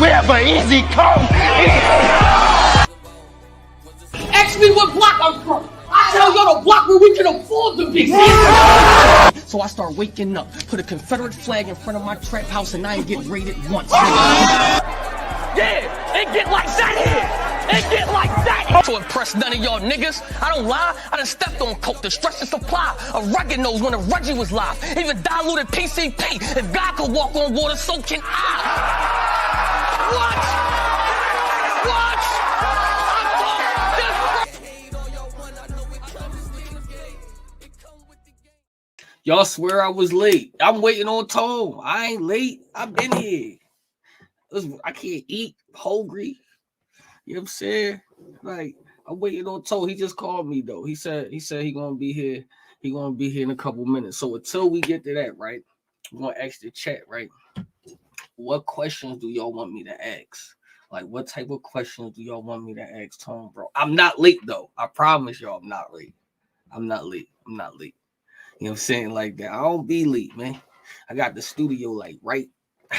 Wherever Izzy come, Ask me what block I'm from. I tell y'all the block where we can afford the big So I start waking up, put a Confederate flag in front of my trap house, and I ain't get raided once. Yeah, it get like that here. It get like that here. To impress none of y'all niggas, I don't lie. I done stepped on coke to stretch the supply of rugged nose when the Reggie was live. Even diluted PCP. If God could walk on water, so can I. What? Y'all swear I was late. I'm waiting on Tone. I ain't late. I've been here. I can't eat. Hungry. You know what I'm saying? Like, I'm waiting on Tone. He just called me though. He said he gonna be here. He gonna be here in a couple minutes. So until we get to that, right? We're gonna ask the chat, right? What questions do y'all want me to ask? Like, what type of questions do y'all want me to ask Tone, bro? I'm not late though. I promise y'all I'm not late. I'm not late. You know what I'm saying? Like that. I don't be late, man. I got the studio like right. You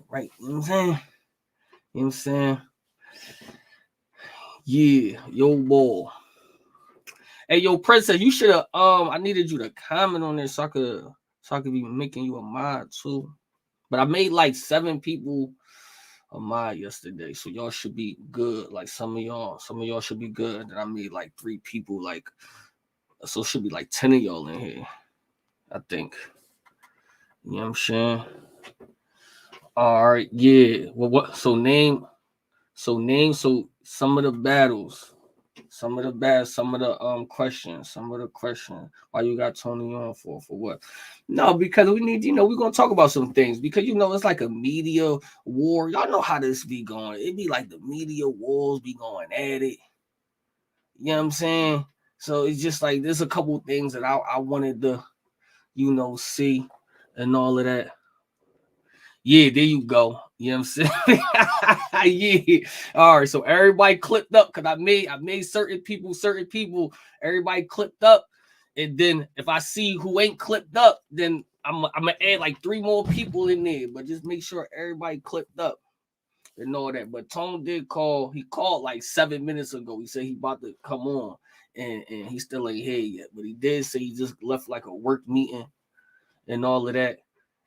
know what I'm saying? You know what I'm saying? Yeah, yo, boy. Hey, yo, Princess, you should have I needed you to comment on this so I could be making you a mod too. But I made like 7 people a mod yesterday, so y'all should be good. Like some of y'all should be good. And I made like 3 people, like so it should be like 10 of y'all in here. I think. You know what I'm saying? All right, yeah. Well, what? So name some of the battles, some of the questions. Why you got Tony on for what? No, because we need, we're gonna talk about some things because it's like a media war. Y'all know how this be going. It be like the media wars be going at it. You know what I'm saying? So it's just like there's a couple things that I wanted to see and all of that. Yeah, there you go. You know what I'm saying? Yeah. All right. So everybody clipped up because I made certain people, everybody clipped up. And then if I see who ain't clipped up, then I'm gonna add like 3 more people in there. But just make sure everybody clipped up and all that. But Tone did call. He called like 7 minutes ago. He said he about to come on. And he still ain't here yet. But he did say he just left like a work meeting and all of that.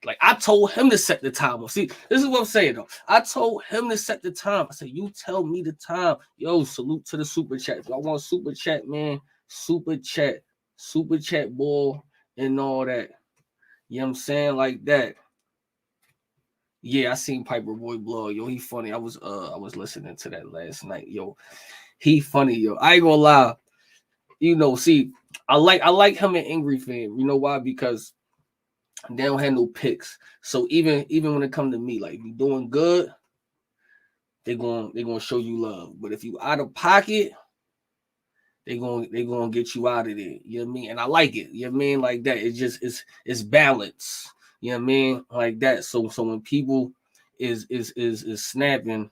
Like, I told him to set the timer. See, this is what I'm saying, though. I told him to set the time. I said, you tell me the time. Yo, salute to the super chat. If y'all want super chat, man, super chat, boy, and all that. You know what I'm saying? Like that. Yeah, I seen Piper Boy Blow. Yo, he funny. I was listening to that last night. Yo, he funny, yo. I ain't gonna lie. See, I like him and Angry Fan. You know why? Because they don't have no picks. So even when it comes to me, like if you're doing good, they're gonna show you love. But if you out of pocket, they're gonna get you out of there. You know what I mean? And I like it. You know what I mean? Like that. It's just it's balance. You know what I mean? Like that. So when people is snapping,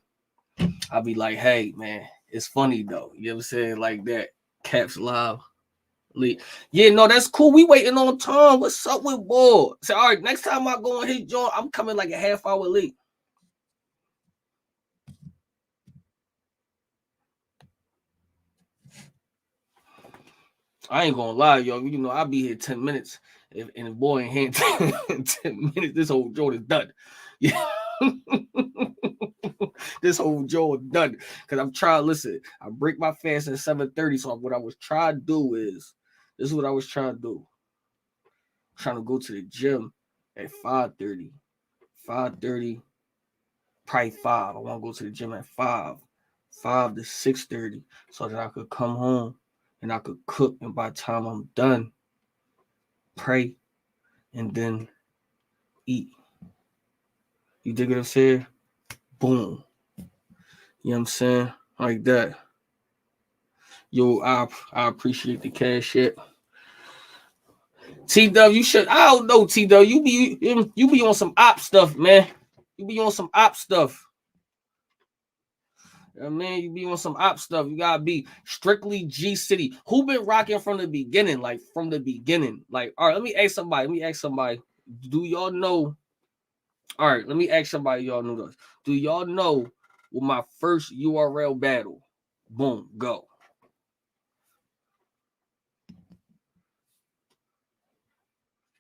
I'll be like, hey man, it's funny though. You know what I'm saying? Like that. Caps Live. Yeah, no, that's cool. We waiting on Tom. What's up with boy? Say, all right, next time I go on his joint, I'm coming like a half hour late. I ain't gonna lie, yo. I'll be here 10 minutes. And the boy ain't here 10 minutes, this whole joint is done. Yeah. This whole joint is done. Because I'm trying to listen. I break my fast at 7:30. So what I was trying to do is this is what I was trying to do. Trying to go to the gym at 5:30, probably 5. I want to go to the gym at 5 to 6:30, so that I could come home and I could cook. And by the time I'm done, pray and then eat. You dig what I'm saying? Boom. You know what I'm saying? Like that. Yo, I appreciate the cash shit. T-Dub, you should. I don't know, T-Dub. You be on some op stuff, man. You be on some op stuff. You know what I mean? You be on some op stuff. You gotta be strictly G City. Who been rocking from the beginning? Like from the beginning. Like, all right, let me ask somebody. Do y'all know All right, let me ask somebody y'all know this. Do y'all know what my first URL battle? Boom, go.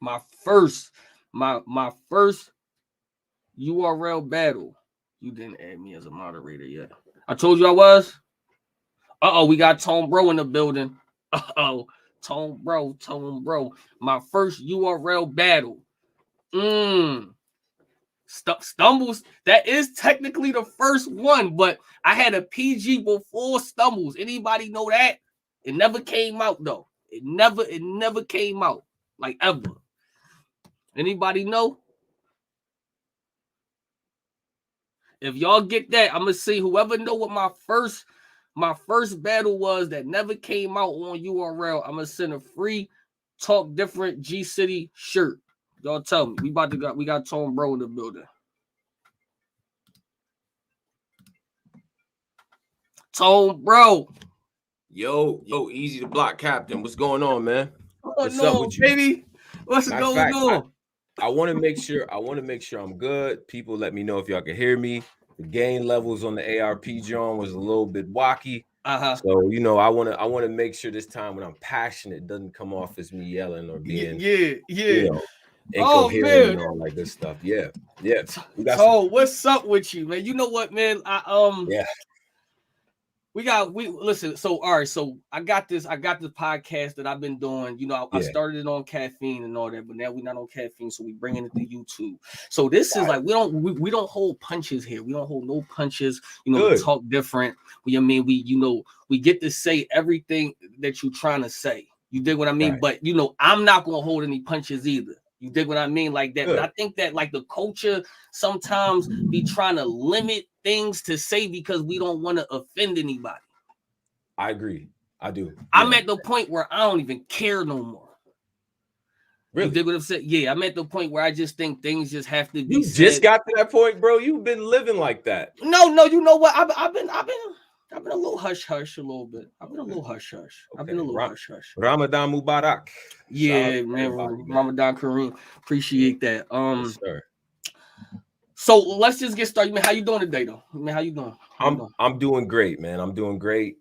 My first URL battle. You didn't add me as a moderator yet. I told you I was. We got Tone Bro in the building. Tone Bro. My first URL battle. Stumbles. That is technically the first one, but I had a PG before Stumbles. Anybody know that? It never came out though. It never came out like ever. Anybody know? If y'all get that, I'm gonna see whoever know what my first battle was that never came out on URL. I'm gonna send a free Talk Different G City shirt. Y'all tell me. We got Tone Bro in the building. Tone Bro. Yo, Easy to Block Captain. What's going on, man? What's up with you, baby? What's going on? I want to make sure I'm good. People let me know if y'all can hear me. The gain levels on the ARP John was a little bit wacky. So I want to make sure this time when I'm passionate doesn't come off as me yelling or being incoherent and all like this stuff. Yeah. So what's up with you, man? You know what, man? We listen. So all right. So I got this podcast that I've been doing. I started it on caffeine and all that, but now we're not on caffeine, so we bringing it to YouTube. So this is like we don't hold punches here. We don't hold no punches. We talk different. We get to say everything that you're trying to say. You dig what I mean? Right. But I'm not gonna hold any punches either. You dig what I mean? Like that. Good. But I think that like the culture sometimes be trying to limit things to say because we don't want to offend anybody. I agree. I do. I'm at the point where I don't even care no more. Really? You dig what I'm saying? Yeah, I'm at the point where I just think things just have to be You said. Just got to that point, bro. You've been living like that. No, you know what? I've been a little hush a little bit. I've been a little hush. Okay. I've been a little hush. Ramadan Mubarak. Yeah, man. Ramadan Kareem. Appreciate that. Yes, sir. So let's just get started. Man, how you doing today, though? Man, how you doing? I'm doing great, man. I'm doing great.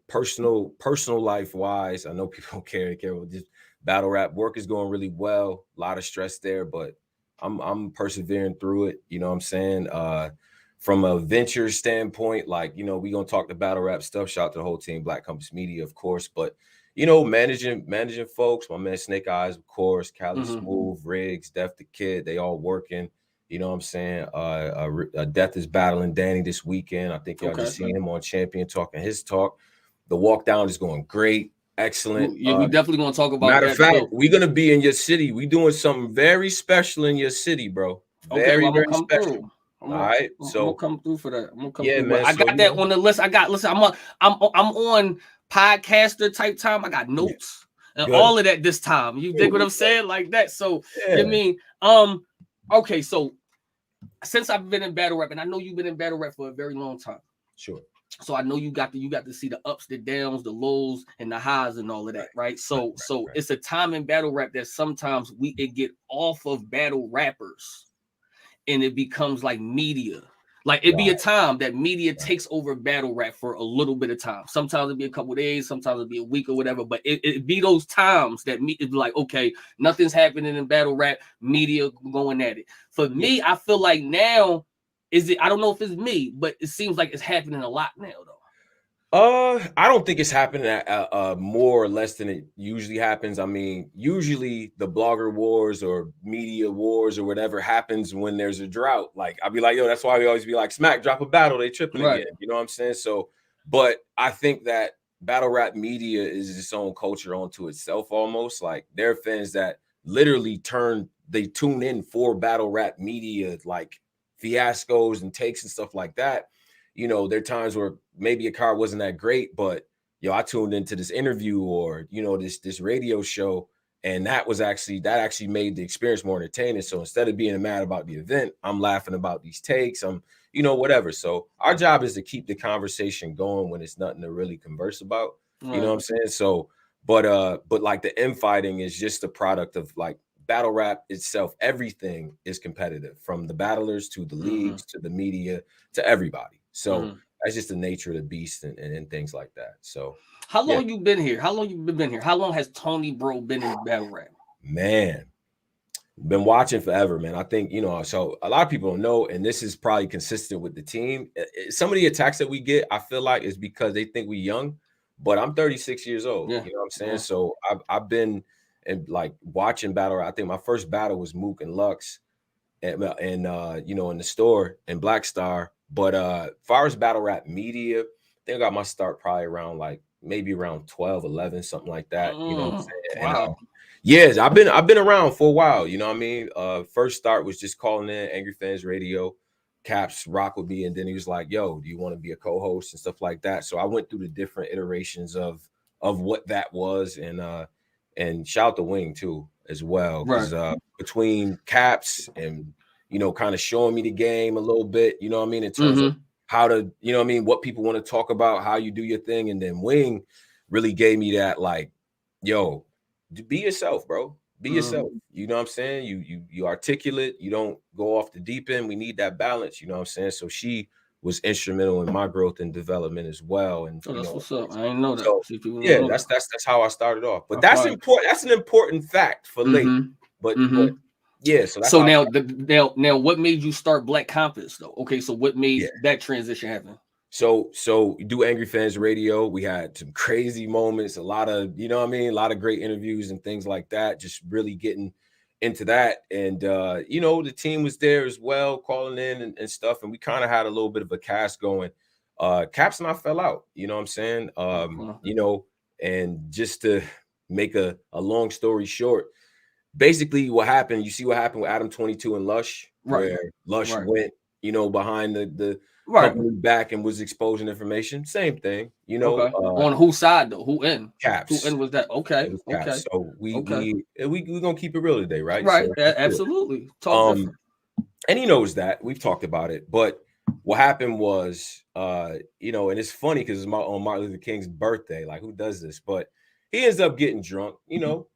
Personal life wise, I know people don't care about this battle rap. Work is going really well. A lot of stress there, but I'm persevering through it. You know what I'm saying? From a venture standpoint, like, we gonna talk the battle rap stuff. Shout out to the whole team, Black Compass Media, of course. But managing folks, my man Snake Eyes, of course, Cali Smooth, Riggs, Def the Kid, they all working. You know what I'm saying? Death is battling Danny this weekend. I think y'all just seen him on Champion talking his talk. The walk down is going great. Excellent. Yeah, we definitely going to talk about matter of fact, we're going to be in your city. We doing something very special in your city, bro. Very, I'm very come special. Through. All right. I'm gonna come through for that. I'm gonna come through. Man. I got that on the list. I'm on podcaster type time. I got notes and all of that this time. You dig what I'm saying? Like that. So I mean, okay, so since I've been in battle rap, and I know you've been in battle rap for a very long time. Sure. So I know you got to see the ups, the downs, the lows, and the highs, and all of that, right? So it's a time in battle rap that sometimes it get off of battle rappers, and it becomes like media. Like it'd be a time that media takes over battle rap for a little bit of time. Sometimes it'd be a couple of days, sometimes it'd be a week or whatever. But it'd be those times that it'd be like, okay, nothing's happening in battle rap, media going at it. For me, I feel like now I don't know if it's me, but it seems like it's happening a lot now, though. I don't think it's happening at more or less than it usually happens. I mean, usually the blogger wars or media wars or whatever happens when there's a drought. Like I'll be like, yo, that's why we always be like, Smack, drop a battle, they tripping again. You know what I'm saying? So, but I think that battle rap media is its own culture onto itself almost. Like there are fans that literally tune in for battle rap media, like fiascos and takes and stuff like that. There are times where maybe a card wasn't that great, but I tuned into this interview or this radio show, and that actually made the experience more entertaining. So instead of being mad about the event, I'm laughing about these takes. I'm whatever. So our job is to keep the conversation going when it's nothing to really converse about. You know what I'm saying? So, but like the infighting is just a product of like battle rap itself, everything is competitive, from the battlers to the leagues to the media to everybody. So that's just the nature of the beast and things like that. So how long you been here? How long you been here? How long has Tony Bro been in battle rap? Man, been watching forever, man. I think, so a lot of people don't know, and this is probably consistent with the team. Some of the attacks that we get, I feel like, is because they think we young, but I'm 36 years old. Yeah. You know what I'm saying? So I've been and like watching battle. I think my first battle was Mook and Lux, and in the store in Black Star. But as far as battle rap media, I think I got my start probably around maybe around 12, 11, something like that. You know what I'm saying? Wow. And, yes, I've been around for a while. You know what I mean? First start was just calling in Angry Fans Radio. Caps rock with me, and then he was like, "Yo, do you want to be a co-host and stuff like that?" So I went through the different iterations of what that was, and shout out to Wing too as well, because between Caps and kind of showing me the game a little bit, you know what I mean, in terms of how to, you know what I mean, what people want to talk about, how you do your thing, and then Wing really gave me that, like, yo, be yourself, bro. Be yourself. You know what I'm saying? You articulate. You don't go off the deep end. We need that balance. You know what I'm saying? So she was instrumental in my growth and development as well. And that's what's up. I didn't know that. So, yeah, that's how I started off. But that's important. That's an important fact for late. But yeah. So now, what made you start Black Compass though? Okay, so what made that transition happen? So we do Angry Fans Radio. We had some crazy moments, a lot of, you know what I mean, a lot of great interviews and things like that, just really getting into that. And, the team was there as well, calling in and stuff. And we kind of had a little bit of a cast going. Caps and I fell out, you know what I'm saying? And just to make a long story short, basically what happened, you see what happened with Adam 22 and Lush, where Lush went, behind the company back and was exposing information. Same thing, on whose side though? Who in? Caps. Who in was that? Okay. So we gonna keep it real today, right? Right. So, absolutely. Talk different. And he knows that. We've talked about it. But what happened was, and it's funny because it's on Martin Luther King's birthday. Like, who does this? But he ends up getting drunk,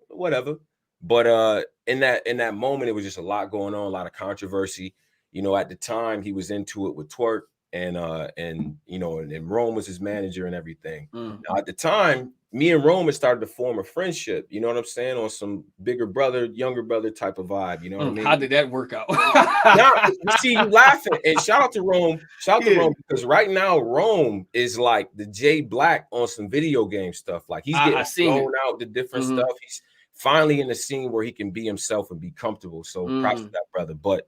whatever. But in that moment, it was just a lot going on, a lot of controversy. At the time, he was into it with Twerk, and Rome was his manager and everything. Now, at the time, me and Rome had started to form a friendship, you know what I'm saying, on some bigger brother, younger brother type of vibe, you know what I mean? How did that work out? Now, you see you laughing, and shout out to Rome, because right now Rome is like the Jay Black on some video game stuff. Like, he's getting thrown out to different stuff. He's finally in the scene where he can be himself and be comfortable. So props to that brother. But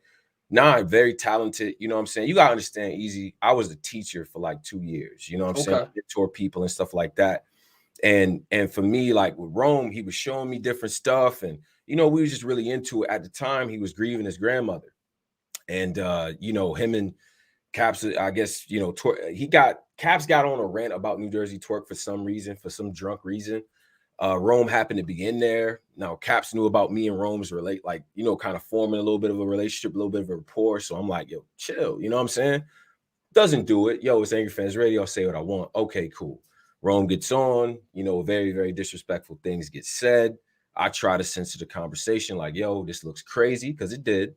very talented, you know what I'm saying? You gotta understand, Easy, I was a teacher for like 2 years, you know what I'm saying? Mentor people and stuff like that. And for me, like with Rome, he was showing me different stuff, and we were just really into it. At the time, he was grieving his grandmother, and him and Caps, I guess, Caps got on a rant about New Jersey Twerk for some reason, for some drunk reason. Rome happened to be in there. Now, Caps knew about me and Rome's kind of forming a little bit of a relationship, a little bit of a rapport. So I'm like, yo, chill. You know what I'm saying? Doesn't do it. Yo, it's Angry Fans Radio. I'll say what I want. Okay, cool. Rome gets on, very, very disrespectful things get said. I try to censor the conversation like, yo, this looks crazy, because it did.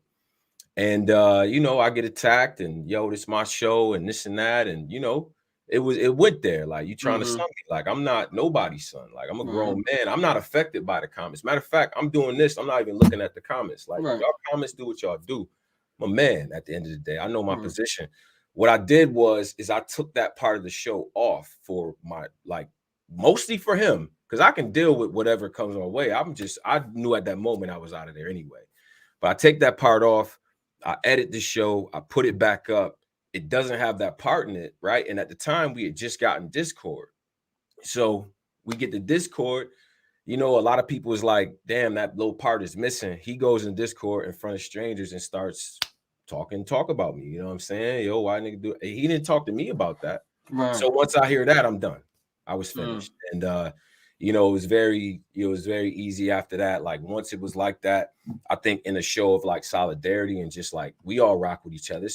And, I get attacked, and, yo, this is my show and this and that. And, it went there. Like, you trying to sum me. Like, I'm not nobody's son. Like, I'm a grown man. I'm not affected by the comments. Matter of fact, I'm doing this. I'm not even looking at the comments. Like, y'all comments, do what y'all do. I'm a man at the end of the day. I know my position. What I did is I took that part of the show off for mostly for him, because I can deal with whatever comes my way. I knew at that moment I was out of there anyway. But I take that part off. I edit the show. I put it back up. It doesn't have that part in it, right? And at the time, we had just gotten Discord. So we get the Discord. A lot of people was like, damn, that little part is missing. He goes in Discord in front of strangers and starts talk about me. You know what I'm saying? Yo, why nigga do it? He didn't talk to me about that. Right. So once I hear that, I'm done. I was finished. And it was very easy after that. Like, once it was like that, I think in a show of like solidarity and just like we all rock with each other.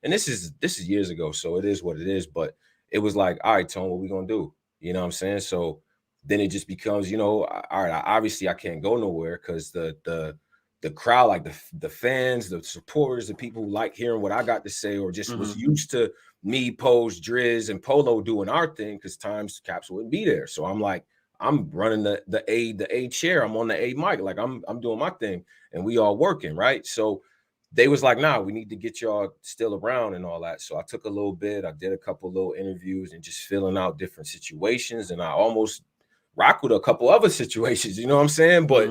And this is years ago, so it is what it is. But it was like, all right, Tone, what we gonna do? You know what I'm saying? So then it just becomes, all right, obviously I can't go nowhere because the the crowd, like the fans, the supporters, the people who like hearing what I got to say, or just was used to me, Pose, Driz, and Polo doing our thing, because times Caps wouldn't be there. So I'm like, I'm running the A chair. I'm on the A mic, like I'm doing my thing, and we all working, right? So they was like, nah, we need to get y'all still around and all that. So I took a little bit, I did a couple little interviews and just filling out different situations, and I almost rocked with a couple other situations, you know what I'm saying? But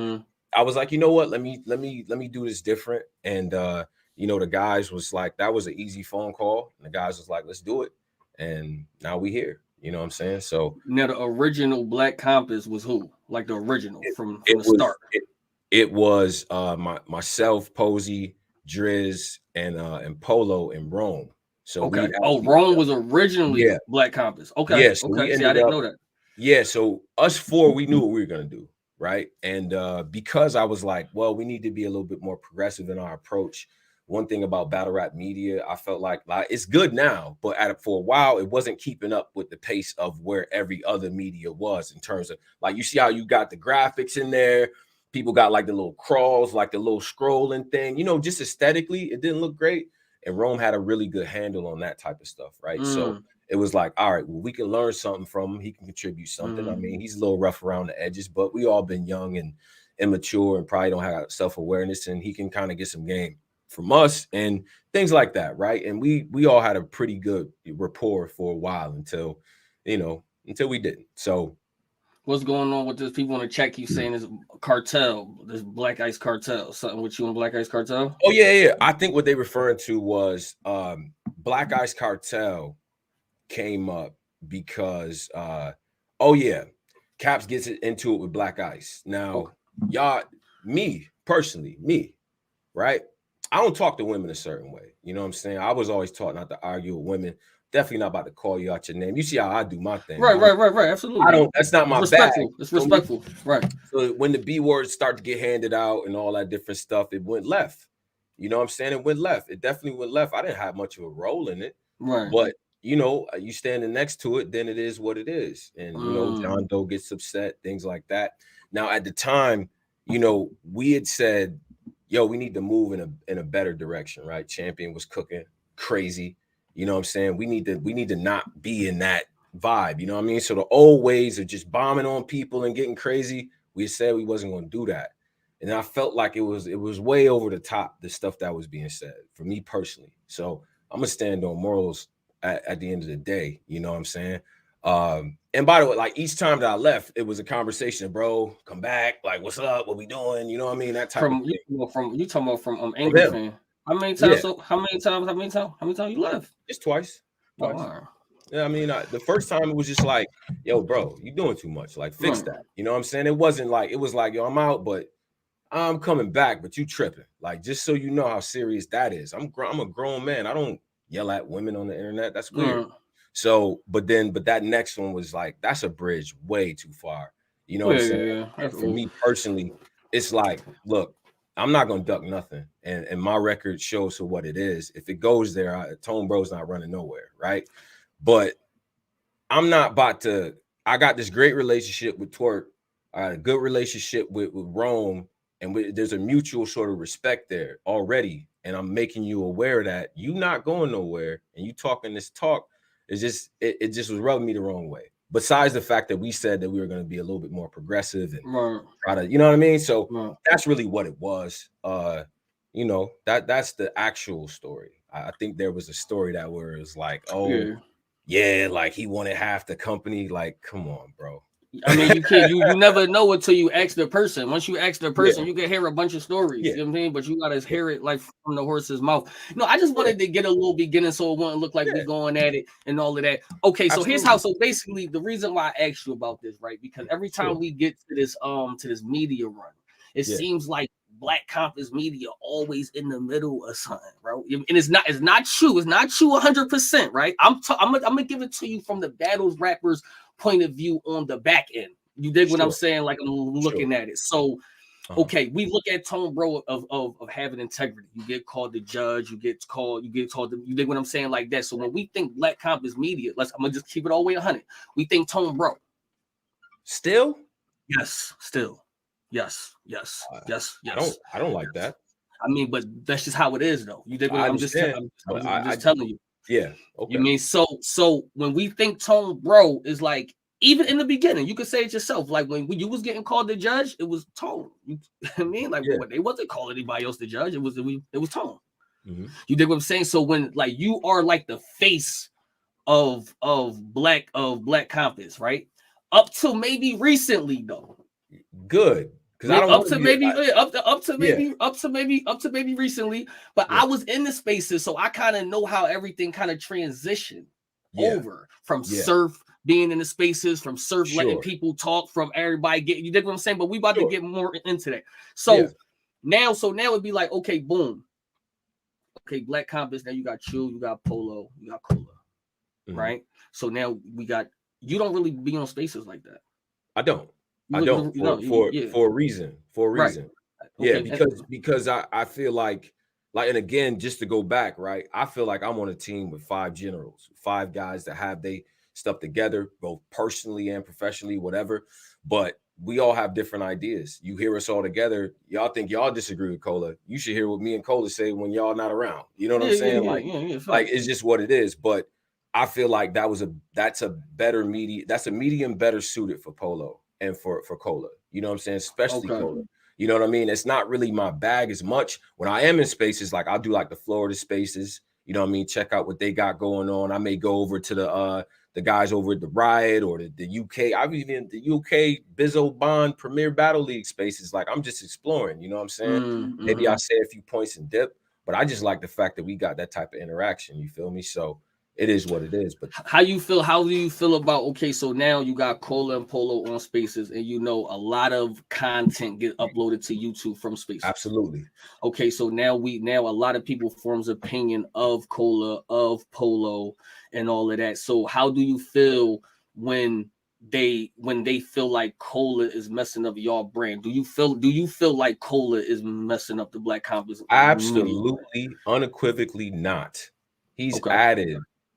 I was like, you know what, let me do this different. And you know, the guys was like, that was an easy phone call, and the guys was like, let's do it. And now we here. You know what I'm saying? So now the original Black Compass was who? Like the original from the start. It was myself, Posey, Driz, and Polo in Rome. So okay. Rome was originally Black Compass. Okay. Yeah, so okay. See, I didn't know that. Yeah, so us four, we knew what we were gonna do, right? And because I was like, well, we need to be a little bit more progressive in our approach. One thing about battle rap media, I felt like it's good now, but for a while, it wasn't keeping up with the pace of where every other media was in terms of, like, you see how you got the graphics in there. People got like the little crawls, like the little scrolling thing, you know, just aesthetically, it didn't look great. And Rome had a really good handle on that type of stuff, right? So it was like, all right, well, we can learn something from him. He can contribute something. I mean, he's a little rough around the edges, but we all been young and immature and probably don't have self-awareness, and he can kind of get some game from us and things like that, right? And we all had a pretty good rapport for a while until we didn't. So what's going on with this? People in the chat keep saying this cartel, this Black Ice Cartel, something with you and Black Ice Cartel? Oh, yeah. I think what they referring to was Black Ice Cartel came up because Caps gets into it with Black Ice. Now, y'all, me personally, right? I don't talk to women a certain way. You know what I'm saying? I was always taught not to argue with women. Definitely not about to call you out your name. You see how I do my thing. Right. Absolutely. That's not my bag. It's respectful. Right. So when the B words start to get handed out and all that different stuff, it went left. You know what I'm saying? It went left. It definitely went left. I didn't have much of a role in it. Right. But you know, you standing next to it, then it is what it is. And you know, John Doe gets upset, things like that. Now, at the time, you know, we had said, yo, we need to move in a better direction, right? Champion was cooking crazy. You know what I'm saying? We need to not be in that vibe. You know what I mean? So the old ways of just bombing on people and getting crazy, we said we wasn't going to do that. And I felt like it was way over the top, the stuff that was being said for me personally. So I'm gonna stand on morals at the end of the day. You know what I'm saying? And by the way, like each time that I left, it was a conversation, bro. Come back, like, what's up? What we doing? You know what I mean? That type of thing. You talking about from Angry Fan. How many times? Yeah. How many times you left? Just twice. Wow. Yeah, I mean, the first time it was just like, yo, bro, you doing too much. Like, fix that. You know what I'm saying? It wasn't like, it was like, yo, I'm out, but I'm coming back, but you tripping. Like, just so you know how serious that is. I'm a grown man. I don't yell at women on the internet. That's weird. So, but that next one was like, that's a bridge way too far. You know what I'm saying? Yeah. For me personally, it's like, look, I'm not gonna duck nothing, and my record shows for what it is. If it goes there, Tone Bro's not running nowhere, right? But I'm not about to. I got this great relationship with Twerk, a good relationship with Rome, and there's a mutual sort of respect there already. And I'm making you aware that you not going nowhere, and you talking this talk. It just was rubbing me the wrong way. Besides the fact that we said that we were going to be a little bit more progressive and try to, you know what I mean? So that's really what it was. You know, that's the actual story. I think there was a story that where it was like, yeah, like he wanted half the company. Like, come on, bro. I mean, you can't. You never know until you ask the person. Once you ask the person, you can hear a bunch of stories. You know what I mean? But you gotta hear it like from the horse's mouth. No, I just wanted to get a little beginning so it wouldn't look like we going at it and all of that. Okay, so here's how. So basically, the reason why I asked you about this, right? Because every time we get to this media run, it seems like Black Compass media always in the middle of something, bro. And it's not true. It's not true 100%, right? I'm gonna give it to you from the battles rappers point of view on the back end. You dig what I'm saying? Like I'm looking at it. So, okay, we look at Tone Bro of having integrity. You get called the judge. You get called. You dig what I'm saying? Like that. So when we think Black Compass media, I'm gonna just keep it all the way 100. We think Tone Bro. Still? Yes, still. Yes. I don't like that. I mean, but that's just how it is, though. You dig what I I'm just understand, but I'm just telling you. yeah, You okay. mean so when we think Tone Bro is like, even in the beginning, you could say it yourself. Like when you was getting called the judge, it was Tone. I mean, like Yeah. they wasn't calling anybody else the judge. It was Tone. Mm-hmm. You dig what I'm saying? So when like you are like the face of Black Compass, right? Up to maybe recently, though. Good. Because I don't up to maybe recently, but Yeah. I was in the spaces, so I kind of know how everything kind of transitioned over from surf being in the spaces, from surf letting people talk, from everybody getting, you dig what I'm saying? But we about to get more into that. So now it'd be like, okay, boom. Okay, Black Compass, now you got Chill, you got Polo, you got Cola. Right? So now we got, you don't really be on spaces like that. I don't. For a reason. Right. Yeah, Okay. because I feel like, and again, just to go back, right? I feel like I'm on a team with 5 generals, 5 guys that have they stuff together, both personally and professionally, whatever. But we all have different ideas. You hear us all together. Y'all think y'all disagree with Cola. You should hear what me and Cola say when y'all not around. You know what I'm saying? Like it's just what it is. But I feel like that's a better medium. That's a medium better suited for Polo and for Cola. You know what I'm saying? Especially Cola. You know what I mean? It's not really my bag as much. When I am in spaces, like I'll do like the Florida spaces. You know what I mean? Check out what they got going on. I may go over to the guys over at the Riot or the UK. I've even the UK Bizzo Bond Premier Battle League spaces. Like I'm just exploring. You know what I'm saying? Maybe I say a few points and dip, but I just like the fact that we got that type of interaction. You feel me? So it is what it is. But how do you feel about, okay, so now you got Cola and Polo on spaces, and you know a lot of content get uploaded to YouTube from spaces. Absolutely. Okay, so now a lot of people forms opinion of Cola, of Polo, and all of that. So how do you feel when they feel like Cola is messing up your brand? Do you feel like Cola is messing up the Black Compass? Absolutely, unequivocally not.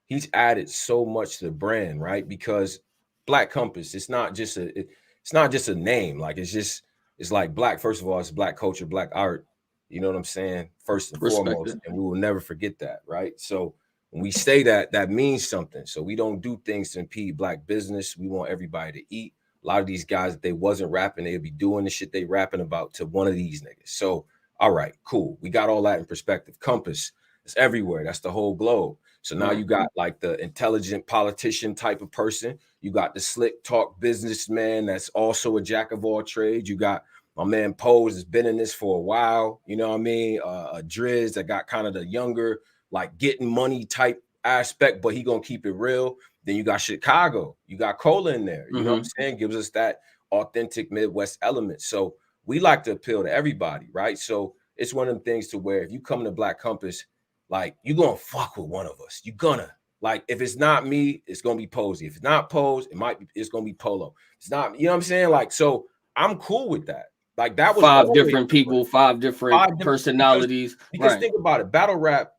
He's added so much to the brand, right? Because Black Compass, it's not just a name. Like it's like Black. First of all, it's Black culture, Black art. You know what I'm saying? First and foremost, and we will never forget that, right? So when we say that means something. So we don't do things to impede Black business. We want everybody to eat. A lot of these guys, if they wasn't rapping, they'd be doing the shit they rapping about to one of these niggas. So all right, cool. We got all that in perspective. Compass is everywhere. That's the whole globe. So now you got like the intelligent politician type of person. You got the slick talk businessman that's also a jack of all trades. You got my man Pose has been in this for a while. You know what I mean? Driz that got kind of the younger, like getting money type aspect, but he gonna keep it real. Then you got Chicago. You got Cola in there. You know what I'm saying? Gives us that authentic Midwest element. So we like to appeal to everybody, right? So it's one of them things to where if you come to Black Compass, like you're gonna fuck with one of us. You're gonna, like, if it's not me, it's gonna be Posey. If it's not Pose, it's gonna be Polo. It's not, you know what I'm saying? Like, so I'm cool with that. Like that was 5 different people, 5 different personalities. Because think about it, battle rap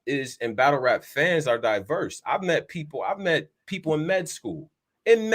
fans are diverse. I've met people in med school, in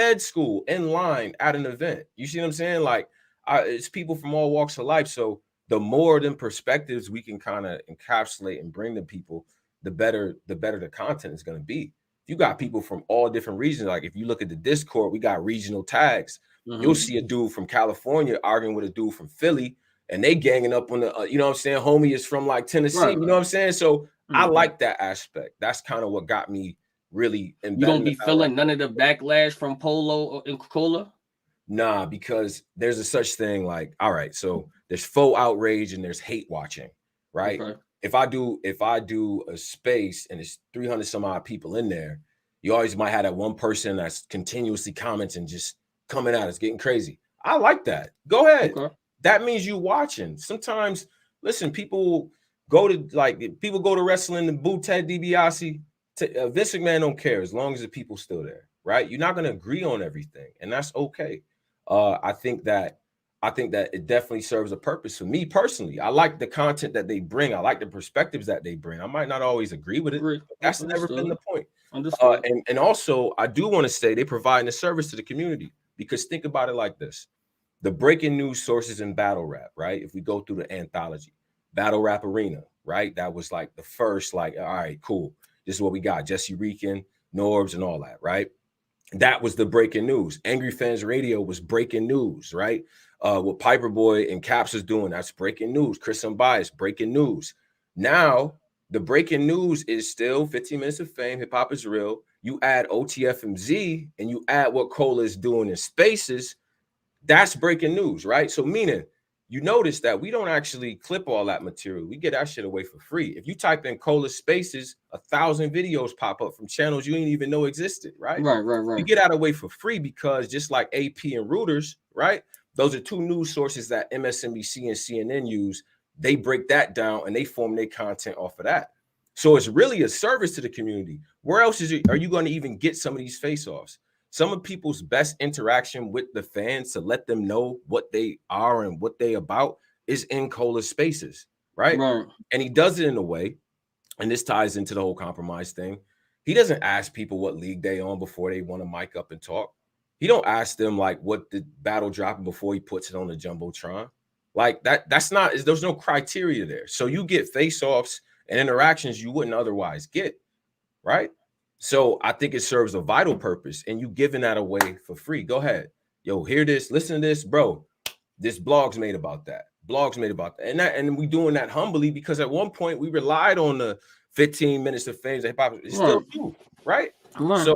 line at an event. You see what I'm saying? Like it's people from all walks of life. So the more of them perspectives we can kind of encapsulate and bring to people, the better the content is going to be. If you got people from all different regions, like if you look at the Discord, we got regional tags. You'll see a dude from California arguing with a dude from Philly, and they ganging up on the, you know what I'm saying? Homie is from like Tennessee, you know what I'm saying? So I like that aspect. That's kind of what got me really. You don't be feeling none of the backlash from Polo and Cola? Nah, because there's a such thing like, all right, so there's faux outrage and there's hate watching, right? Okay. If I do a space and it's 300 some odd people in there, you always might have that one person that's continuously commenting, just coming at us, getting crazy. I like that. Go ahead. Okay. That means you watching. Sometimes, listen, people go to wrestling and boo Ted DiBiase. Vince McMahon don't care as long as the people still there, right? You're not going to agree on everything, and that's okay. I think that it definitely serves a purpose for me personally. I like the content that they bring. I like the perspectives that they bring. I might not always agree with it. But that's never been the point. And also, I do want to say they provide a service to the community, because think about it like this. the breaking news sources in battle rap, right? If we go through the anthology, Battle Rap Arena, right? That was like the first, like, all right, cool. This is what we got. Jesse Reekin, Norbs, and all that, right? That was the breaking news. Angry Fans Radio was breaking news, right? What Piper Boy and Caps is doing, that's breaking news. Chris Unbiased, breaking news. Now, the breaking news is still 15 Minutes of Fame, Hip Hop is Real. You add OTFMZ and you add what Cola is doing in Spaces, that's breaking news, right? So meaning, you notice that we don't actually clip all that material. We get that shit away for free. If you type in Cola Spaces, 1,000 videos pop up from channels you didn't even know existed, right? Right. You get that away for free because just like AP and Reuters, right? Those are two news sources that MSNBC and CNN use. They break that down and they form their content off of that. So it's really a service to the community. Where else are you going to even get some of these face-offs? Some of people's best interaction with the fans to let them know what they are and what they about is in Cola Spaces, right? And he does it in a way, and this ties into the whole compromise thing. He doesn't ask people what league they on before they want to mic up and talk. He don't ask them like what the battle dropping before he puts it on the Jumbotron. Like that's not, there's no criteria there. So you get face-offs and interactions you wouldn't otherwise get, right? So I think it serves a vital purpose, and you giving that away for free. Go ahead. Yo, hear this, listen to this, bro. This blog's made about that. Blogs made about that. And we doing that humbly because at one point we relied on the 15 minutes of fame. Hip hop is still true, right? So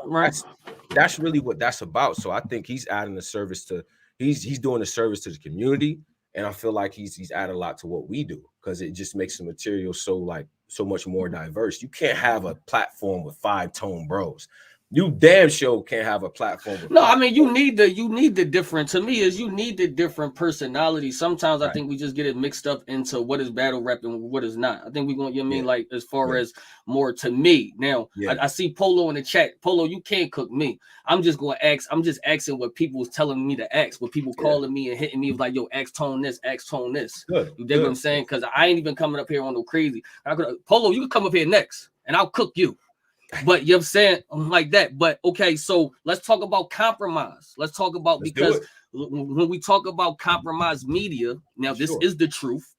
that's really what that's about. So I think he's adding a service to, he's doing a service to the community. And I feel like he's added a lot to what we do because it just makes the material so much more diverse. You can't have a platform with 5-tone bros. You damn sure can't have a platform with I mean, you need the different, to me, is you need the different personality. Sometimes I think we just get it mixed up into what is battle rap and what is not. I think we're going, you know what I mean, like as far as more to me. Now, I see Polo in the chat. Polo, you can't cook me. I'm just asking what people was telling me to ask, what people calling me and hitting me like, yo, ask tone this, ask tone this. Good. You dig what I'm saying? Because I ain't even coming up here on no crazy. Polo, you can come up here next and I'll cook you. But you know what I'm saying? Like that. But okay, so let's talk about compromise. Let's talk about, because when we talk about compromised media, now this is the truth.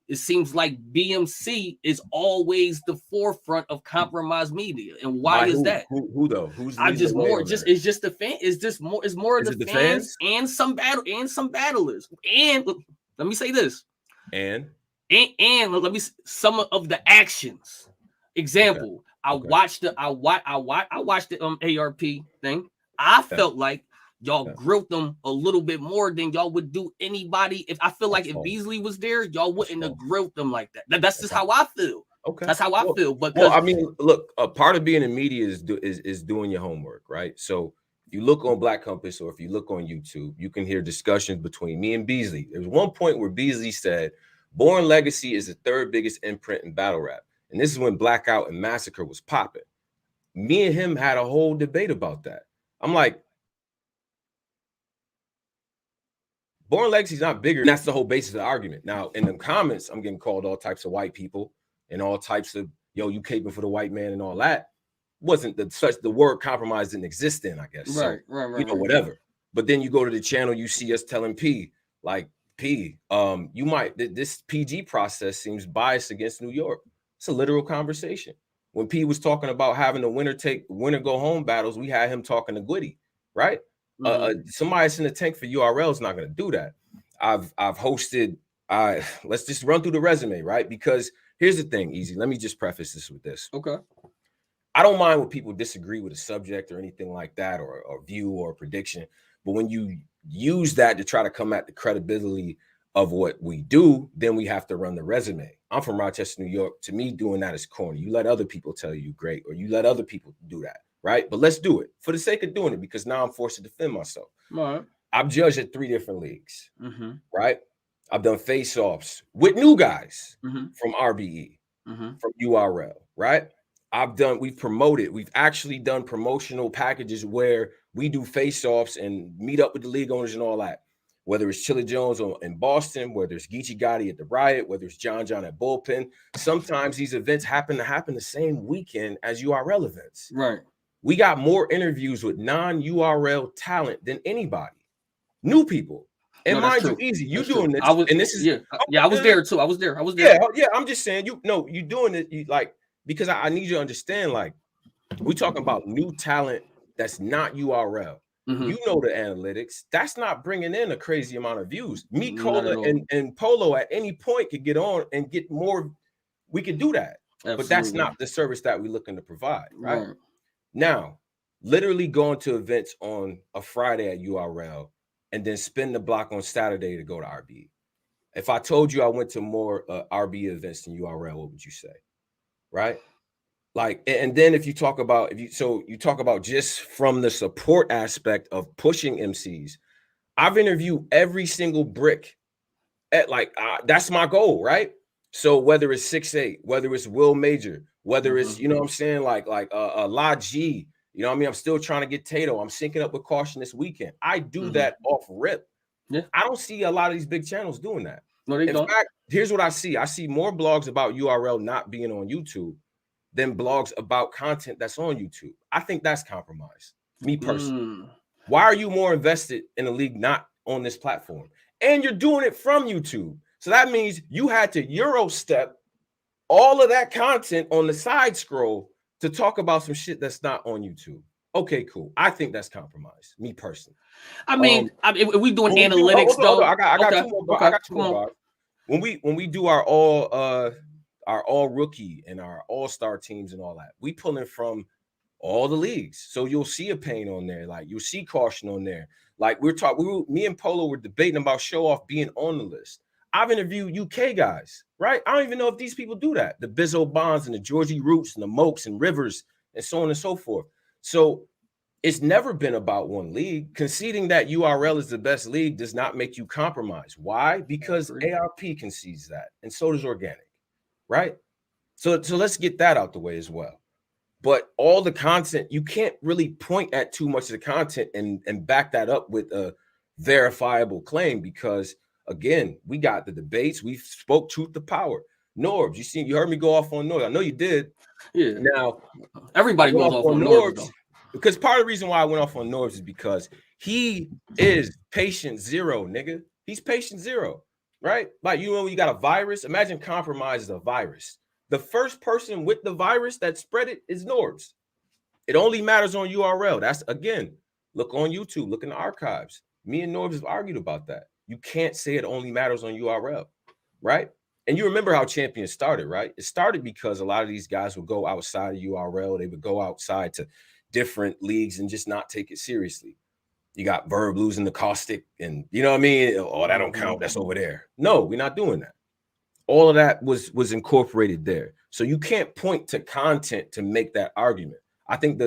It seems like BMC is always the forefront of compromised media. And why is that? Who though? Who's I just more just it's just the fan, it's more of the fans and some battlers. And let me say this. And let me some of the actions. Example. I watched the ARP thing. I felt like y'all grilled them a little bit more than y'all would do anybody. If I feel like if Beasley was there, y'all wouldn't have grilled them like that. That's just how I feel. Okay, that's how I feel. But I mean, look, a part of being in media is doing your homework, right? So if you look on Black Compass or if you look on YouTube, you can hear discussions between me and Beasley. There was one point where Beasley said, "Born Legacy is the third biggest imprint in battle rap." And this is when Blackout and Massacre was popping. Me and him had a whole debate about that. I'm like, Born Legacy is not bigger. And that's the whole basis of the argument. Now, in the comments, I'm getting called all types of white people and all types of, yo, you caping for the white man and all that. Wasn't the word compromise didn't exist then, I guess. Right. Whatever. But then you go to the channel, you see us telling P, like, P, you might, this PG process seems biased against New York. It's a literal conversation. When P was talking about having the winner go home battles, we had him talking to Gwitty, right? Somebody that's in the tank for URL is not going to do that. I've hosted. Let's just run through the resume, right? Because here's the thing, Easy. Let me just preface this with this. Okay. I don't mind when people disagree with a subject or anything like that, or view or prediction. But when you use that to try to come at the credibility of what we do, then we have to run the resume. I'm from Rochester, New York. To me, doing that is corny. You let other people tell you great, or you let other people do that, right? But let's do it for the sake of doing it, because now I'm forced to defend myself. Right. I've judged at 3 different leagues, right? I've done face-offs with new guys from RBE, from URL, right? We've actually done promotional packages where we do face-offs and meet up with the league owners and all that. Whether it's Chili Jones in Boston, whether it's Geechee Gotti at the Riot, whether it's John at Bullpen. Sometimes these events happen the same weekend as URL events. Right. We got more interviews with non-URL talent than anybody. New people. And No, that's mind true. you, Easy, you That's doing true. this, and this is I was there too. I was there. Yeah. I'm just saying, you doing it, you like, because I need you to understand, like, we talking about new talent that's not URL. Mhm. You know the analytics. That's not bringing in a crazy amount of views. Me, Not Cola, at all. and Polo at any point could get on and get more. We could do that. Absolutely. But that's not the service that we're looking to provide, right? Right. Now, literally going to events on a Friday at URL and then spend the block on Saturday to go to RB. If I told you I went to more RB events than URL, what would you say? Right? Like, and then if you talk about, you talk about just from the support aspect of pushing MCs, I've interviewed every single brick at that's my goal, right? So whether it's 6'8", whether it's Will Major, whether it's, you know what I'm saying, like La G, you know what I mean? I'm still trying to get Tato. I'm syncing up with Caution this weekend. I do that off rip. Yeah. I don't see a lot of these big channels doing that. No, they In don't. fact, here's what I see. I see more blogs about URL not being on YouTube than blogs about content that's on YouTube. I think that's compromise, me personally. Why are you more invested in a league not on this platform? And you're doing it from YouTube. So that means you had to Euro step all of that content on the side scroll to talk about some shit that's not on YouTube. Okay, cool. I think that's compromise, me personally. I mean, if we doing analytics though. I got two more. I got two more. When we do our all rookie and our all-star teams and all that, we pulling from all the leagues. So you'll see a Pain on there, like you'll see Caution on there. Like me and Polo were debating about Show Off being on the list. I've interviewed UK guys, right? I don't even know if these people do that. The Bizzo Bonds and the Georgie Roots and the Mokes and Rivers and so on and so forth. So it's never been about one league. Conceding that URL is the best league does not make you compromise. Why? Because ARP concedes that, and so does Organic, right? So let's get that out the way as well. But all the content, you can't really point at too much of the content and back that up with a verifiable claim, because again, we got the debates. We spoke truth to power. Norbs, you heard me go off on Norbs. I know you did. Yeah. Now, everybody goes off on Norbs, because part of the reason why I went off on Norbs is because he is patient zero, nigga. He's patient zero, right? Like, you know, you got a virus. Imagine compromise is a virus. The first person with the virus that spread it is Norbs. It only matters on URL. That's, again, look on YouTube, look in the archives. Me and Norbs have argued about that. You can't say it only matters on URL, right? And you remember how Champions started, right? It started because a lot of these guys would go outside of URL. They would go outside to different leagues and just not take it seriously. You got Verb losing the Caustic, and you know what I mean? Oh, that don't count. That's over there. No, we're not doing that. All of that was incorporated there. So you can't point to content to make that argument. I think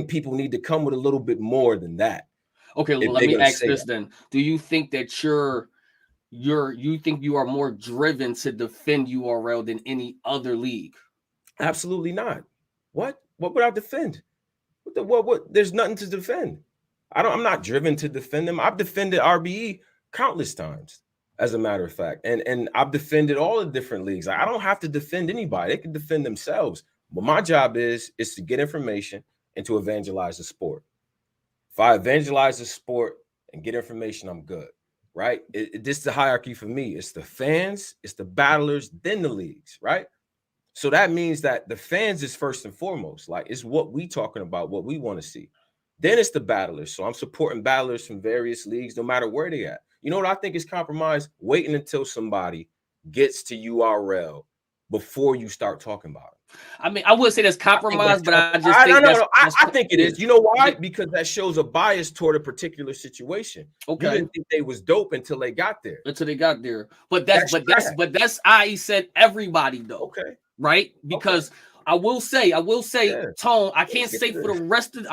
people need to come with a little bit more than that. Okay, well, let me ask this then. Do you think that you think you are more driven to defend URL than any other league? Absolutely not. What would I defend? What there's nothing to defend. I'm not driven to defend them. I've defended RBE countless times, as a matter of fact. And I've defended all the different leagues. I don't have to defend anybody. They can defend themselves. But my job is to get information and to evangelize the sport. If I evangelize the sport and get information, I'm good, right? This is the hierarchy for me. It's the fans, it's the battlers, then the leagues, right? So that means that the fans is first and foremost. Like, it's what we talking about, what we want to see. Then it's the battlers. So I'm supporting battlers from various leagues, no matter where they at. You know what I think is compromise? Waiting until somebody gets to URL before you start talking about it. I mean, I would say that's compromise, but I just I think it is. You know why? Because that shows a bias toward a particular situation. Okay. You didn't think they was dope until they got there. But that's I said everybody though. Okay. Right? Because okay. I will say, yeah. Tone, I can't say for the rest of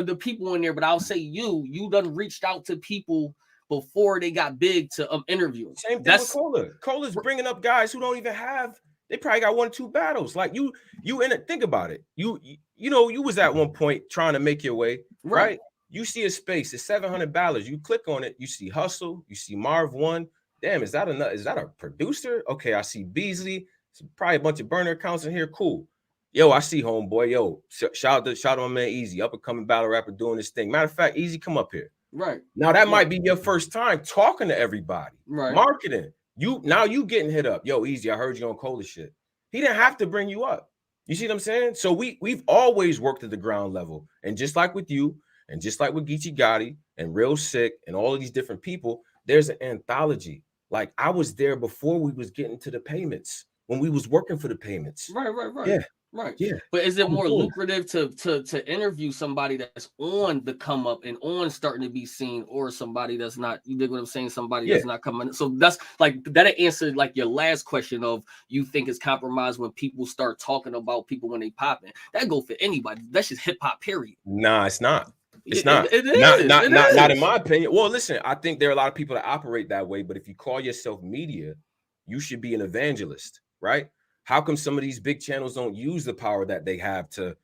the people in there, but I'll say you done reached out to people before they got big to interview. Same thing with Cola. Cola's bringing up guys who don't even have. They probably got 1 or 2 battles. Like you in it. Think about it. You know you was at one point trying to make your way, right? You see a space. It's 700 battlers. You click on it. You see Hustle. You see Marv 1. Damn, is that a producer? Okay, I see Beasley. It's probably a bunch of burner accounts in here. Cool. Yo, I see homeboy. Yo, shout out to my man Easy, up and coming battle rapper doing this thing. Matter of fact, Easy, come up here. Right. Now that might be your first time talking to everybody. Right. Marketing. You getting hit up. Yo, Easy, I heard you on Cola shit. He didn't have to bring you up. You see what I'm saying? So we've always worked at the ground level. And just like with you, and just like with Geechee Gotti and Real Sick and all of these different people, there's an anthology. Like I was there before we was getting to the payments, when we was working for the payments. Right. Yeah. Right. Yeah. But is it more lucrative to interview somebody that's on the come up and on starting to be seen, or somebody that's not? You dig what I'm saying? Somebody that's not coming. So that's like that answered like your last question of you think it's compromised when people start talking about people when they popping. That go for anybody. That's just hip hop. Period. Nah, it's not. It's not. It is. Not in my opinion. Well, listen, I think there are a lot of people that operate that way, but if you call yourself media, you should be an evangelist, right? How come some of these big channels don't use the power that they have to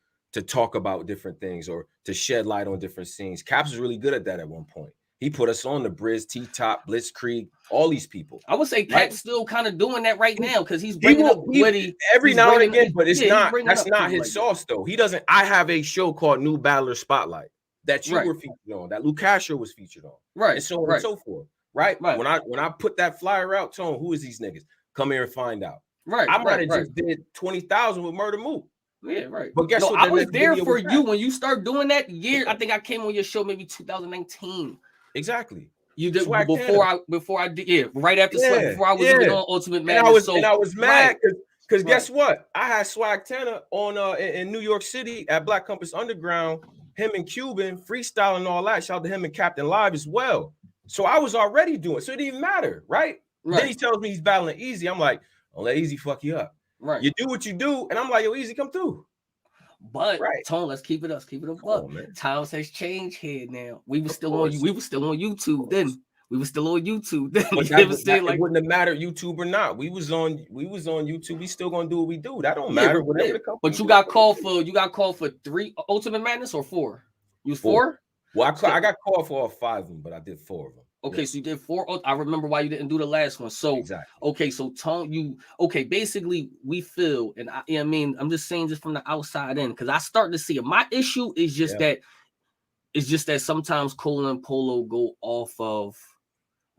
talk about different things or to shed light on different scenes? Caps was really good at that at one point. He put us on the Briz, T-Top, Blitzkrieg, all these people. I would say Cap's still kind of doing that right now because he's bringing up Woody every now and again, but it's not. That's not his sauce though. He doesn't. I have a show called New Battler Spotlight that you were featured on, that Lucasio was featured on, and so on and so forth. Right. When I put that flyer out, Tone, who is these niggas? Come here and find out. Right. I might have just did 20,000 with Murder Mook. Yeah, right. But guess what? I was there for you when you start doing that year. I think I came on your show maybe 2019. Exactly. You did before I did right after Swag, before I was even on Ultimate Madness. And I was mad because guess what? I had Swag Tanner on in New York City at Black Compass Underground. Him and Cuban freestyling and all that. Shout out to him and Captain Live as well. So I was already doing. So it didn't even matter, right? Then he tells me he's battling Easy. I'm like, don't let Easy fuck you up. Right. You do what you do, and I'm like, yo, Easy, come through. But Tone, let's keep it up. Keep it up. Times has changed here now. We were still on YouTube then. We were still on YouTube then. But it wouldn't have mattered YouTube or not. We was on YouTube. We still gonna do what we do. That don't matter. Whatever the company. But you got called for 3 Ultimate Madness or 4? You was 4? Well, I got called for all 5 of them, but I did 4 of them. Okay, so you did 4. I remember why you didn't do the last one. So okay, so Tone, basically we feel, and I mean, I'm just saying just from the outside in, because I start to see it. My issue is just that sometimes Cole and Polo go off of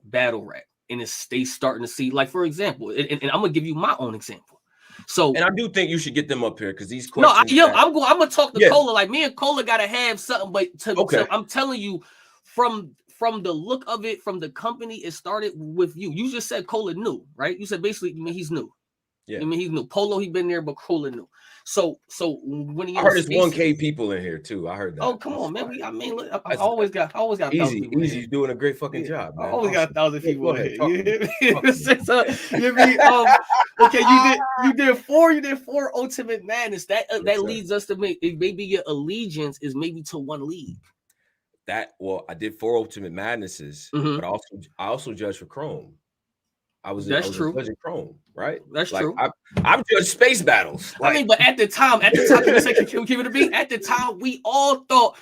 battle rap, and they starting to see, like for example, and I'm gonna give you my own example. So, and I do think you should get them up here because these questions. I'm gonna talk to Cola. Like me and Cola gotta have something, but I'm telling you, from the look of it, from the company, it started with you. You just said Cola new, right? You said basically, you mean he's new. Yeah, I mean he's new. Polo, he been there, but Cola new. So when he, I heard it's 1K people in here too. I heard that. Oh come on, man. I always got Easy's doing a great fucking job. Man. I always got 1,000 people in here. Okay, you did 4 Ultimate Madness. That leads us to maybe your allegiance is maybe to one league. I did 4 Ultimate Madnesses, but I also judged for Chrome. I was judging Chrome, right? That's true. I've judged space battles. I mean, but at the time, can we keep it a beat? At the time, we all thought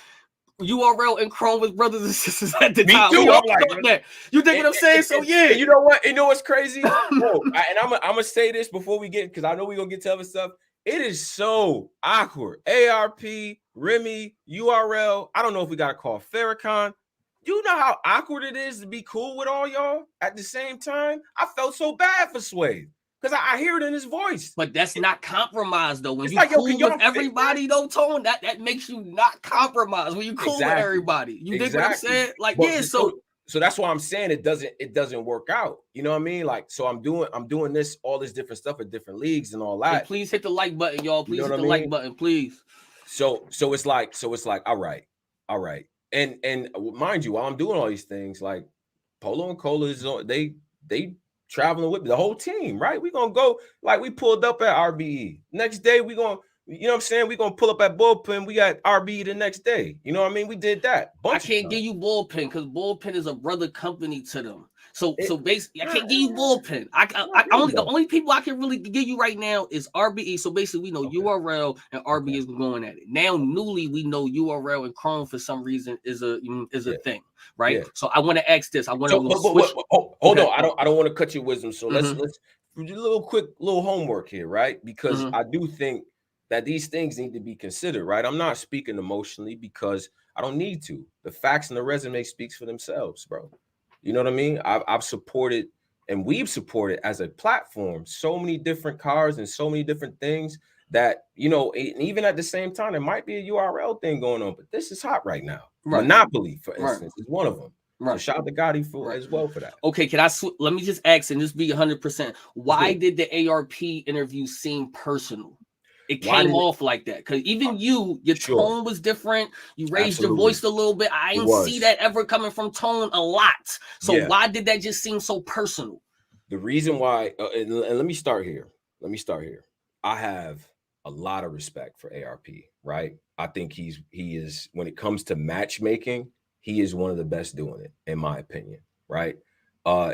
URL and Chrome was brothers and sisters at the time. Me too. That. You think what I'm saying? So yeah. You know what? You know what's crazy? Bro, and I'm gonna say this before we get, because I know we're gonna get to other stuff. It is so awkward. ARP, Remy, URL. I don't know if we gotta call Farrakhan. You know how awkward it is to be cool with all y'all at the same time? I felt so bad for Sway because I hear it in his voice. But that's not compromise though. When you cool with everybody though, Tone, that makes you not compromise. When you cool with everybody, you dig what I'm saying? Like so that's why I'm saying it doesn't work out. You know what I mean? Like, so I'm doing all this different stuff at different leagues and all that. Hey, please hit the like button, y'all. Please hit the like button, please. So it's like, all right. And mind you, while I'm doing all these things, like Polo and Cola is on, they traveling with the whole team, right? We're gonna go, like we pulled up at RBE. Next day, we're gonna, you know what I'm saying? We're gonna pull up at Bullpen. We got RBE the next day. You know what I mean? We did that. I can't give you Bullpen because Bullpen is a brother company to them. So basically, I can't give you Bullpen. The only people I can really give you right now is RBE. So basically, we know URL and RBE is going at it. Now, newly, we know URL and Chrome for some reason is a thing, right? Yeah. So I want to ask this. I want to switch. Hold on. I don't want to cut your wisdom. So let's do a little homework here, right? Because I do think that these things need to be considered, right? I'm not speaking emotionally because I don't need to. The facts and the resume speaks for themselves, bro. You know what I mean? I've supported and we've supported as a platform so many different cars and so many different things that, you know, and even at the same time, there might be a URL thing going on, but this is hot right now. Right. Monopoly, for Right. instance, is one of them. Right. So shout out to Gotti for Right. as well for that. Okay, can I let me just ask and just be 100%. Why did the ARP interview seem personal? It came off like that because even your tone was different. You raised your voice a little bit. I didn't see that ever coming from Tone a lot. So why did that just seem so personal? The reason why, and let me start here. I have a lot of respect for ARP, right? I think he is, when it comes to matchmaking, he is one of the best doing it, in my opinion, right?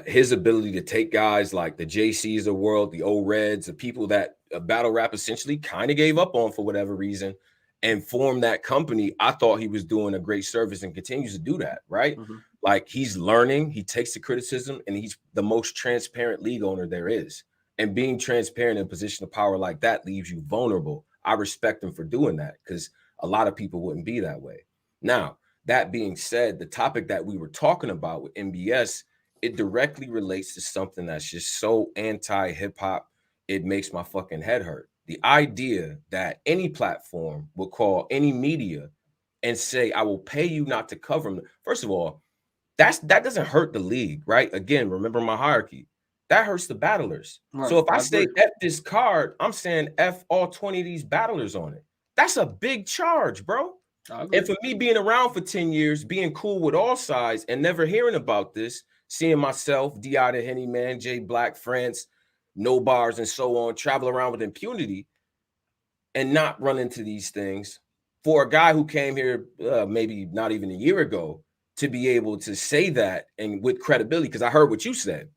His ability to take guys like the JCs of the world, the old Reds, the people that battle rap essentially kind of gave up on for whatever reason and form that company. I thought he was doing a great service and continues to do that, right? Mm-hmm. Like he's learning, he takes the criticism, and he's the most transparent league owner there is. And being transparent in a position of power like that leaves you vulnerable. I respect him for doing that because a lot of people wouldn't be that way. Now, that being said, the topic that we were talking about with MBS, it directly relates to something that's just so anti-hip hop, it makes my fucking head hurt. The idea that any platform will call any media and say, I will pay you not to cover them. First of all, that doesn't hurt the league, right? Again, remember my hierarchy. That hurts the battlers. Right. So if I say F this card, I'm saying F all 20 of these battlers on it. That's a big charge, bro. And for me being around for 10 years, being cool with all sides and never hearing about this, seeing myself, D.I. the Henny Man, Jay Black, France, No Bars, and so on, travel around with impunity and not run into these things, for a guy who came here maybe not even a year ago to be able to say that and with credibility, because I heard what you said.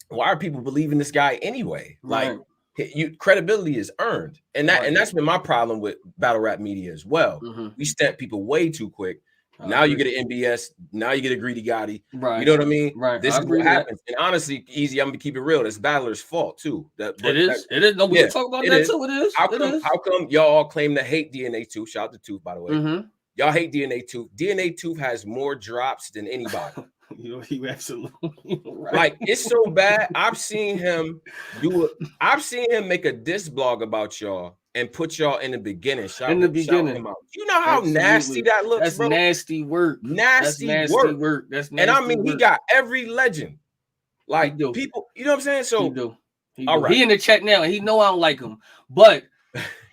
Why are people believing this guy anyway? Right. Like, credibility is earned, and that's been my problem with battle rap media as well. Mm-hmm. We stamp people way too quick. Now you get an MBS. Now you get a Greedy Gotti. Right. You know what I mean? Right. This is what happens. And honestly, Easy, I'm gonna keep it real. That's battlers' fault too. It is. No, we can talk about that too. It is. How come y'all all claim to hate DNA Tooth? Shout out to Tooth, by the way. Mm-hmm. Y'all hate DNA Tooth. DNA Tooth has more drops than anybody. You absolutely right. Like, it's so bad. I've seen him make a diss blog about y'all and put y'all in the beginning. Shout him out. You know how nasty that looks, That's bro? Nasty work. Nasty work. That's nasty and I mean, work. he got every legend. Like, people, you know what I'm saying? So, all right. He in the chat now, and he know I don't like him, but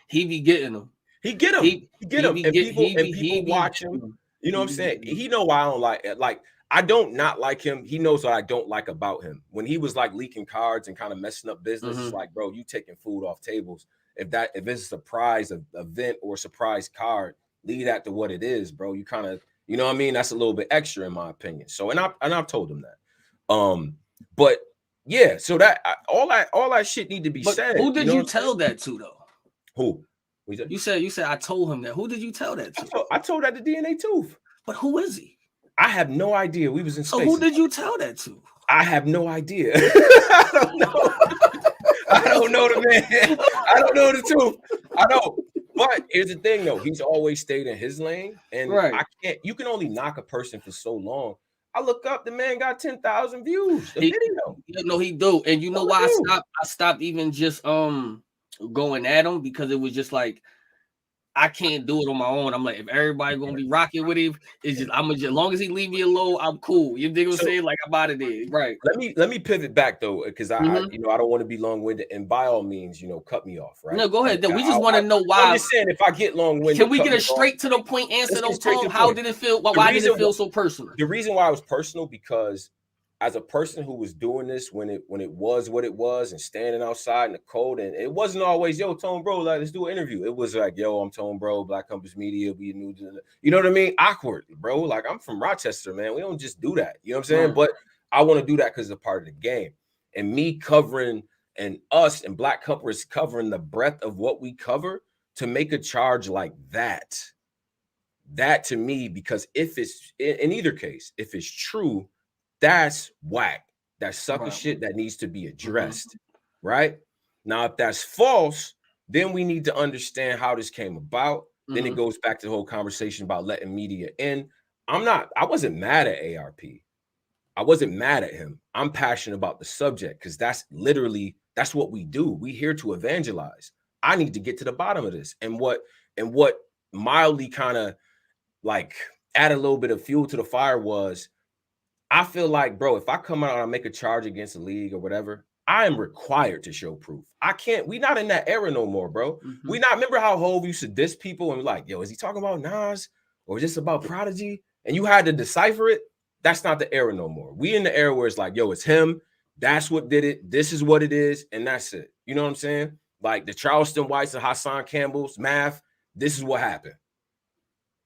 he be getting them. He get him. He get him. And people watch him. You know what I'm saying? He know why I don't like it. Like, I don't not like him. He knows what I don't like about him. When he was like leaking cards and kind of messing up business, it's like, bro, you taking food off tables. If it's a surprise event or a surprise card, leave that to what it is, bro. You kind of, you know what I mean? That's a little bit extra in my opinion. So, and I've told him that. But yeah, so that all that shit need to be said. Who did you tell that to though? Who? You said I told him that. Who did you tell that to? I told that to DNA Tooth. But who is he? I have no idea. We was in space. So who did you tell that to? I have no idea. I don't know. I don't know the man. I don't know the Tooth. I don't. But here's the thing, though. He's always stayed in his lane, and I can't. You can only knock a person for so long. I look up, the man got 10,000 views. The video. No, he do. And you know why I stopped even just going at him, because it was just like, I can't do it on my own. I'm like, if everybody gonna be rocking with him, it's just as long as he leave me alone, I'm cool. You dig what I'm saying? Like, I'm out of there. Right. Let me pivot back though, because I don't want to be long-winded, and by all means, cut me off, right? No, go ahead. Then we just want to know why. I'm just saying, if I get long-winded, can we get a straight to the point answer though, Tom? How did it feel? Why did it feel so personal? The reason why it was personal, because as a person who was doing this when it was what it was and standing outside in the cold, and it wasn't always, yo, Tone Bro, like, let's do an interview. It was like, yo, I'm Tone Bro, Black Compass Media, we new, you know what I mean? Awkward, bro. Like, I'm from Rochester, man. We don't just do that. You know what I'm saying? But I want to do that because it's a part of the game. And me covering, and us and Black Compass covering the breadth of what we cover, to make a charge like that to me, because if it's, in either case, if it's true, that's whack. That's sucker shit that needs to be addressed. Right? Now, if that's false, Then we need to understand how this came about. Then it Mhm. goes back to the whole conversation about letting media in. I wasn't mad at ARP. I wasn't mad at him. I'm passionate about the subject because that's what we do. We here to evangelize. I need to get to the bottom of this. And what mildly kind of like add a little bit of fuel to the fire was, I feel like, bro, if I come out and make a charge against the league or whatever, I am required to show proof. I can't. We not in that era no more, bro. Mhm. We not. Remember how Hov used to diss people and like, yo, is he talking about Nas or is this about Prodigy? And you had to decipher it. That's not the era no more. We in the era where it's like, yo, it's him. That's what did it. This is what it is, and that's it. You know what I'm saying? Like the Charleston Whites and Hassan Campbell's math. This is what happened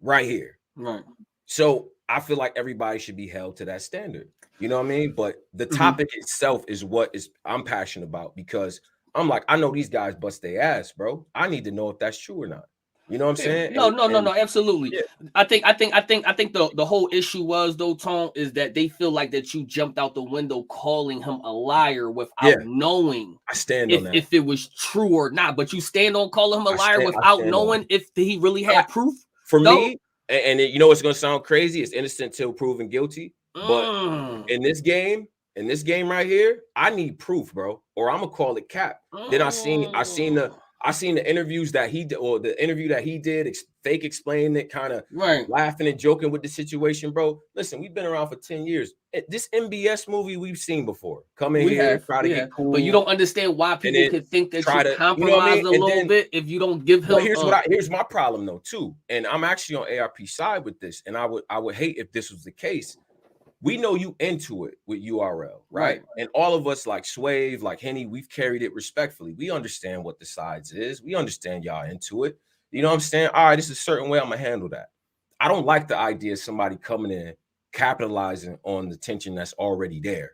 right here. Right. So I feel like everybody should be held to that standard. You know what I mean? But the topic itself is what I'm passionate about, because I'm like, I know these guys bust their ass, bro. I need to know if that's true or not. You know what I'm saying? No, absolutely. Yeah. I think the whole issue was, though, Tone, is that they feel like that you jumped out the window calling him a liar without knowing I stand on that. if it was true or not. But you stand on calling him a liar without knowing if he really had proof. For me, and you know it's gonna sound crazy, it's innocent till proven guilty. But in this game right here, I need proof, bro, or I'm gonna call it cap. Then I seen the interviews that he did, or the interview that he did, fake explaining it, kind of laughing and joking with the situation, bro. Listen, we've been around for 10 years. This MBS movie we've seen before. Come in here, try to get cool. But you don't understand why people could think that you compromise a little bit if you don't give him. Here's my problem though, too. And I'm actually on ARP's side with this. And I would hate if this was the case. We know you into it with URL, right? And all of us, like Swave, like Henny, we've carried it respectfully. We understand what the sides is. We understand y'all into it. You know what I'm saying? All right, this is a certain way I'm gonna handle that. I don't like the idea of somebody coming in, capitalizing on the tension that's already there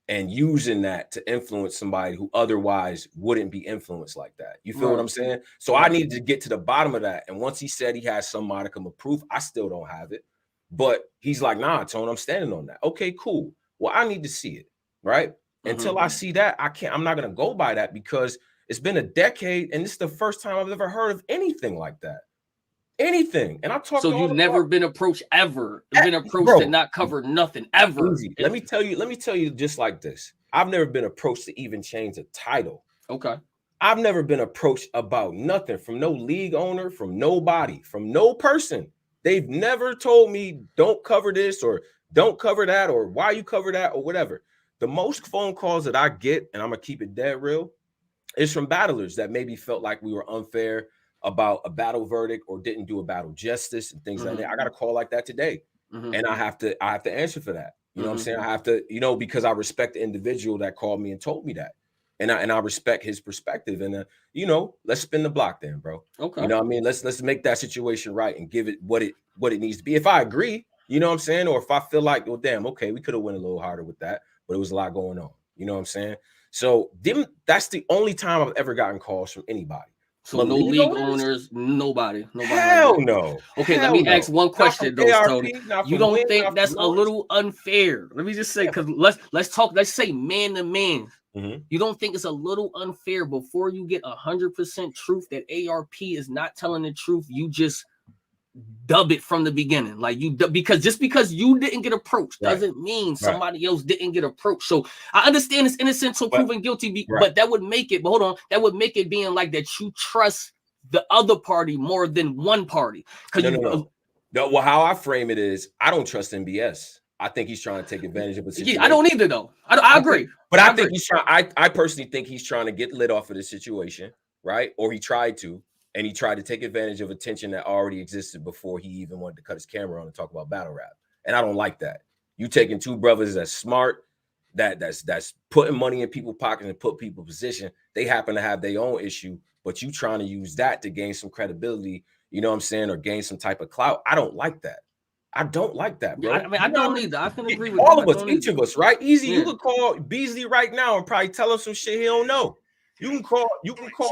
and using that to influence somebody who otherwise wouldn't be influenced like that. You feel what I'm saying? So I needed to get to the bottom of that. And once he said he has some modicum of proof, I still don't have it. But he's like, nah, Tone, I'm standing on that. Okay, cool. Well, I need to see it, right? Until I see that, I'm not going to go by that, because it's been a decade and this is the first time I've ever heard of anything like that. Anything. And I talked. So you've never been approached ever, been approached to not cover nothing ever. Easy. Let me tell you just like this. I've never been approached to even change a title. Okay. I've never been approached about nothing from no league owner, from nobody, from no person. They've never told me don't cover this or don't cover that or why you cover that or whatever. The most phone calls that I get, and I'm going to keep it dead real, is from battlers that maybe felt like we were unfair about a battle verdict or didn't do a battle justice and things like that. I got a call like that today, and I have to answer for that. You know what I'm saying? I have to, because I respect the individual that called me and told me that. And I respect his perspective, and let's spin the block then, bro. Okay. You know what I mean? Let's make that situation right and give it what it needs to be. If I agree, you know what I'm saying, or if I feel like, well, damn, okay, we could have went a little harder with that, but it was a lot going on. You know what I'm saying? So that's the only time I've ever gotten calls from anybody. So no league owners, nobody. Hell no. Okay, let me ask one question though, Tony. You don't think that's a little unfair? Let me just say, because let's talk. Let's say man to man. You don't think it's a little unfair before you get 100% truth that ARP is not telling the truth? You just dub it from the beginning, like because you didn't get approached doesn't mean somebody else didn't get approached. So I understand it's innocent till proven guilty, but that would make it. But hold on, that would make it being like that you trust the other party more than one party. No. Well, how I frame it is, I don't trust MBS. I think he's trying to take advantage of a situation. I don't either, though. I agree. But I think he's trying. I personally think he's trying to get lit off of the situation, right? Or he tried to, and he tried to take advantage of a tension that already existed before he even wanted to cut his camera on and talk about battle rap. And I don't like that. You taking two brothers that's smart, that's putting money in people's pockets and put people in position. They happen to have their own issue, but you trying to use that to gain some credibility, you know what I'm saying, or gain some type of clout. I don't like that. I don't like that, bro. I mean, I don't either. I can agree with all of us, each of us, right? Easy. You could call Beasley right now and probably tell him some shit he don't know. You can call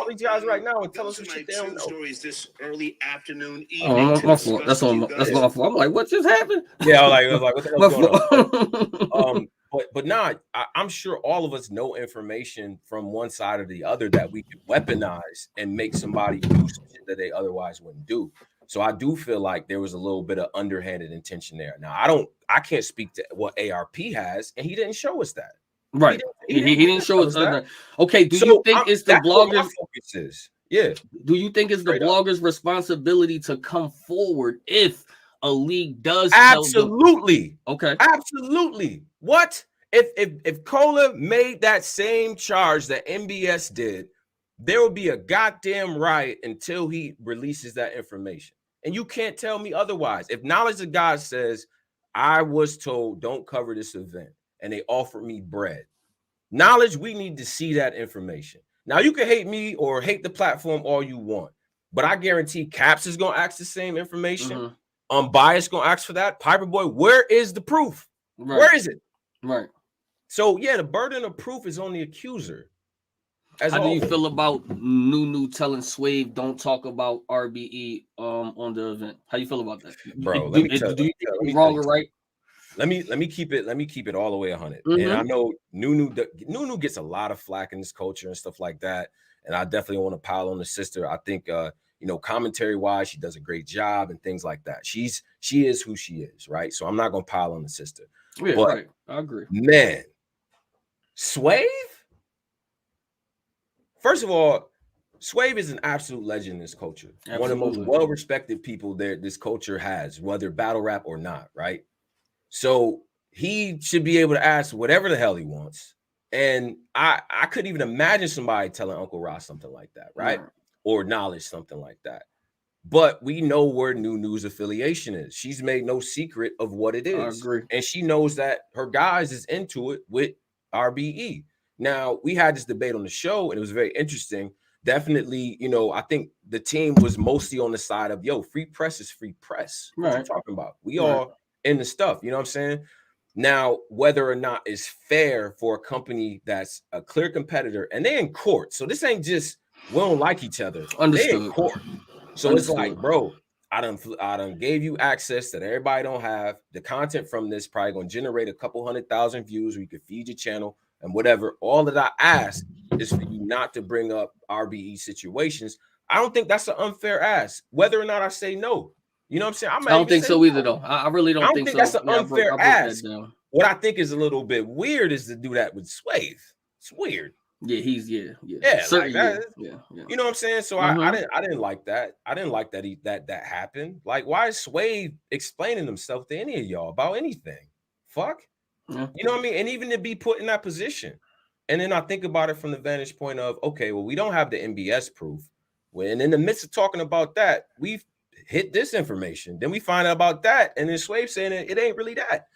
these guys right now and tell us some shit they don't know. Stories this early afternoon, evening. Oh, my fault. That's my fault. I'm like, what just happened? Yeah, I was like, what the hell's going on? But nah, I'm sure all of us know information from one side or the other that we can weaponize and make somebody do some shit that they otherwise wouldn't do. So I do feel like there was a little bit of underhanded intention there. Now I can't speak to what ARP has, and he didn't show us that. Right. He didn't show us that. Okay. Do So you think it's the that's what my bloggers? focus is. Yeah. Do you think it's the Straight up. bloggers' responsibility to come forward if a league does? Absolutely. Okay. Absolutely. What if Cola made that same charge that MBS did? There will be a goddamn riot until he releases that information. And you can't tell me otherwise. If Knowledge of God says, I was told don't cover this event, and they offered me bread. Knowledge, we need to see that information. Now, you can hate me or hate the platform all you want, but I guarantee Caps is going to ask the same information. Unbiased going to ask for that. Piper Boy, where is the proof? Right. Where is it? Right. So, yeah, the burden of proof is on the accuser. How do you feel about Nunu telling Swave don't talk about RBE on the event? How you feel about that, bro? Do you think it's wrong or right? Let me keep it all the way 100. And I know Nunu gets a lot of flack in this culture and stuff like that. And I definitely want to pile on the sister. I think commentary wise, she does a great job and things like that. She is who she is, right? So I'm not gonna pile on the sister. Yeah, but, right. I agree. Man, Swave. First of all, Swave is an absolute legend in this culture. Absolutely. One of the most well-respected people this culture has, whether battle rap or not, right? So he should be able to ask whatever the hell he wants. And I couldn't even imagine somebody telling Uncle Ross something like that, right? Or Knowledge something like that. But we know where Nunu's affiliation is. She's made no secret of what it is. I agree. And she knows that her guys is into it with RBE. Now, we had this debate on the show, and it was very interesting. Definitely, I think the team was mostly on the side of, free press is free press. What you talking about? We all in the stuff, you know what I'm saying? Now, whether or not it's fair for a company that's a clear competitor, and they're in court. So this ain't just, we don't like each other. They're in court. So it's like, bro, I done gave you access that everybody don't have. The content from this probably going to generate a couple 100,000 views where you could feed your channel and whatever. All that I ask is for you not to bring up RBE situations. I don't think that's an unfair ask, whether or not I say no. You know what I'm saying? I don't think so either, though. I really don't think so. That's an unfair ask. What I think is a little bit weird is to do that with Swave. It's weird. Yeah, yeah. Like that, yeah. You know what I'm saying? So I didn't like that. I didn't like that that happened. Like, why is Swave explaining himself to any of y'all about anything? Fuck. Yeah. You know what I mean? And even to be put in that position. And then I think about it from the vantage point of, okay, well, we don't have the MBS proof. When in the midst of talking about that, we've hit this information. Then we find out about that. And then Swave saying it ain't really that.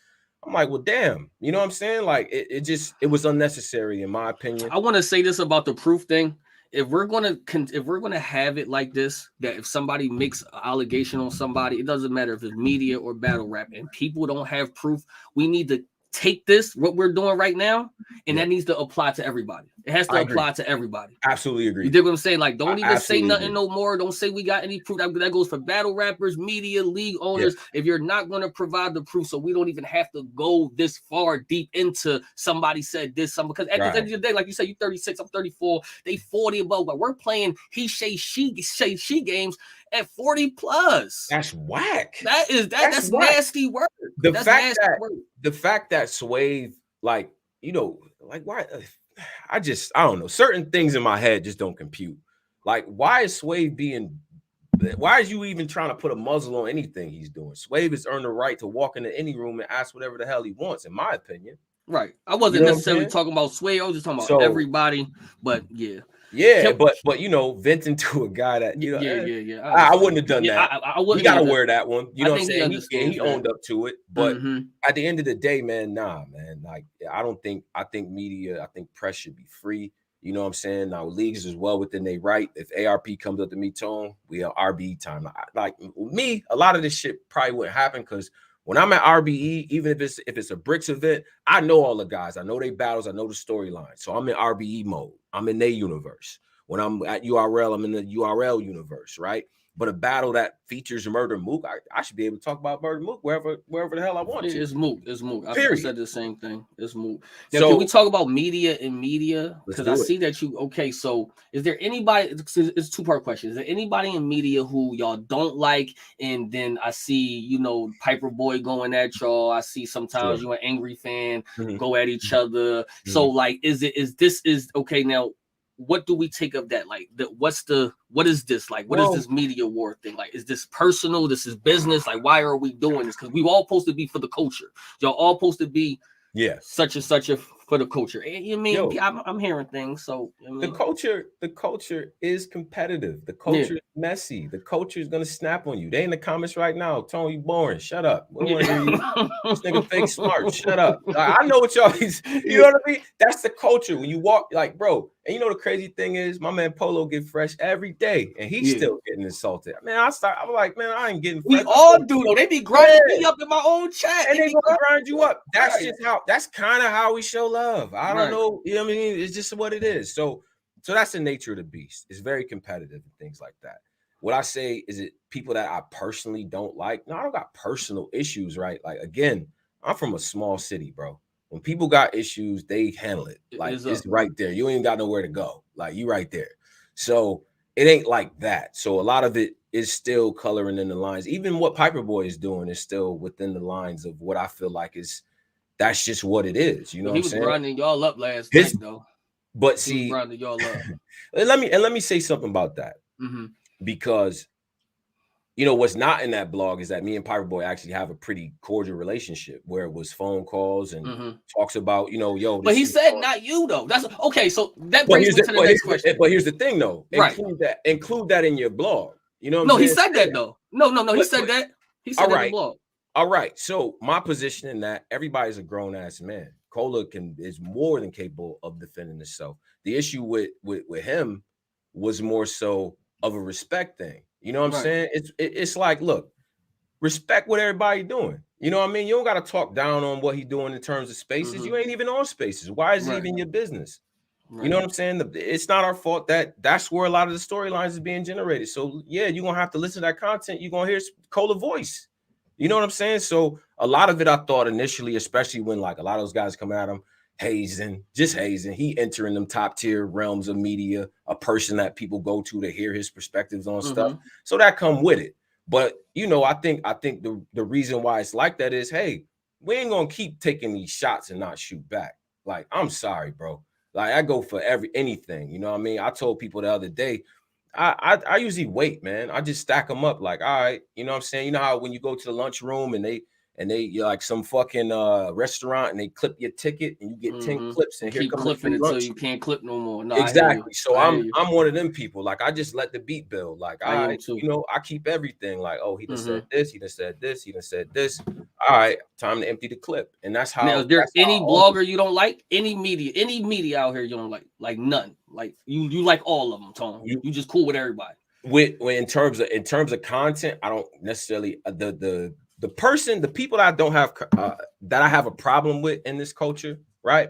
I'm like, well, damn. You know what I'm saying? Like, it was unnecessary, in my opinion. I want to say this about the proof thing. If we're gonna have it like this, that if somebody makes an allegation on somebody, it doesn't matter if it's media or battle rap, and people don't have proof, we need to take this, what we're doing right now, and that needs to apply to everybody. It has to apply to everybody. Absolutely agree. You dig what I'm saying? Like, don't even say nothing no more. Don't say we got any proof. That goes for battle rappers, media, league owners. If you're not going to provide the proof, so we don't even have to go this far deep into somebody said this, because at the end of the day, like you said, you're 36, I'm 34, they 40 above, but we're playing he say she games at 40 plus. That's whack. That's nasty work. The fact that Swave, like, why? I don't know. Certain things in my head just don't compute. Like, why is Swave why is you even trying to put a muzzle on anything he's doing? Swave has earned the right to walk into any room and ask whatever the hell he wants, in my opinion. Right. I wasn't necessarily talking about Swave. I was just talking about everybody. But yeah. Yeah, but venting to a guy that I wouldn't have done that. I wouldn't. You gotta wear that one. You know what I'm saying? He owned up to it. But at the end of the day, man, man. Like, I think media, I think press should be free. You know what I'm saying? Now, leagues as well within their right. If ARP comes up to me, Tone, we are RBE time. Like me, a lot of this shit probably wouldn't happen because when I'm at RBE, even if it's a Bricks event, I know all the guys. I know they battles. I know the storyline. So I'm in RBE mode. I'm in their universe. When I'm at URL, I'm in the URL universe, right? But a battle that features Murder Mook, I should be able to talk about Murder Mook wherever the hell I want to. It's Mook. It's Mook. I said the same thing. It's Mook. Now, So can we talk about media and media? Because I see that you okay. So is there anybody? It's a 2-part question. Is there anybody in media who y'all don't like? And then I see, Piper Boy going at y'all. I see sometimes you an Angry Fan go at each other. So like, is this okay now? What do we take of that? Like, what is this like? What is this media war thing? Like, is this personal? This is business? Like, why are we doing this? Because we all supposed to be for the culture. Y'all all supposed to be such and such for the culture. And I'm hearing things. So the culture is competitive. The culture is messy. The culture is gonna snap on you. They in the comments right now. Tony, you boring. Shut up. We want to hear you. This nigga fake smart. Shut up. I know what y'all is. You know what I mean? That's the culture. When you walk, like, bro. And the crazy thing is, my man Polo get fresh every day, and he's still getting insulted. Man, I'm like, man, I ain't getting fresh. We all do though. They be grinding me up in my own chat, and they gonna grind you up. That's just how. That's kind of how we show love. I don't know. You know what I mean? It's just what it is. So that's the nature of the beast. It's very competitive and things like that. What I say is it people that I personally don't like. No, I don't got personal issues, right? Like, again, I'm from a small city, bro. When people got issues, they handle it. Like, it's right there. You ain't got nowhere to go. Like, you right there. So it ain't like that. So a lot of it is still coloring in the lines. Even what Piper Boy is doing is still within the lines of what I feel like that's just what it is. You know what I'm saying? He was grinding y'all up last night, though. But see, grinding y'all up. let me say something about that. Because what's not in that blog is that me and Piper Boy actually have a pretty cordial relationship where it was phone calls and talks about, But he said not you though. That's okay. So that brings me to the next question. But here's the thing though. Include that in your blog. You know what I'm saying? He said that though. No, he said that. He said that in the blog. All right. So my position in that, everybody's a grown ass man. Cola is more than capable of defending himself. The issue with him was more so of a respect thing. You know what I'm saying? It's like, look, respect what everybody doing. You know what I mean? You don't got to talk down on what he's doing in terms of spaces. You ain't even on spaces. Why is it even your business? You know what I'm saying? It's not our fault that's where a lot of the storylines is being generated. So yeah, you're gonna have to listen to that content. You're gonna hear Cola voice. You know what I'm saying? So a lot of it, I thought initially, especially when like a lot of those guys come at him, hazing, he entering them top tier realms of media, a person that people go to hear his perspectives on stuff. So that come with it. But I think the reason why it's like that is, hey, we ain't gonna keep taking these shots and not shoot back. Like, I'm sorry, bro. Like, I go for anything. You know what I mean? I told people the other day, I usually wait, man. I just stack them up. Like, all right, you know what I'm saying? You know how when you go to the lunchroom and you're like some fucking restaurant and they clip your ticket and you get 10 clips and keep clipping until you can't clip no more. No, exactly. So I'm one of them people. Like, I just let the beat build. Like, I keep everything. Like, oh, he done said this, he done said this, he done said this. All right, time to empty the clip. And that's how. Now, is there any blogger you don't like? Any media out here you don't like? Like none. Like you like all of them, Tom. You just cool with everybody. In terms of content, I don't necessarily the people that I don't have that I have a problem with in this culture, right?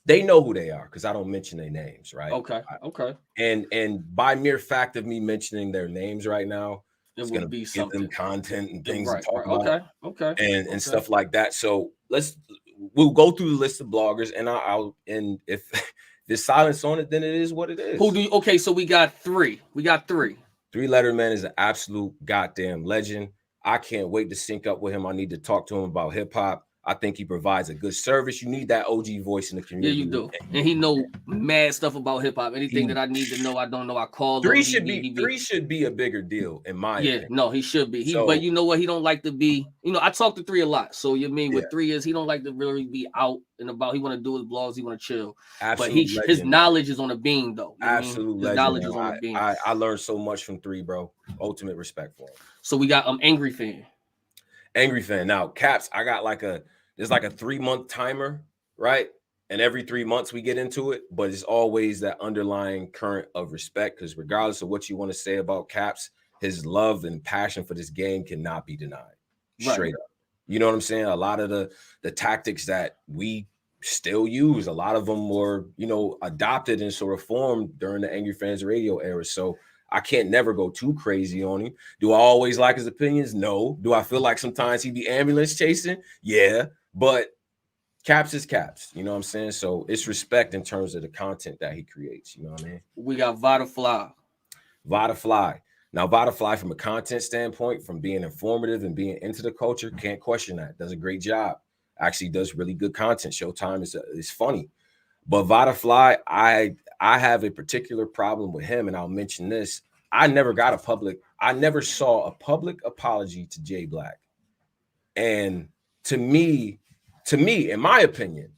They know who they are because I don't mention their names, right? Okay. And by mere fact of me mentioning their names right now, it's gonna be give them content and things to talk about. Okay. And stuff like that. So we'll go through the list of bloggers, and if there's silence on it, then it is what it is. So we got three. Three Letterman is an absolute goddamn legend. I can't wait to sync up with him. I need to talk to him about hip hop. I think he provides a good service. You need that OG voice in the community. Yeah, you do. And he know mad stuff about hip hop. Anything that I need to know, I don't know. I call him. Three should be a bigger deal in my opinion. No, he should be. But you know what? He don't like to be. I talk to Three a lot. So with Three is he don't like to really be out and about. He want to do his blogs. He want to chill. Absolute but his knowledge is on a beam though. Absolute legend. Knowledge is on a beam. I learned so much from Three, bro. Ultimate respect for him. So we got Angry Fan. Now, Caps, I got there's like a 3-month timer, right? And every 3 months we get into it, but it's always that underlying current of respect because regardless of what you want to say about Caps, his love and passion for this game cannot be denied. Straight up. You know what I'm saying? A lot of the tactics that we still use, a lot of them were, adopted and sort of formed during the Angry Fans Radio era. So I can't never go too crazy on him. Do I always like his opinions? No. Do I feel like sometimes he be ambulance chasing? Yeah. But Caps is Caps. You know what I'm saying? So it's respect in terms of the content that he creates. You know what I mean? We got Vada Fly. Vada Fly. Now, Vada Fly, from a content standpoint, from being informative and being into the culture, can't question that. Does a great job. Actually does really good content. Showtime is funny. But Vada Fly, I have a particular problem with him, and I'll mention this. I never saw a public apology to Jay Black. And to me, in my opinion,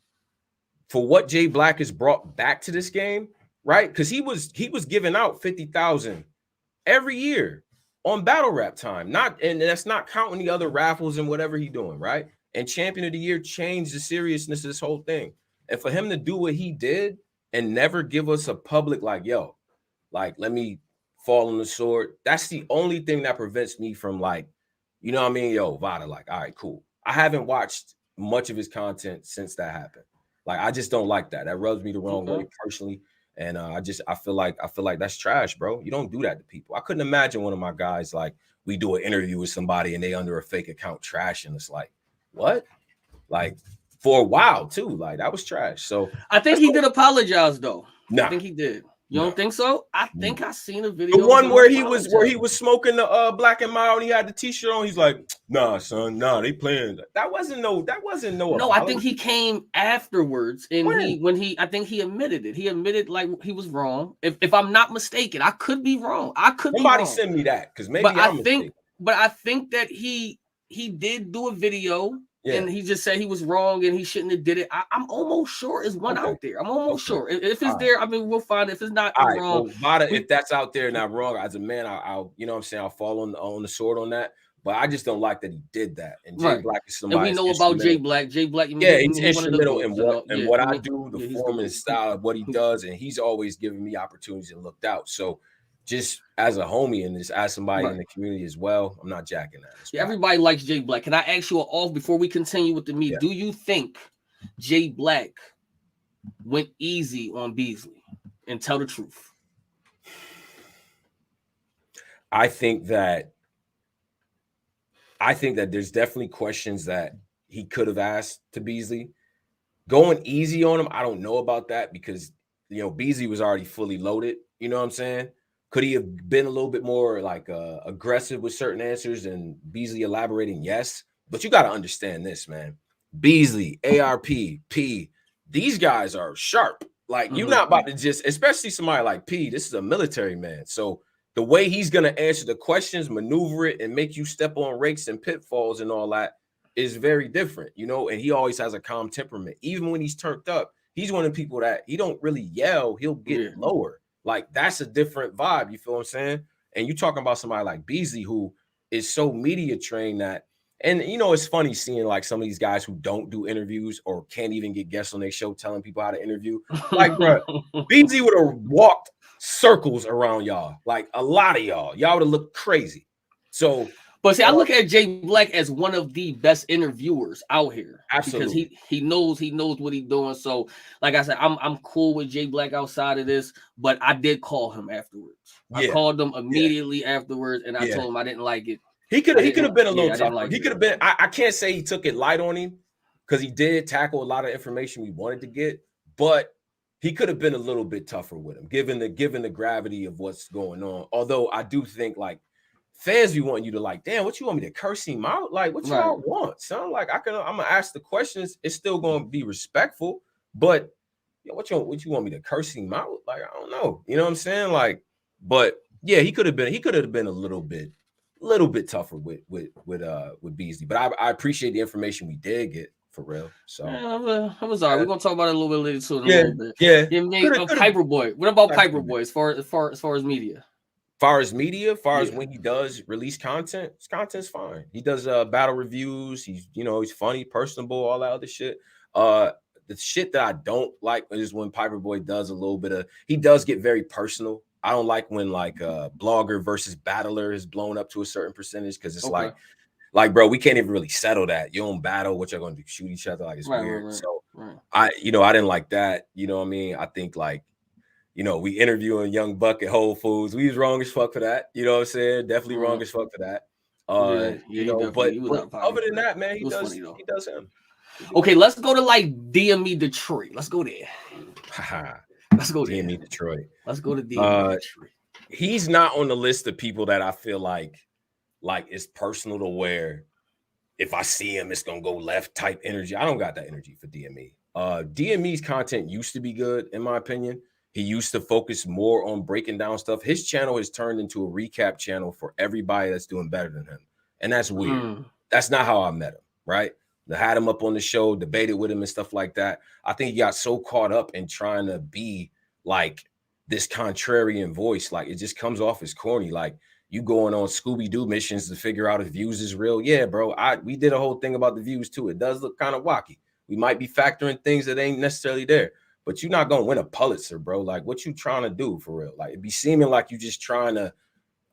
for what Jay Black has brought back to this game, right? Because he was giving out 50,000 every year on battle rap time. And that's not counting the other raffles and whatever he's doing, right? And Champion of the Year changed the seriousness of this whole thing. And for him to do what he did and never give us a public like, yo, like, let me fall on the sword. That's the only thing that prevents me from, like, you know what I mean? Yo, Vada, like, all right, cool. I haven't watched much of his content since that happened. Like, I just don't like that. That rubs me the wrong way personally. And I feel like that's trash, bro. You don't do that to people. I couldn't imagine one of my guys, like, we do an interview with somebody and they under a fake account trash, and it's like, what? Like, for a while too, like, that was trash. So I think he did apologize though. Nah. I think he did. You don't think so? I think I seen a video. The one where he was smoking the Black and Mild and he had the t-shirt on. He's like, nah, son, nah, they playing. That wasn't no. No, I think he came afterwards, and I think he admitted it. He admitted like he was wrong. If I'm not mistaken, I could be wrong. Somebody send me that, because maybe I think that he did do a video. Yeah. And he just said he was wrong and he shouldn't have did it. I'm almost sure it's one out there. I'm almost sure. If it's there, I mean, we'll find it. If it's not wrong. Well, Vada, if that's out there and I'm wrong, as a man, I'll you know what I'm saying, I'll fall on the sword on that. But I just don't like that he did that. And Jay Black is somebody. And we know about Jay Black. Jay Black, he's instrumental in what I do, the form and style of what he does, and he's always given me opportunities and looked out. So just as a homie and just as somebody in the community as well, I'm not jacking that. Yeah, everybody likes Jay Black. Can I ask you off before we continue with the meet? Yeah. Do you think Jay Black went easy on Beasley? And tell the truth. I think that there's definitely questions that he could have asked to Beasley. Going easy on him, I don't know about that, because, you know, Beasley was already fully loaded. You know what I'm saying? Could he have been a little bit more like aggressive with certain answers and Beasley elaborating? Yes. But you got to understand this, man. Beasley, ARP, P, these guys are sharp. Like, you're not about to just, especially somebody like P, this is a military man. So the way he's going to answer the questions, maneuver it, and make you step on rakes and pitfalls and all that is very different, you know? And he always has a calm temperament. Even when he's turned up, he's one of the people that he don't really yell. He'll get lower. Like, that's a different vibe. You feel what I'm saying? And you talking about somebody like Beasley, who is so media trained that, and, you know, it's funny seeing like some of these guys who don't do interviews or can't even get guests on their show telling people how to interview. Like, bro, Beasley would have walked circles around y'all. Like, a lot of y'all would have looked crazy. So, but see, I look at Jay Black as one of the best interviewers out here. Absolutely. Because he knows what he's doing. So, like I said, I'm cool with Jay Black outside of this, but I did call him afterwards. I called him immediately afterwards, and I told him I didn't like it. He could have been a little tougher. Like, he could have been. I can't say he took it light on him, because he did tackle a lot of information we wanted to get, but he could have been a little bit tougher with him, given the gravity of what's going on. Although I do think, like, fans be wanting you to, like, damn, what you want me to curse him out? Like, what y'all want, son? Like, I'm gonna ask the questions. It's still gonna be respectful, but what you want me to curse him out? Like, I don't know. You know what I'm saying? Like, but yeah, he could have been a little bit tougher with Beasley. But I appreciate the information we did get, for real. So I was all right. We're gonna talk about it a little bit later too. A little bit. Yeah. Piper Boy. What about Piper Boy as far as media? As when he does release content, his content's fine. He does battle reviews. He's funny, personable, all that other shit. The shit that I don't like is when Piper Boy does a little bit of, he does get very personal. I don't like when like blogger versus battler is blown up to a certain percentage, because it's like, bro, we can't even really settle that. You don't battle, what you're going to do, shoot each other. Like, it's weird. So I didn't like that. You know what I mean? I think, like, we interviewing Young Buck at Whole Foods. We was wrong as fuck for that. You know what I'm saying? Definitely wrong as fuck for that. But other than that, man, he does him. Okay, let's go to like DME Detroit. Let's go there. Let's go there. DME Detroit. Let's go to DME Detroit. He's not on the list of people that I feel like it's personal to where if I see him, it's gonna go left type energy. I don't got that energy for DME. DME's content used to be good, in my opinion. He used to focus more on breaking down stuff. His channel has turned into a recap channel for everybody that's doing better than him. And that's weird. That's not how I met him, right? I had him up on the show, debated with him and stuff like that. I think he got so caught up in trying to be like this contrarian voice. Like it just comes off as corny. Like you going on Scooby-Doo missions to figure out if views is real. Yeah, bro. We did a whole thing about the views too. It does look kind of wacky. We might be factoring things that ain't necessarily there, but you're not going to win a Pulitzer, bro. Like what you trying to do for real? Like it be seeming like you just trying to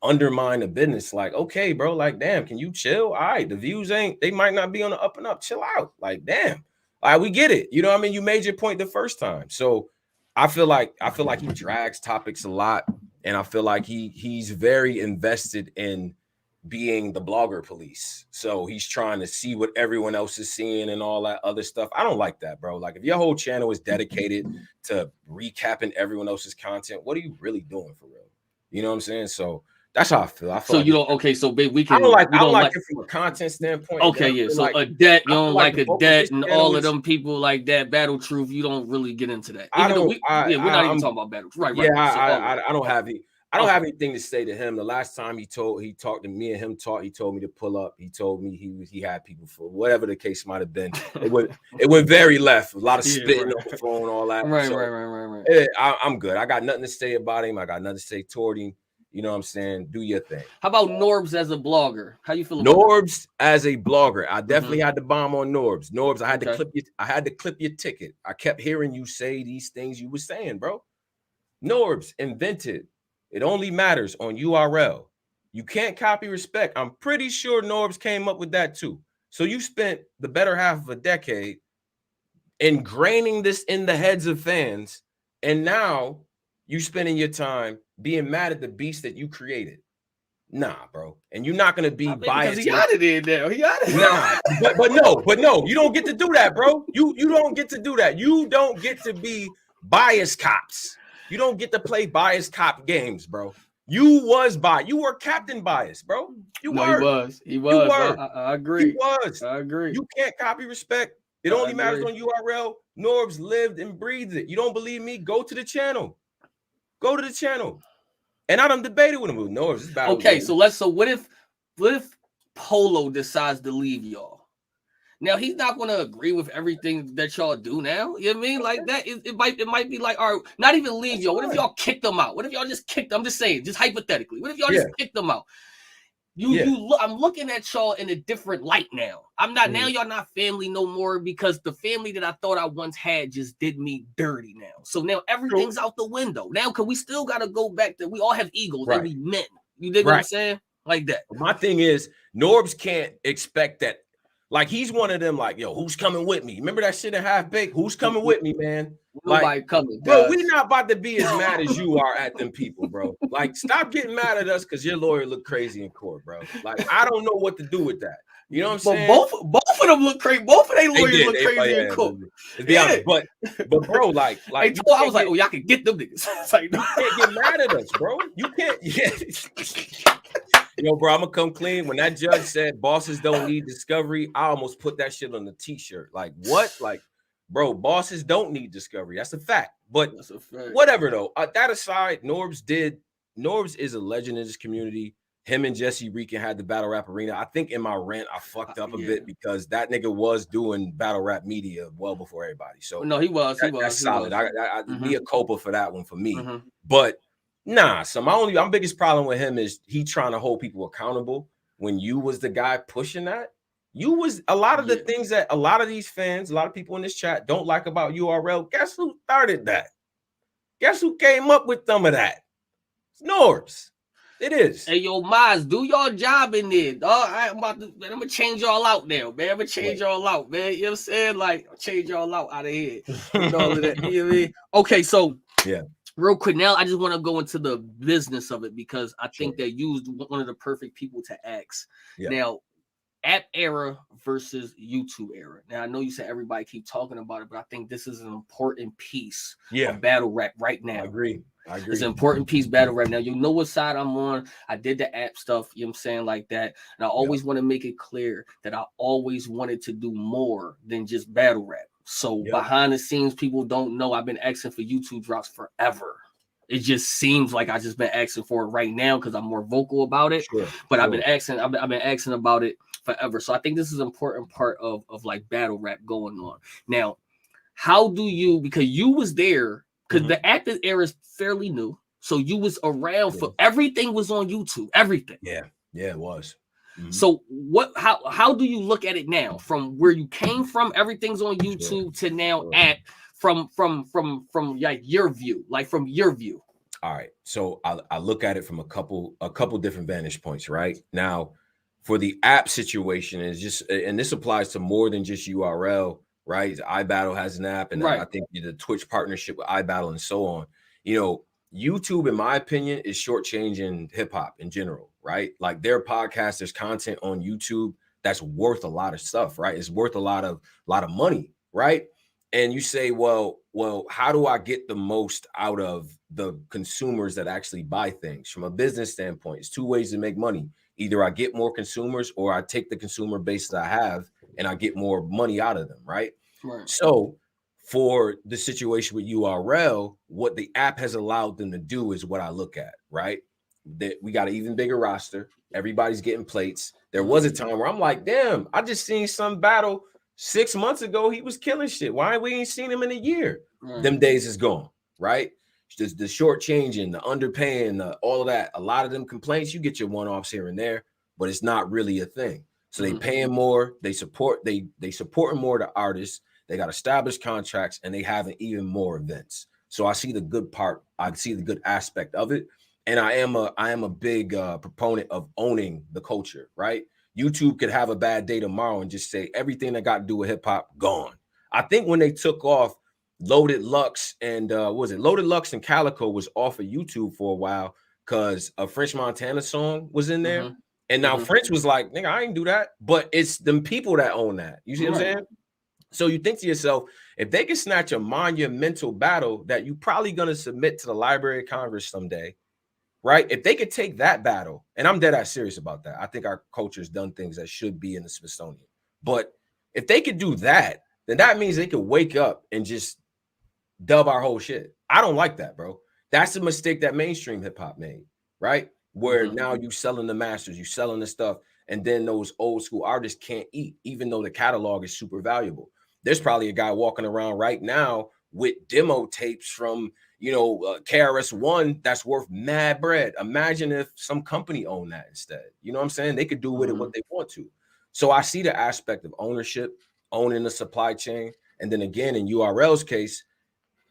undermine the business. Like, okay, bro, like, damn, can you chill? All right, the views they might not be on the up and up. Chill out. Like, damn. All right, we get it. You know what I mean? You made your point the first time. So I feel like he drags topics a lot. And I feel like he's very invested in being the blogger police. So he's trying to see what everyone else is seeing and all that other stuff. I don't like that, bro. Like if your whole channel is dedicated to recapping everyone else's content, what are you really doing for real? You know what I'm saying? So that's how I feel. So like you don't. Okay, so babe, we can. I don't like it from a content standpoint. Okay, yeah. So like, Adet, you don't like Adet and all of them people like that. Battle Truth, you don't really get into that. We're not even talking about Battle Truth, right? Yeah, I don't have it. I don't have anything to say to him. The last time he talked to me and him he told me to pull up. He told me he had people for whatever the case might have been. It went very left. A lot of spitting on the phone, all that. Right. I'm good. I got nothing to say about him. I got nothing to say toward him. You know what I'm saying? Do your thing. How about Norbs as a blogger? How you feel about Norbs as a blogger? I definitely had to bomb on Norbs. Norbs, I had to clip your ticket. I kept hearing you say these things you were saying, bro. Norbs invented. It only matters on URL. You can't copy respect. I'm pretty sure Norbs came up with that too. So you spent the better half of a decade ingraining this in the heads of fans, and now you spending your time being mad at the beast that you created. Nah, bro. And you're not gonna be biased. He got it in there. He got it. Nah, but no, you don't get to do that, bro. You don't get to do that. You don't get to be biased cops. You don't get to play biased cop games, bro. You were Captain Bias, bro. He was. I agree. He was. I agree. You can't copy respect. It only matters on URL. Norbs lived and breathed it. You don't believe me? Go to the channel. Go to the channel. And I done debated with him with Norbs. Okay, so what if Polo decides to leave y'all? Now he's not going to agree with everything that y'all do now. You know what I mean? Like that, it might be like, all right, not even leave y'all. What if y'all kicked them out? What if y'all just kicked? I'm just saying, just hypothetically. What if y'all just kicked them out? I'm looking at y'all in a different light now. I'm not now. Y'all not family no more because the family that I thought I once had just did me dirty now. So now everything's out the window. Now, because we still got to go back to we all have egos and we men. You dig what I'm saying? Like that. My thing is, Norbs can't expect that. Like he's one of them, like, yo, who's coming with me? Remember that shit in Half Baked? Who's coming with me, man? Nobody coming, bro. We're not about to be as mad as you are at them people, bro. Like, stop getting mad at us because your lawyer looked crazy in court, bro. Like, I don't know what to do with that. You know what I'm saying? Both of them look crazy. Both of their lawyers look crazy in court. To be honest, but bro, like I was like, oh, y'all can get them niggas. It's like, you can't get mad at us, bro. You can't. Yo, bro, I'm gonna come clean. When that judge said bosses don't need discovery, I almost put that shit on the t-shirt. Like, what? Like, bro, bosses don't need discovery. That's a fact. But whatever, though. That aside, Norbs is a legend in this community. Him and Jesse Reekin had the battle rap arena. I think in my rant, I fucked up a bit because that nigga was doing battle rap media well before everybody. So no, he was. That's solid. I need a culpa for that one for me. But nah, so my biggest problem with him is he trying to hold people accountable when you was the guy pushing that. You was a lot of the things that a lot of these fans, a lot of people in this chat don't like about URL. Guess who started that? Guess who came up with some of that? It's Norbs. It is. Hey, yo, Maz, do your job in there. I'm gonna change y'all out now, man. I'm gonna change y'all out, man. You know what I'm saying? Like, change y'all out of here. And all of that. You know what I mean? Okay, so real quick, now I just want to go into the business of it because I think Sure. that you was one of the perfect people to ask. Yeah. Now, app era versus YouTube era. Now, I know you said everybody keep talking about it, but I think this is an important piece Yeah. of battle rap right I now. agree. It's an important piece battle rap now. You know what side I'm on. I did the app stuff, you know what I'm saying, like that. And I always want to make it clear that I always wanted to do more than just battle rap. So behind the scenes, people don't know I've been asking for YouTube drops forever. It just seems like I just been asking for it right now because I'm more vocal about it. Sure. But I've been asking about it forever. So I think this is an important part of like battle rap going on. Now, how do you, because you was there, because the active era is fairly new. So you was around for everything was on YouTube. Everything. Yeah, it was. So how do you look at it now from where you came from? Everything's on YouTube to now at from like your view, All right. So I look at it from a couple different vantage points, right? Now, for the app situation, is just, and this applies to more than just URL, right? iBattle has an app, and I think the Twitch partnership with iBattle and so on. You know, YouTube, in my opinion, is shortchanging hip hop in general, right? Like their podcast, there's content on YouTube that's worth a lot of stuff, right? It's worth a lot of money, right? And you say, well, how do I get the most out of the consumers that actually buy things? From a business standpoint, it's two ways to make money. Either I get more consumers or I take the consumer base that I have and I get more money out of them, right? So for the situation with URL, what the app has allowed them to do is what I look at, right? That we got an even bigger roster. Everybody's getting plates. There was a time where I'm like, damn, I just seen some battle 6 months ago. He was killing shit. Why we ain't seen him in a year? Them days is gone, right? Just the short changing, the underpaying, all of that. A lot of them complaints, you get your one-offs here and there, but it's not really a thing. So they paying more, they supporting more the artists. They got established contracts and they having even more events. So I see the good part. I see the good aspect of it. And I am a big proponent of owning the culture, right? YouTube could have a bad day tomorrow and just say everything that got to do with hip hop gone. I think when they took off Loaded Lux and Loaded Lux and Calico was off of YouTube for a while because a French Montana song was in there. And now French was like, nigga, I ain't do that. But it's them people that own that. You see what I'm saying? So you think to yourself, if they can snatch a monumental battle that you probably gonna submit to the Library of Congress someday, right? If they could take that battle, and I'm dead ass serious about that. I think our culture's done things that should be in the Smithsonian. But if they could do that, then that means they could wake up and just dub our whole shit. I don't like that, bro. That's a mistake that mainstream hip hop made, right? Where now you selling the masters, you selling the stuff, and then those old school artists can't eat, even though the catalog is super valuable. There's probably a guy walking around right now with demo tapes from, KRS-One that's worth mad bread. Imagine if some company owned that instead. You know what I'm saying? They could do with it what they want to. So I see the aspect of ownership, owning the supply chain, and then again in URL's case,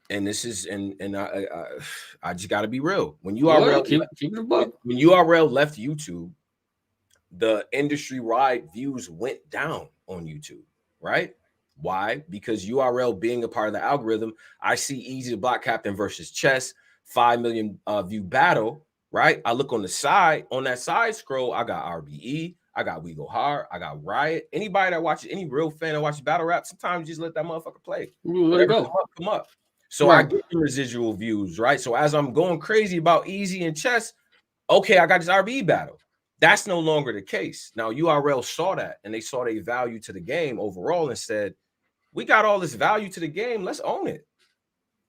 and this is and I just got to be real. When URL when URL left YouTube, the industry-wide views went down on YouTube, right? Why? Because URL being a part of the algorithm, I see Easy the Block Captain versus Chess, 5 million view battle, right? I look on the side, on that side scroll, I got RBE, I got We Go Hard, I got Riot. Anybody that watches, any real fan that watches battle rap, sometimes you just let that motherfucker play. Come up. So I get the residual views, right? So as I'm going crazy about Easy and Chess, okay, I got this RBE battle. That's no longer the case. Now, URL saw that and they saw their value to the game overall and said, we got all this value to the game, let's own it.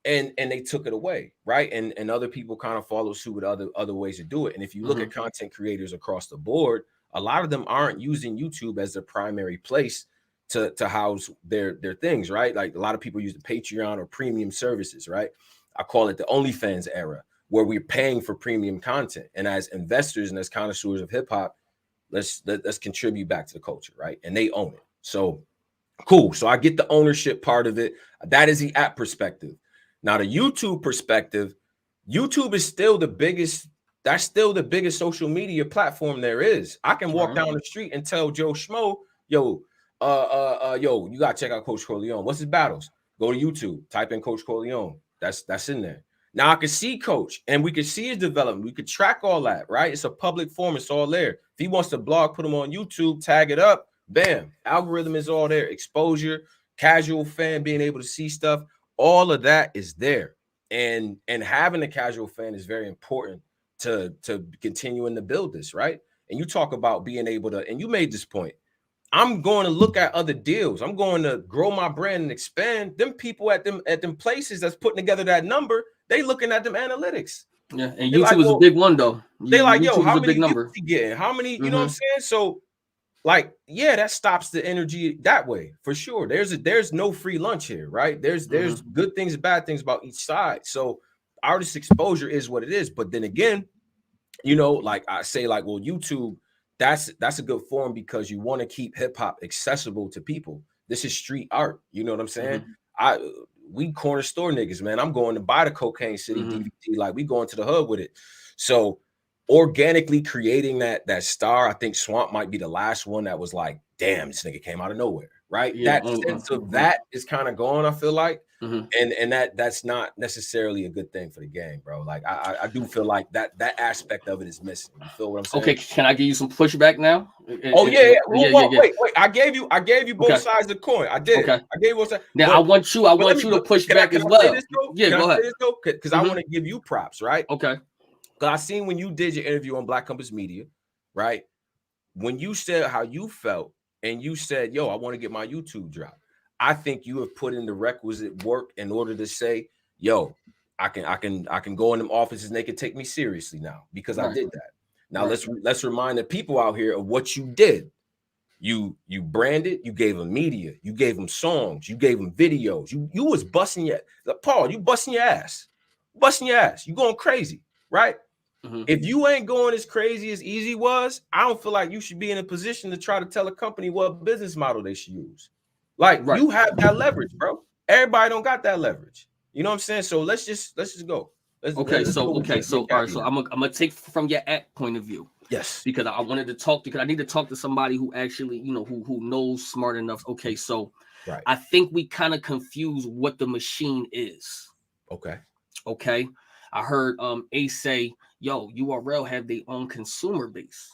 And they took it away, right? And other people kind of follow suit with other ways to do it. And if you look at content creators across the board, a lot of them aren't using YouTube as their primary place to house their things, right? Like a lot of people use the Patreon or premium services, right? I call it the OnlyFans era, where we're paying for premium content. And as investors and as connoisseurs of hip hop, let's contribute back to the culture, right? And they own it. So cool. So I get the ownership part of it. That is the app perspective. Now the YouTube perspective, YouTube is still the biggest. That's still the biggest social media platform there is. I can walk down the street and tell Joe Schmo, yo, you gotta check out Coach Corleone. What's his battles? Go to YouTube, type in Coach Corleone. That's in there. Now I can see Coach, and we can see his development. We could track all that, right? It's a public forum. It's all there. If he wants to blog, put him on YouTube, tag it up, bam. Algorithm is all there. Exposure, casual fan being able to see stuff. All of that is there. And having a casual fan is very important to continuing to build this, right? And you talk about being able to, and you made this point. I'm going to look at other deals. I'm going to grow my brand and expand. Them people at them places that's putting together that number, they looking at them analytics. Yeah, and YouTube is a big one though. They like, yo, how many number he getting? How many? You know what I'm saying? So, like, yeah, that stops the energy that way for sure. There's no free lunch here, right? There's good things and bad things about each side. So, artist exposure is what it is. But then again, you know, like I say, like, well, YouTube. That's a good form because you want to keep hip hop accessible to people. This is street art. You know what I'm saying? We corner store niggas, man. I'm going to buy the Cocaine City DVD. Like we going to the hub with it. So organically creating that star, I think Swamp might be the last one that was like, damn, this nigga came out of nowhere, right? Yeah. That sense of that is kind of gone, I feel like. And that's not necessarily a good thing for the game, bro. Like I do feel like that aspect of it is missing. You feel what I'm saying? Okay, can I give you some pushback now? Wait. I gave you both sides of the coin. I did. Okay. I gave you both sides. Now I want you to push back as well. Yeah, go ahead. Because I want to give you props, right? Okay. Because I seen when you did your interview on Black Compass Media, right? When you said how you felt and you said, yo, I want to get my YouTube drop. I think you have put in the requisite work in order to say, yo, I can go in them offices and they can take me seriously now because I did that. Now let's remind the people out here of what you did. You branded, you gave them media, you gave them songs, you gave them videos. You was busting your Paul, you busting your ass. You going crazy, right? If you ain't going as crazy as Easy was, I don't feel like you should be in a position to try to tell a company what business model they should use. Like you have that leverage, bro. Everybody don't got that leverage. You know what I'm saying? So let's just go. All right. So I'm gonna take from your act point of view. Yes. Because I wanted to talk because I need to talk to somebody who actually, you know, who knows smart enough. Okay, so I think we kind of confuse what the machine is. Okay. I heard Ace say, yo, URL have their own consumer base.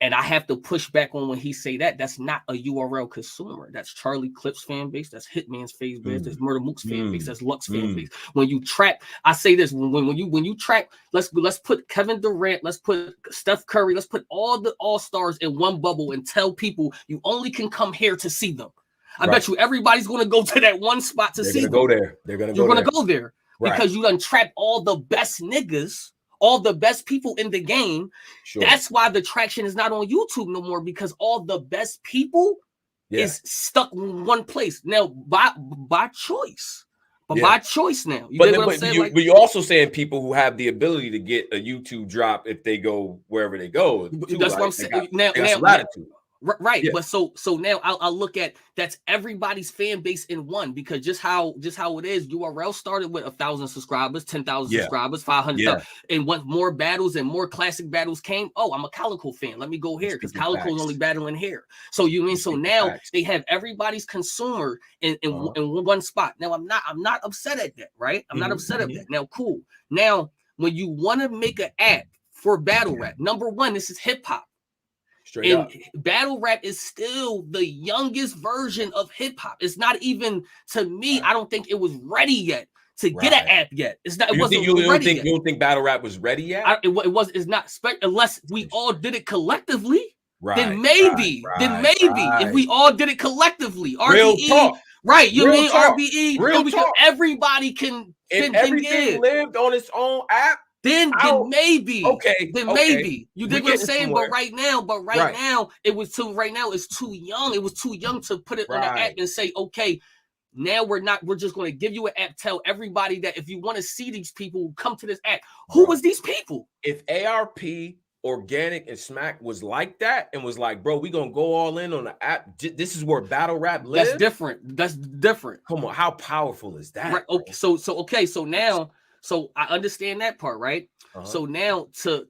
And I have to push back on when he say that. That's not a URL consumer. That's Charlie Clips fan base. That's Hitman's fan base. That's Murder Mook's fan base. That's Lux fan base. When you track, I say this when you track. Let's put Kevin Durant. Let's put Steph Curry. Let's put all the all-stars in one bubble and tell people you only can come here to see them. I bet you everybody's going to go to that one spot to see them. Go there. They're going to go. You're going to go there because you done trapped all the best niggas. All the best people in the game. That's why the traction is not on YouTube no more because all the best people is stuck in one place now by choice. But by choice now. But you're also saying people who have the ability to get a YouTube drop if they go wherever they go. That's what I'm saying. Now, latitude. Right, but so now I'll look at that's everybody's fan base in one because just how it is. URL started with 1,000 subscribers, 10,000 subscribers, 500, and once more battles and more classic battles came. Oh, I'm a Calico fan. Let me go here because Calico's only battling here. So you mean so now they have everybody's consumer in one spot. Now I'm not upset at that, right? I'm not upset at that. Now, cool. Now when you want to make an app for battle rap, number one, this is hip hop. Battle rap is still the youngest version of hip hop. It's not even to me. I don't think it was ready yet to get an app yet. It's not. It wasn't ready yet. You don't think battle rap was ready yet? It's not unless we all did it collectively. Then maybe if we all did it collectively, RBE, right? You mean RBE? Real talk. Everybody can. If everything lived on its own app. Then maybe. Maybe. You dig what I'm saying? But right now, it's too young. It was too young to put it on the app and say, okay, now we're just going to give you an app. Tell everybody that if you want to see these people, come to this app. Who was these people? If ARP, Organic, and Smack was like that and was like, bro, we going to go all in on the app. This is where battle rap lives. That's different. Come on. How powerful is that? Right. Okay. So now. So I understand that part, right? So now to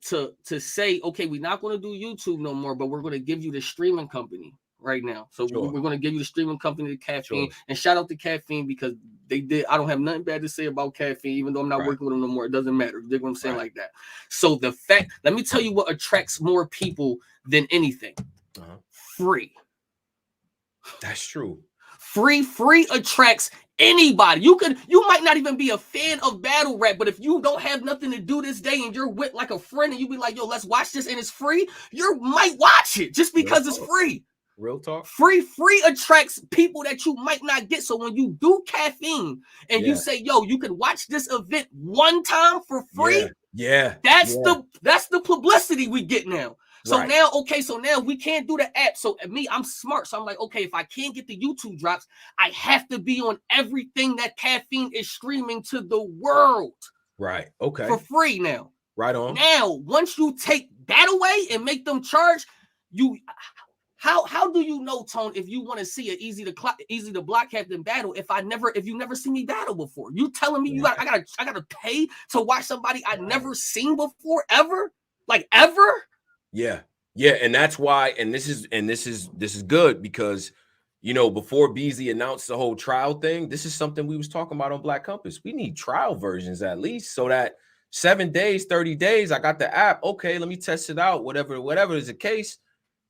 say, okay, we're not going to do YouTube no more, but we're going to give you the streaming company right now. So we're going to give you the streaming company, the Caffeine, and shout out to Caffeine because they did. I don't have nothing bad to say about Caffeine, even though I'm not working with them no more. It doesn't matter. You dig what I'm saying? Like that. So the fact, let me tell you what attracts more people than anything. Free. That's true. Free attracts anybody. You might not even be a fan of battle rap, but if you don't have nothing to do this day and you're with like a friend and you be like, yo, let's watch this and it's free, you might watch it just because it's free. Real talk. Free attracts people that you might not get. So when you do Caffeine and you say, yo, you can watch this event one time for free. That's the publicity we get now. So now, so now we can't do the app. So me, I'm smart. So I'm like, okay, if I can't get the YouTube drops, I have to be on everything that Caffeine is streaming to the world. Right. Okay. For free now. Right on. Now, once you take that away and make them charge, how do you know, Tone, if you want to see an easy to block Captain battle if you never seen me battle before? You telling me I gotta pay to watch somebody I never seen before ever? Like ever? Yeah, and that's why, and this is good because, you know, before Beasley announced the whole trial thing, this is something we was talking about on Black Compass. We need trial versions at least, so that 7 days, 30 days, I got the app. Okay, let me test it out. Whatever is the case,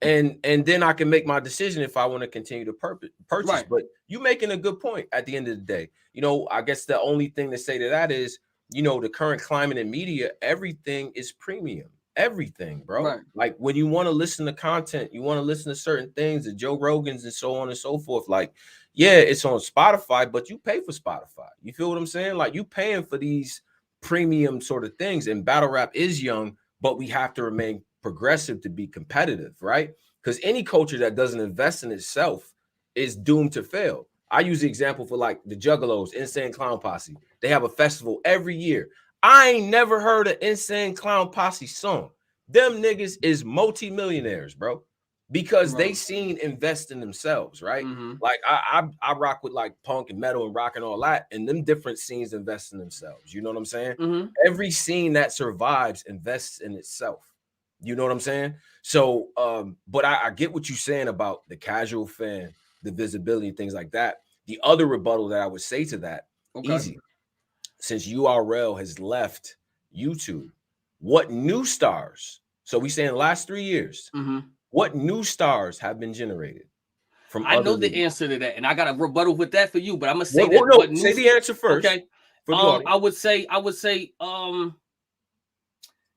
and then I can make my decision if I want to continue to purchase. Right. But you making a good point. At the end of the day, you know, I guess the only thing to say to that is, you know, the current climate in media, everything is premium. Everything, bro. Right. Like when you want to listen to content, you want to listen to certain things, the Joe Rogans and so on and so forth. Like, yeah, it's on Spotify, but you pay for Spotify. You feel what I'm saying? Like you paying for these premium sort of things. And battle rap is young, but we have to remain progressive to be competitive, right? Because any culture that doesn't invest in itself is doomed to fail. I use the example for like the Juggalos, Insane Clown Posse. They have a festival every year. I ain't never heard an Insane Clown Posse song. Them niggas is multi-millionaires, bro, because they seen invest in themselves, right? Like I rock with like punk and metal and rock and all that, and them different scenes invest in themselves. You know what I'm saying? Every scene that survives invests in itself. You know what I'm saying? So, but I get what you're saying about the casual fan, the visibility, things like that. The other rebuttal that I would say to that, easy. Since URL has left YouTube, what new stars? So we say in the last 3 years, what new stars have been generated from? I know the answer to that, and I got a rebuttal with that for you. But I'm gonna say that. Say the answer first. Okay. I would say.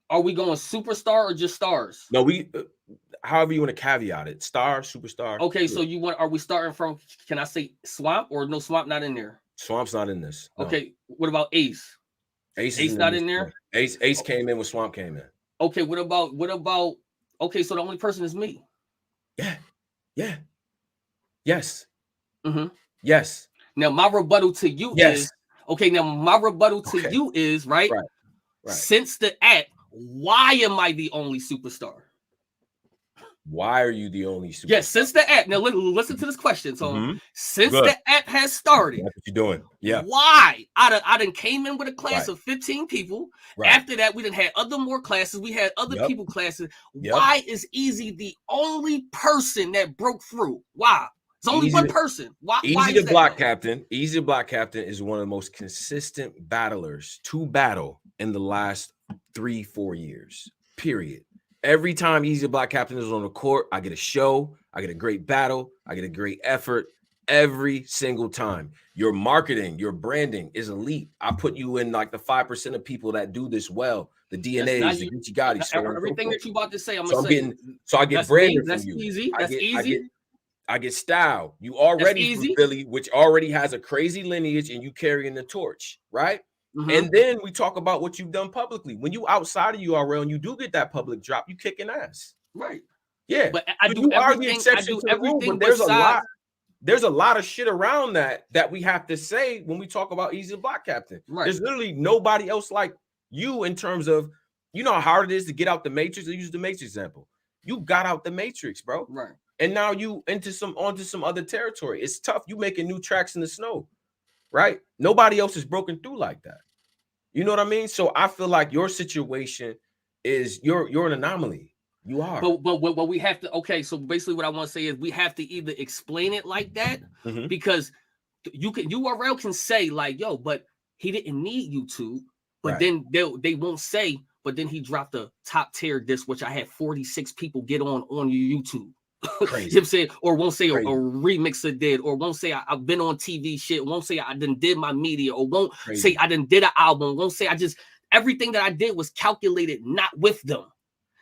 Are we going superstar or just stars? No, we. However you want to caveat it, star, superstar. Okay, so are we starting from? Can I say Swamp or no Swamp not in there? Swamp's not in this. No. Okay, what about Ace? Ace not in there. Ace came in when Swamp came in. Okay, what about? Okay, so the only person is me. Yeah. Yes. Yes. Now my rebuttal to you is okay. Now my rebuttal to you is right. Since the app, why am I the only superstar? Why are you the only superstar? Yes, since the app. Now listen to this question. So since the app has started, that's what you're doing. Yeah. Why? I done came in with a class of 15 people. After that, we done had more classes. We had other people classes. Why is Easy the only person that broke through? Why? It's only one person. Why? Easy to Block Captain. Easy to Block Captain is one of the most consistent battlers to battle in the last 3-4 years. Period. Every time Easy to Block Captain is on the court, I get a show, I get a great battle, I get a great effort every single time. Your marketing, your branding is elite. I put you in like the 5% of people that do this well. The DNAs, the Gucci Gottis. Everything that you about to say, I get branding from you. That's easy. That's easy. I get style. You already from Philly, which already has a crazy lineage, and you carrying the torch, right? And then we talk about what you've done publicly. When you outside of URL and you do get that public drop, you kicking ass. Right. Yeah. But I do everything. There's a lot of shit around that we have to say when we talk about Easy to Block Captain. Right. There's literally nobody else like you in terms of, you know how hard it is to get out the matrix. I use the matrix example. You got out the matrix, bro. Right. And now you onto some other territory. It's tough. You making new tracks in the snow, right? Nobody else is broken through like that. You know what I mean? So I feel like your situation is you're an anomaly. You are. But we have to. Okay, so basically, what I want to say is we have to either explain it like that because URL can say like, yo, but he didn't need YouTube, but Right. then they won't say, but then he dropped a top tier disc, which I had 46 people get on your YouTube. You know what I'm saying? Or won't say a remixer did, or won't say I've been on TV shit, won't say I done did my media, or won't say I done did an album, won't say everything that I did was calculated not with them.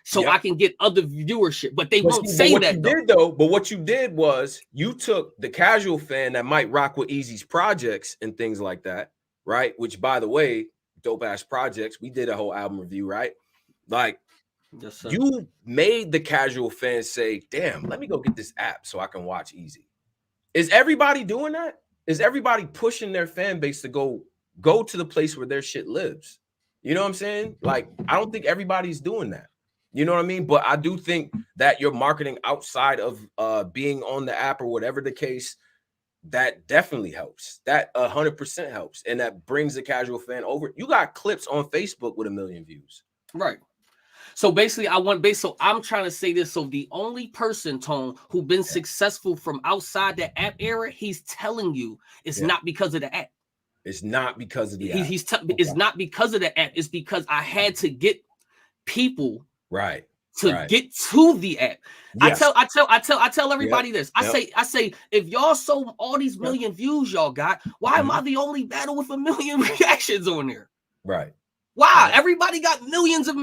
So I can get other viewership, but they won't say that though. But what you did was you took the casual fan that might rock with Eazy's projects and things like that, right? Which, by the way, dope ass projects. We did a whole album review, right? Like, yes, sir. You made the casual fan say, "Damn, let me go get this app so I can watch Eazy." Is everybody doing that? Is everybody pushing their fan base to go to the place where their shit lives? You know what I'm saying? Like, I don't think everybody's doing that. You know what I mean? But I do think that your marketing outside of being on the app or whatever the case, that definitely helps. That 100% helps. And that brings the casual fan over. You got clips on Facebook with 1 million views. Right. So basically, so I'm trying to say this. So the only person, Tone, who been successful from outside the app era, he's telling you it's not because of the app. It's not because of the app. It's not because of the app. It's because I had to get people to get to the app. Yes. I tell everybody this. I say if y'all sold all these million views y'all got, why am I the only battle with 1 million reactions on there? Right. Wow, everybody got millions of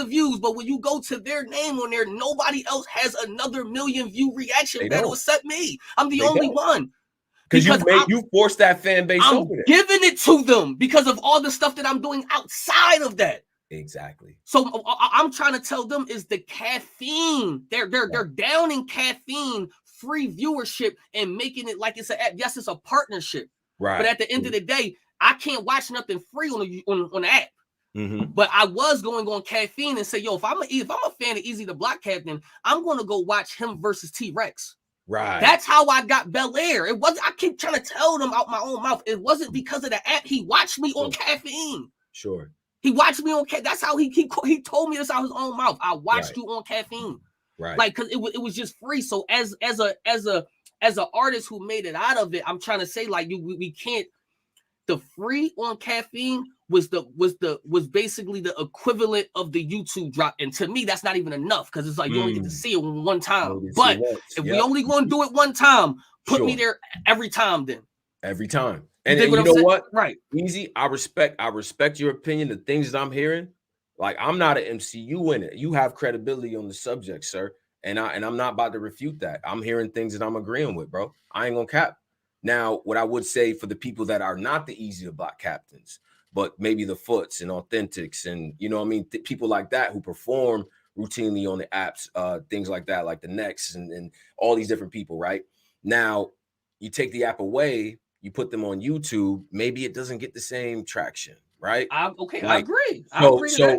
views, but when you go to their name on there, nobody else has another 1 million view reaction battle except me. I'm the only one. Because you forced that fan base over there. I'm giving it to them because of all the stuff that I'm doing outside of that. Exactly. So I'm trying to tell them is the caffeine. They're downing caffeine, free viewership, and making it like it's a yes, it's a partnership. Right. But at the end of the day, I can't watch nothing free on the app. Mm-hmm. But I was going on caffeine and say, yo, if I'm a fan of Eazy the Block Captain, I'm going to go watch him versus T-Rex. Right. That's how I got Bel Air. It wasn't. I keep trying to tell them out my own mouth. It wasn't because of the app. He watched me on caffeine. Sure. He watched me on. That's how he told me this out his own mouth. I watched you on caffeine. Right. Like because it was just free. So as an artist who made it out of it, I'm trying to say like we can't. The free on caffeine was basically the equivalent of the YouTube drop, and to me that's not even enough because it's like you only get to see it one time. But if we only going to do it one time, put me there every time. Then every time, and you know what? Right, Eazy. I respect your opinion. The things that I'm hearing, like I'm not an MCU in it. You have credibility on the subject, sir, and I'm not about to refute that. I'm hearing things that I'm agreeing with, bro. I ain't gonna cap. Now, what I would say for the people that are not the Eazy Block Captains, but maybe the Foots and Authentics and, you know what I mean, people like that who perform routinely on the apps, things like that, like the Next and all these different people, right? Now, you take the app away, you put them on YouTube, maybe it doesn't get the same traction, right? I agree.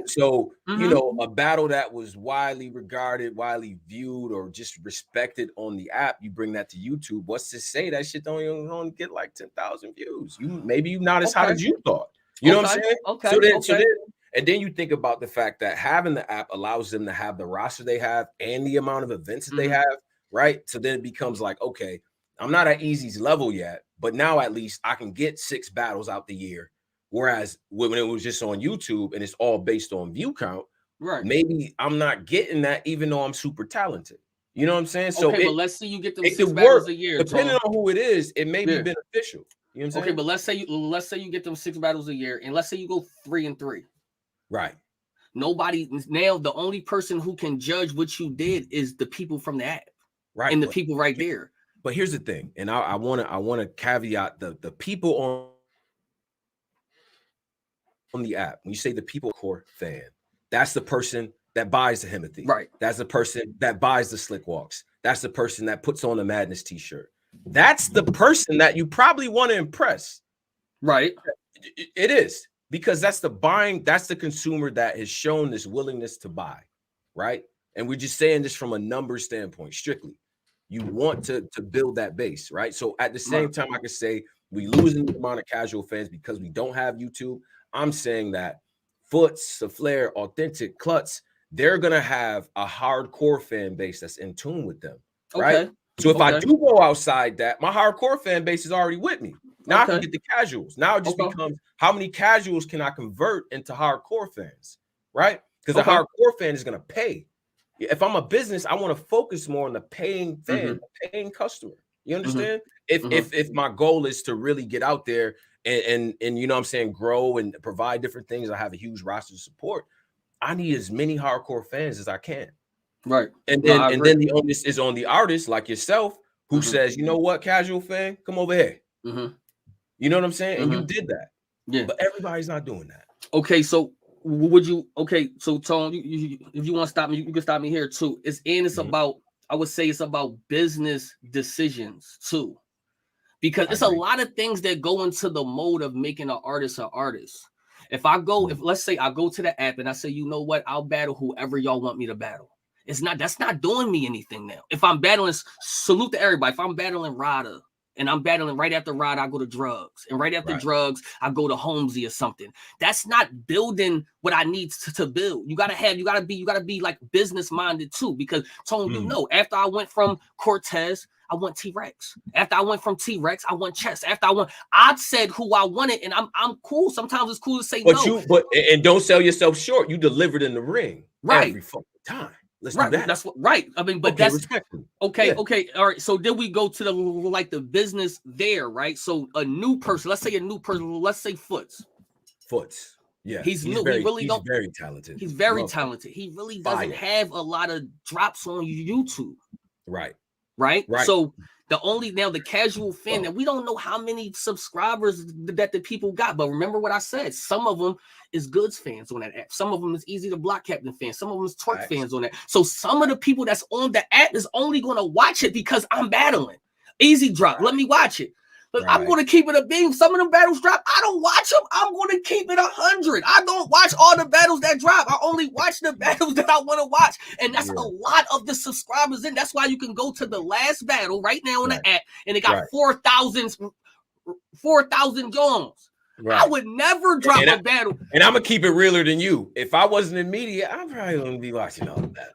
So you know, a battle that was widely regarded, widely viewed, or just respected on the app, you bring that to YouTube. What's to say that shit don't even only get like 10,000 views? Maybe you're not as hot as you thought. You know what I'm saying? Okay. So then you think about the fact that having the app allows them to have the roster they have and the amount of events that they have, right? So then it becomes like, okay, I'm not at Eazy's level yet, but now at least I can get 6 battles out the year. Whereas when it was just on YouTube and it's all based on view count, right? Maybe I'm not getting that, even though I'm super talented. You know what I'm saying? So but let's say you get them 6 battles a year. Depending on who it is, it may be beneficial. You know what I'm saying? Okay, but let's say you get them 6 battles a year, and let's say you go 3-3. Right. Nobody now. The only person who can judge what you did is the people from the app, right? And the people right there. But here's the thing, and I want to caveat the people on the app. When you say the people core fan, that's the person that buys the Himothy. Right. That's the person that buys the Slick Walks. That's the person that puts on the Madness t-shirt. That's the person that you probably want to impress. Right. It is, because that's the consumer that has shown this willingness to buy. Right. And we're just saying this from a number standpoint, strictly. You want to build that base. Right. So at the same time, I can say we losing the amount of casual fans because we don't have YouTube. I'm saying that Foots, Saflair, Authentic, Klutz, they're going to have a hardcore fan base that's in tune with them, right? So if I Okay. do go outside that, my hardcore fan base is already with me. Now I Okay. can get the casuals. Now it just Okay. becomes how many casuals can I convert into hardcore fans, right? Because Okay. a hardcore fan is going to pay. If I'm a business, I want to focus more on the paying fan, the paying customer. You understand? If my goal is to really get out there and you know what I'm saying, grow and provide different things, I have a huge roster of support. I need as many hardcore fans as I can. Right. And No, then I and agree. then the onus is on the artist like yourself who says, you know what, casual fan, come over here. You know what I'm saying? And you did that. Yeah. But everybody's not doing that. Okay, so would you? Okay, so Tone, if you want to stop me, you can stop me here too. It's about, I would say it's about business decisions too, because it's a lot of things that go into the mode of making an artist an artist. If let's say I go to the app and I say, you know what, I'll battle whoever y'all want me to battle. That's not doing me anything now. If I'm battling, salute to everybody. If I'm battling Rada, and I'm battling right after Rod, I go to drugs. And right after drugs, I go to Holmesy or something. That's not building what I need to build. You gotta be like business minded too. Because Tone, you know, after I went from Cortez, I want T-Rex. After I went from T-Rex, I want Chess. I said who I wanted, and I'm cool. Sometimes it's cool to say no. And don't sell yourself short. You delivered in the ring every fucking time. Let's do that. That's what, right. I mean, but okay, that's okay. All right. So then we go to the business there, right? So a new person, let's say Foots. Yeah. He's new. Very talented. He's very talented. He really doesn't have a lot of drops on YouTube. Right. So the casual fan that we don't know how many subscribers that the people got, but remember what I said. Some of them is Goods fans on that app. Some of them is Easy to Block Captain fans. Some of them is Twerk fans on that. So some of the people that's on the app is only going to watch it because I'm battling. Easy drop. Let me watch it. But I'm going to keep it a beam. Some of them battles drop. I don't watch them. I'm going to keep it 100. I don't watch all the battles that drop. I only watch the battles that I want to watch. And that's a lot of the subscribers in. That's why you can go to the last battle right now on the app and it got 4,000 joins. I would never drop a battle. And I'm going to keep it realer than you. If I wasn't in media, I probably wouldn't be watching all of that.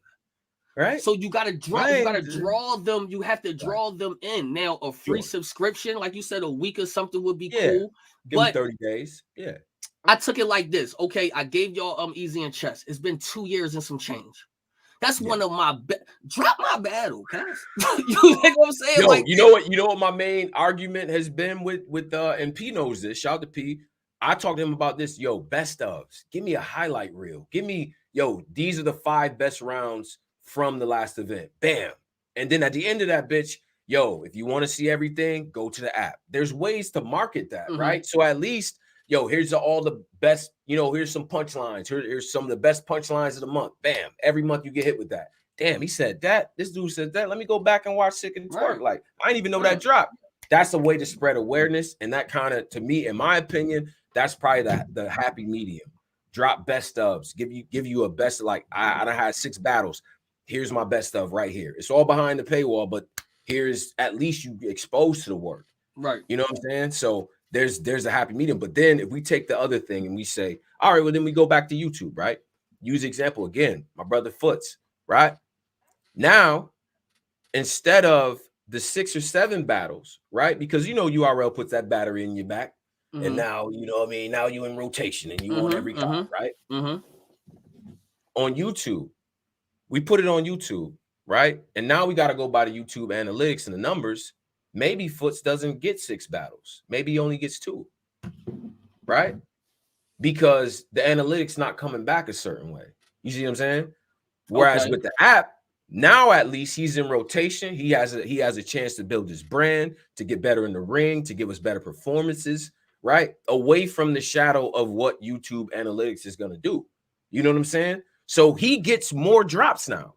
Right. So you gotta draw them. You have to draw them in. Now, a free subscription, like you said, a week or something would be cool. Give me 30 days. Yeah. I took it like this. Okay, I gave y'all Easy and Chess. It's been 2 years and some change. That's one of my drop my battle, guys. You know what I'm saying? Yo, like, you know what my main argument has been with and P knows this. Shout out to P. I talked to him about this. Yo, best ofs. Give me a highlight reel. Give me, these are the 5 best rounds from the last event. Bam. And then at the end of that bitch, if you want to see everything, go to the app. There's ways to market that, right? So at least, here's all the best, here's some punchlines. Here's some of the best punchlines of the month. Bam. Every month you get hit with that. Damn, he said that. This dude said that. Let me go back and watch Sick and Twerk. Like, I didn't even know that dropped. That's a way to spread awareness. And that kind of, to me, in my opinion, that's probably the happy medium. Drop best ofs. Give you a best, like, I done had 6 battles. Here's my best stuff right here. It's all behind the paywall, but here's at least you exposed to the work. Right. You know what I'm saying? So there's a happy medium. But then if we take the other thing and we say, all right, well, then we go back to YouTube, right? Use example again, my brother Foots, right? Now, instead of the 6 or 7 battles, right? Because URL puts that battery in your back. And now, now you in rotation and you on every card, right? On YouTube. We put it on YouTube, right? And now we got to go by the YouTube analytics and the numbers. Maybe Foots doesn't get 6 battles. Maybe he only gets 2, right? Because the analytics not coming back a certain way. You see what I'm saying? Whereas with the app, now at least he's in rotation. He has a chance to build his brand, to get better in the ring, to give us better performances, right? Away from the shadow of what YouTube analytics is going to do. You know what I'm saying? So he gets more drops now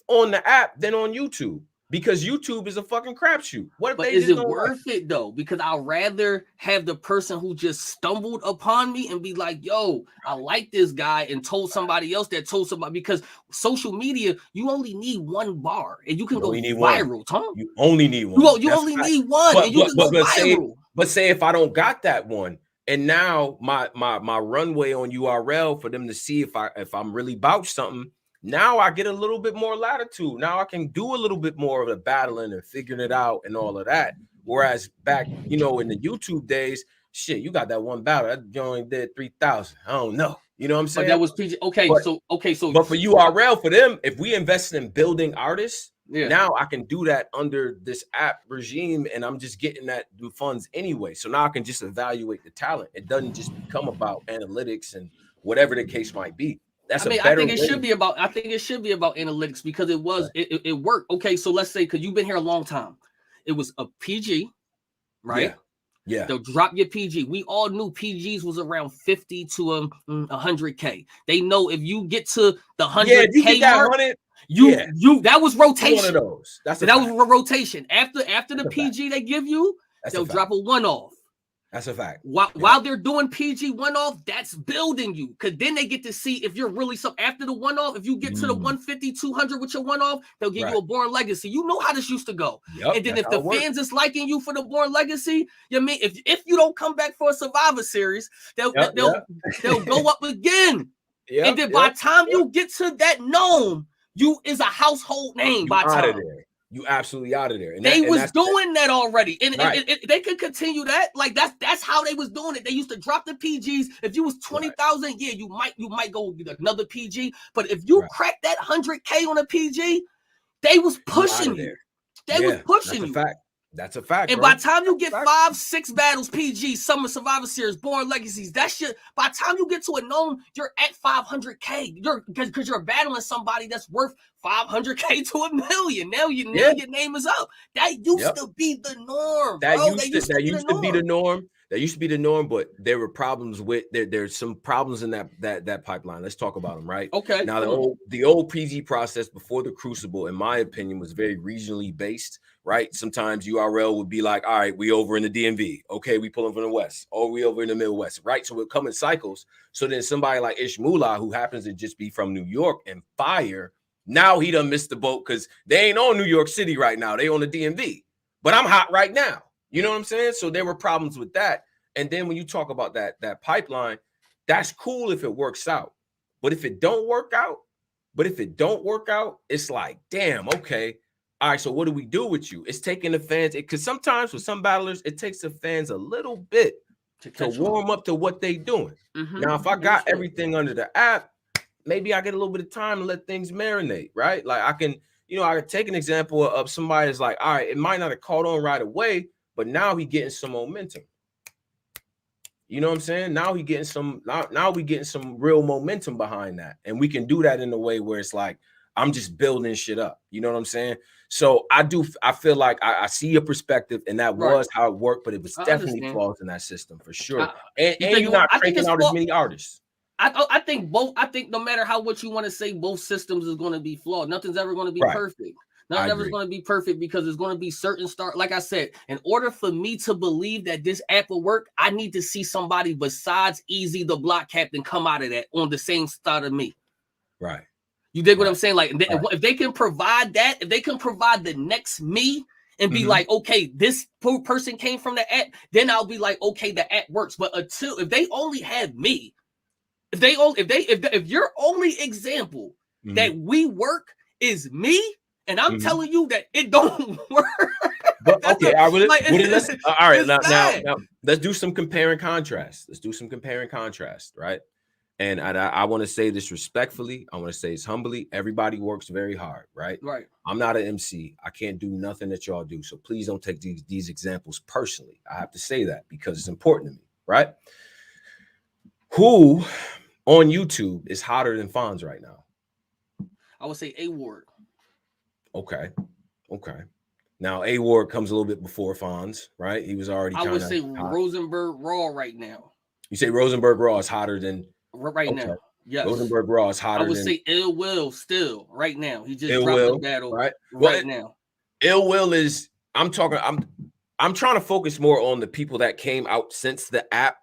on the app than on YouTube because YouTube is a fucking crapshoot. But is it worth it though? Because I'd rather have the person who just stumbled upon me and be like, yo, I like this guy, and told somebody else that told somebody, because social media, you only need 1 bar and you can go viral, Tom. You only need 1. You only need 1 and you can go viral. But say if I don't got that one, and now my runway on URL for them to see if I'm really about something, now I get a little bit more latitude. Now I can do a little bit more of the battling and figuring it out and all of that. Whereas back, you know, in the YouTube days, shit, you got that one battle that you only did 3,000. I don't know. You know what I'm saying? But that was PG. Okay, But- so But for URL, for them, if we invested in building artists, yeah. now I can do that under this app regime, and I'm just getting that funds anyway. So now I can just evaluate the talent. It doesn't just become about analytics and whatever the case might be. That's I mean, a better I think it way. should be about. I think it should be about analytics because it was it worked. Okay, so let's say because you've been here a long time, it was a PG, right? Yeah. They'll drop your PG. We all knew PGs was around 50 to 100K. They know if you get to the 100K Yeah, if you get that mark, 100, you that was one of rotation. those. That's So a that fact. was a rotation. After the That's a fact. PG they give you, That's a they'll fact. drop a one-off. That's a fact. While they're doing PG one-off, that's building you. Because then they get to see if you're really some after the one-off, if you get to the 150, 200 with your one-off, they'll give you a Born Legacy. You know how this used to go. Yep, And then that's if the how it works. fans is liking you for the Born Legacy, you mean if you don't come back for a Survivor Series, they'll go up again. Yep, And then by yep. the time you get to that gnome, you is a household name You by out of time. there. You absolutely out of there. And They that- and was that's- doing that already, and Right. they could continue that. Like that's how they was doing it. They used to drop the PGs. If you was 20,000, yeah, you might go get another PG. But if you crack that 100K on a PG, they was pushing outta you. there. They was pushing that's you. a fact. That's a fact. And bro. by the time you get 5-6 battles, PG, Summer Survivor Series, Born Legacies, that shit. By the time you get to a gnome, you're at 500K. You're because you're battling somebody that's worth 500K to $1 million. Now your name is up. That used to be the norm. That bro. used to be the norm. That used to be the norm, but there were problems with there's some problems in that pipeline. Let's talk about them, right? Okay. Now the old PG process before the Crucible, in my opinion, was very regionally based, right? Sometimes URL would be like, all right, we over in the DMV. Okay, we pulling from the West. Or we over in the Midwest, right? So it come in cycles. So then somebody like Ish Moolah, who happens to just be from New York and fire, now he done missed the boat because they ain't on New York City right now. They on the DMV. But I'm hot right now. You know what I'm saying? So there were problems with that. And then when you talk about that pipeline, that's cool if it works out. But if it don't work out, it's like, damn, okay. All right, so what do we do with you? It's taking the fans, because sometimes with some battlers, it takes the fans a little bit to warm up to what they doing. Now, if I got everything under the app, maybe I get a little bit of time to let things marinate, right? Like I can take an example of somebody that's like, all right, it might not have caught on right away, but now he getting some momentum. You know what I'm saying? Now we getting some real momentum behind that. And we can do that in a way where it's like, I'm just building shit up. You know what I'm saying? So I feel like I see your perspective, and that was how it worked, but it was definitely flaws in that system for sure. And you're not cranking out as many artists. I think no matter what you want to say, both systems is going to be flawed. Nothing's ever going to be perfect. Nothing ever is going to be perfect because there's going to be certain like I said, in order for me to believe that this app will work, I need to see somebody besides Easy the Block Captain come out of that on the same start of me. Right. You dig what I'm saying? Like if they can provide that, if they can provide the next me and be like, okay, this person came from the app, then I'll be like, okay, the app works. But if they only have me, if your only example that we work is me, and I'm telling you that it don't work. But okay, all right, now let's do some compare and contrast. Right? And I want to say this respectfully. I want to say this humbly. Everybody works very hard, right? Right. I'm not an MC. I can't do nothing that y'all do. So please don't take these examples personally. I have to say that because it's important to me, right? Who on YouTube is hotter than Fonz right now? I would say A Ward. Okay. Now A Ward comes a little bit before Fonz, right? He was already. I would say Rosenberg Raw right now. You say Rosenberg Raw is hotter than now? Yes. Rosenberg Raw is hotter. I would say Ill Will still right now. He just dropped the battle right now. Ill Will is. I'm trying to focus more on the people that came out since the app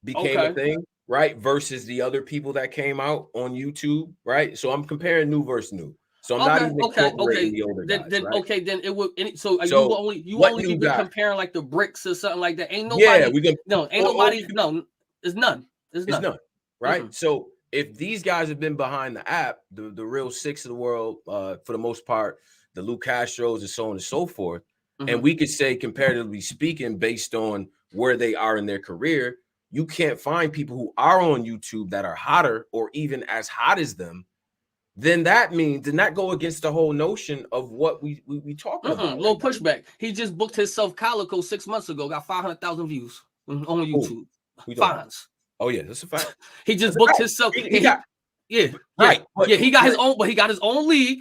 became a thing, right? Versus the other people that came out on YouTube, right? So I'm comparing new versus new. So I'm not even incorporating the older guys, right? Then it would. So you only be comparing like the bricks or something like that. Ain't nobody. Yeah, we can. No, ain't nobody. No, it's none. It's none. Right. So if these guys have been behind the app, the real six of the world, for the most part, the Lou Castros and so on and so forth, and we could say, comparatively speaking, based on where they are in their career, you can't find people who are on YouTube that are hotter or even as hot as them. Then that means, then that go against the whole notion of what we talking about. Little pushback. He just booked himself Calico 6 months ago, got 500,000 views on YouTube. Fines. Oh yeah, that's a fact. He just booked himself. He got his own, but he got his own league.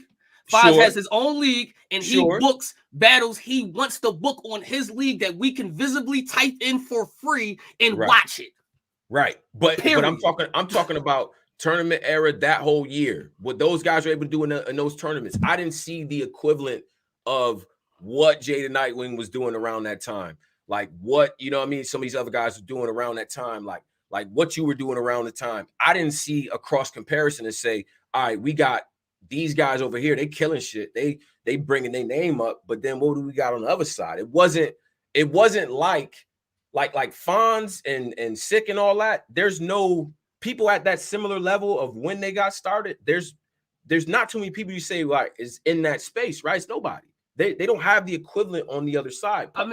Fonz has his own league, and he books battles he wants to book on his league that we can visibly type in for free and watch it. Right, but I'm talking about tournament era, that whole year, what those guys were able to do in those tournaments. I didn't see the equivalent of what Jada Nightwing was doing around that time. Like what, you know what I mean? Some of these other guys were doing around that time, like what you were doing around the time. I didn't see a cross comparison and say, all right, we got these guys over here, they killing shit. They bringing their name up, but then what do we got on the other side? It wasn't like Fonz and Sick and all that. There's no people at that similar level of when they got started. There's not too many people you say like is in that space, right? It's nobody. They don't have the equivalent on the other side. I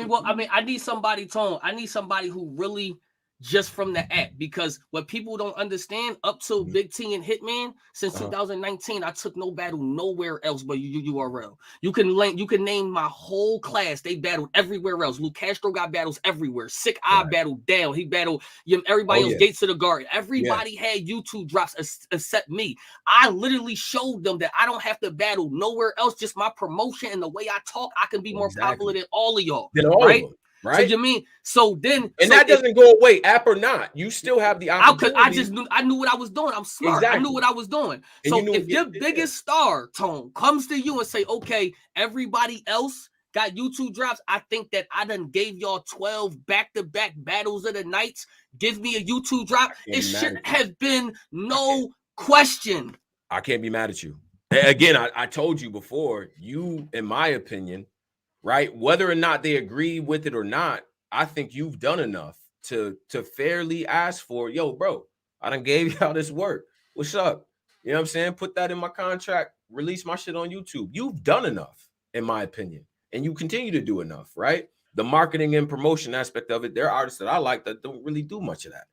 need somebody, Tone. I need somebody who really just from the app, because what people don't understand, up to Big T and Hitman since 2019, I took no battle nowhere else but URL. You can name my whole class. They battled everywhere else. Lou Castro got battles everywhere. Sick I battled down. He battled everybody else. Gates to the Garden. Everybody had YouTube drops except me. I literally showed them that I don't have to battle nowhere else. Just my promotion and the way I talk, I can be more popular than all of y'all. Right? Right. So you mean that doesn't go away, app or not. You still have the opportunity. I knew what I was doing. I'm smart. Exactly. I knew what I was doing. And so if your biggest star, Tone, comes to you and say, okay, everybody else got YouTube drops, I think that I done gave y'all 12 back-to-back battles of the nights. Give me a YouTube drop. It should have been no question. I can't be mad at you. Again, I told you before, you, in my opinion, right? Whether or not they agree with it or not, I think you've done enough to fairly ask for, yo, bro, I done gave y'all this work. What's up? You know what I'm saying? Put that in my contract, release my shit on YouTube. You've done enough, in my opinion, and you continue to do enough, right? The marketing and promotion aspect of it, there are artists that I like that don't really do much of that.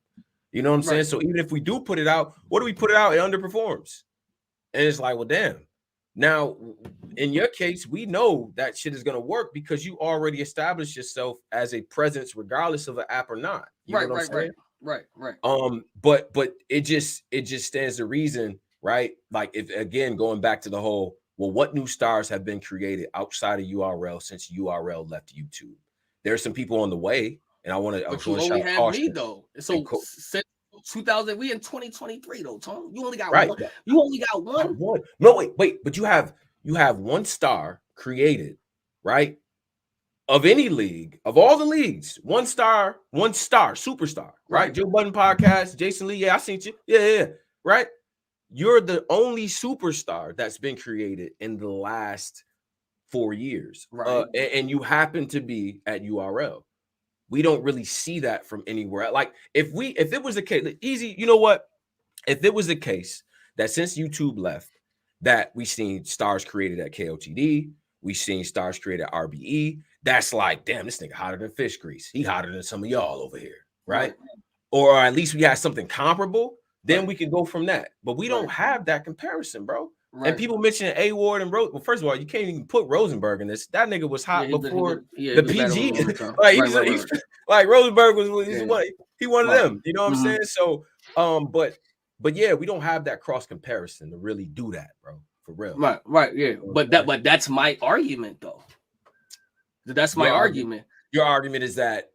You know what I'm saying? So even if we do put it out, what do we put it out? It underperforms. And it's like, well, damn. Now, in your case, we know that shit is going to work because you already established yourself as a presence, regardless of an app or not. You know what I'm saying? Right. But it just stands to reason, right? Like, if again, going back to the whole, well, what new stars have been created outside of URL since URL left YouTube? There's some people on the way, and I want to. But you only have me though. So since 2000, we in 2023 though, Tom. You only got one. You only got one. No, wait. But you have one star created, right? Of any league, of all the leagues, one star, superstar, right? Joe Budden podcast, Jason Lee. Yeah, I seen you. Yeah, right. You're the only superstar that's been created in the last 4 years, right? And you happen to be at URL. We don't really see that from anywhere. Like if it was the case, easy, you know what? If it was the case that since YouTube left, that we seen stars created at KOTD, we seen stars created at RBE, that's like, damn, this nigga hotter than fish grease. He hotter than some of y'all over here, right? Or at least we had something comparable, then we can go from that. But we don't have that comparison, bro. And people mention A Ward and Rose. Well, first of all, you can't even put Rosenberg in this. That nigga was hot before the PG. Like Rosenberg was one of them. You know what I'm saying? So, but yeah, we don't have that cross comparison to really do that, bro. For real. Right, yeah. But that's my argument, though. That's my argument. Your argument is that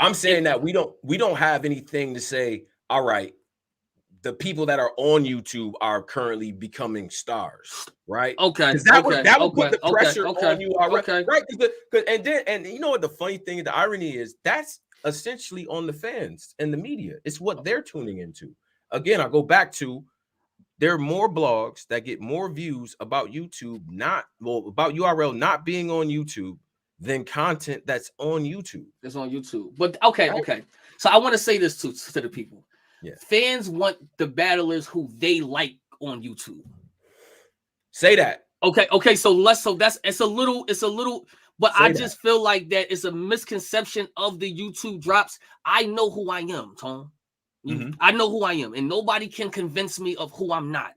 I'm saying that we don't have anything to say. All right, the people that are on YouTube are currently becoming stars, right? Okay. That would put the pressure on you already, right? And you know what the funny thing, the irony is, that's essentially on the fans and the media. It's what they're tuning into. Again, I go back to, there are more blogs that get more views about YouTube, about URL not being on YouTube than content that's on YouTube. It's on YouTube. But okay. So I want to say this to the people. Yeah. Fans want the battlers who they like on YouTube. Say that. Okay. So it's a little, but Say I that. just feel like that it's a misconception of the YouTube drops. I know who I am, Tom. I know who I am, and nobody can convince me of who I'm not.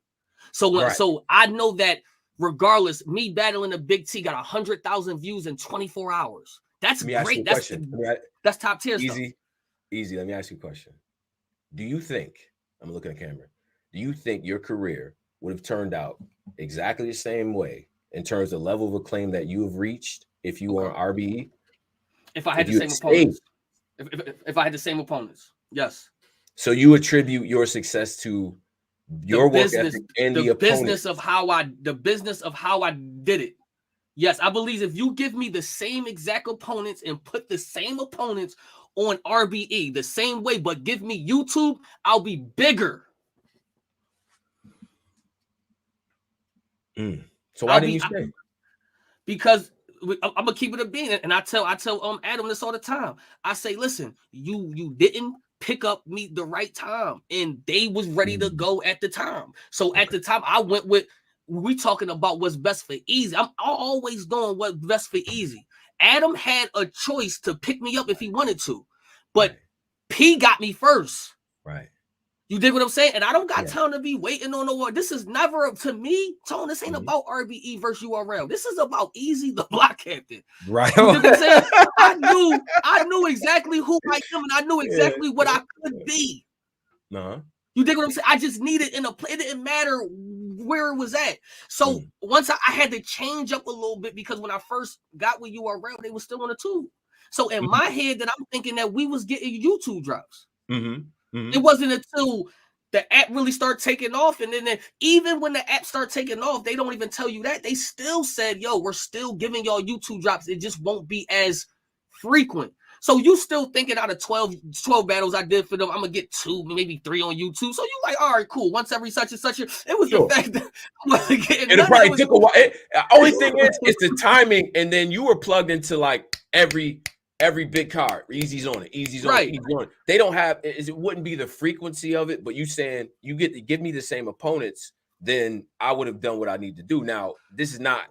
So I know that regardless, me battling a Big T got 100,000 views in 24 hours. That's great. That's top tier stuff. Easy. Let me ask you a question. Do you think, I'm looking at the camera, do you think your career would have turned out exactly the same way in terms of level of acclaim that you have reached if you were on RBE? If I had the same opponents. If I had the same opponents, yes. So you attribute your success to your work ethic and the business of how I did it. Yes, I believe if you give me the same exact opponents and put the same opponents on RBE the same way, but give me YouTube, I'll be bigger. So why didn't you stay? Because I'm gonna keep it a bean, and I tell Adam this all the time. I say, listen, you didn't pick up me the right time, and they was ready to go at the time. So at the time, I went with. We talking about what's best for Easy. I'm always doing what's best for Easy. Adam had a choice to pick me up if he wanted to, but P got me first. Right. You dig what I'm saying? And I don't got time to be waiting on no one. This is never up to me, Tone. This ain't about RBE versus URL. This is about Easy, the block captain. Right. You dig what I'm saying? I knew exactly who I am, and I knew exactly what I could be. You dig what I'm saying? I just needed in a play. It didn't matter where it was at. So once I had to change up a little bit, because when I first got with URL, they were still on the 2. So in my head, that I'm thinking that we was getting YouTube drops. It wasn't until the app really started taking off, and then even when the app started taking off, they don't even tell you that. They still said, yo, we're still giving y'all YouTube drops. It just won't be as frequent. So you still thinking out of 12 battles I did for them, I'm going to get 2, maybe 3 on YouTube. So you like, all right, cool. Once every such and such. It was the fact that I wasn't getting it probably took a while. Only thing is the timing, and then you were plugged into like every big card. Easy's on it. Easy's on it. Easy's on it. They don't have it wouldn't be the frequency of it, but you saying you get to give me the same opponents, then I would have done what I need to do. Now, this is not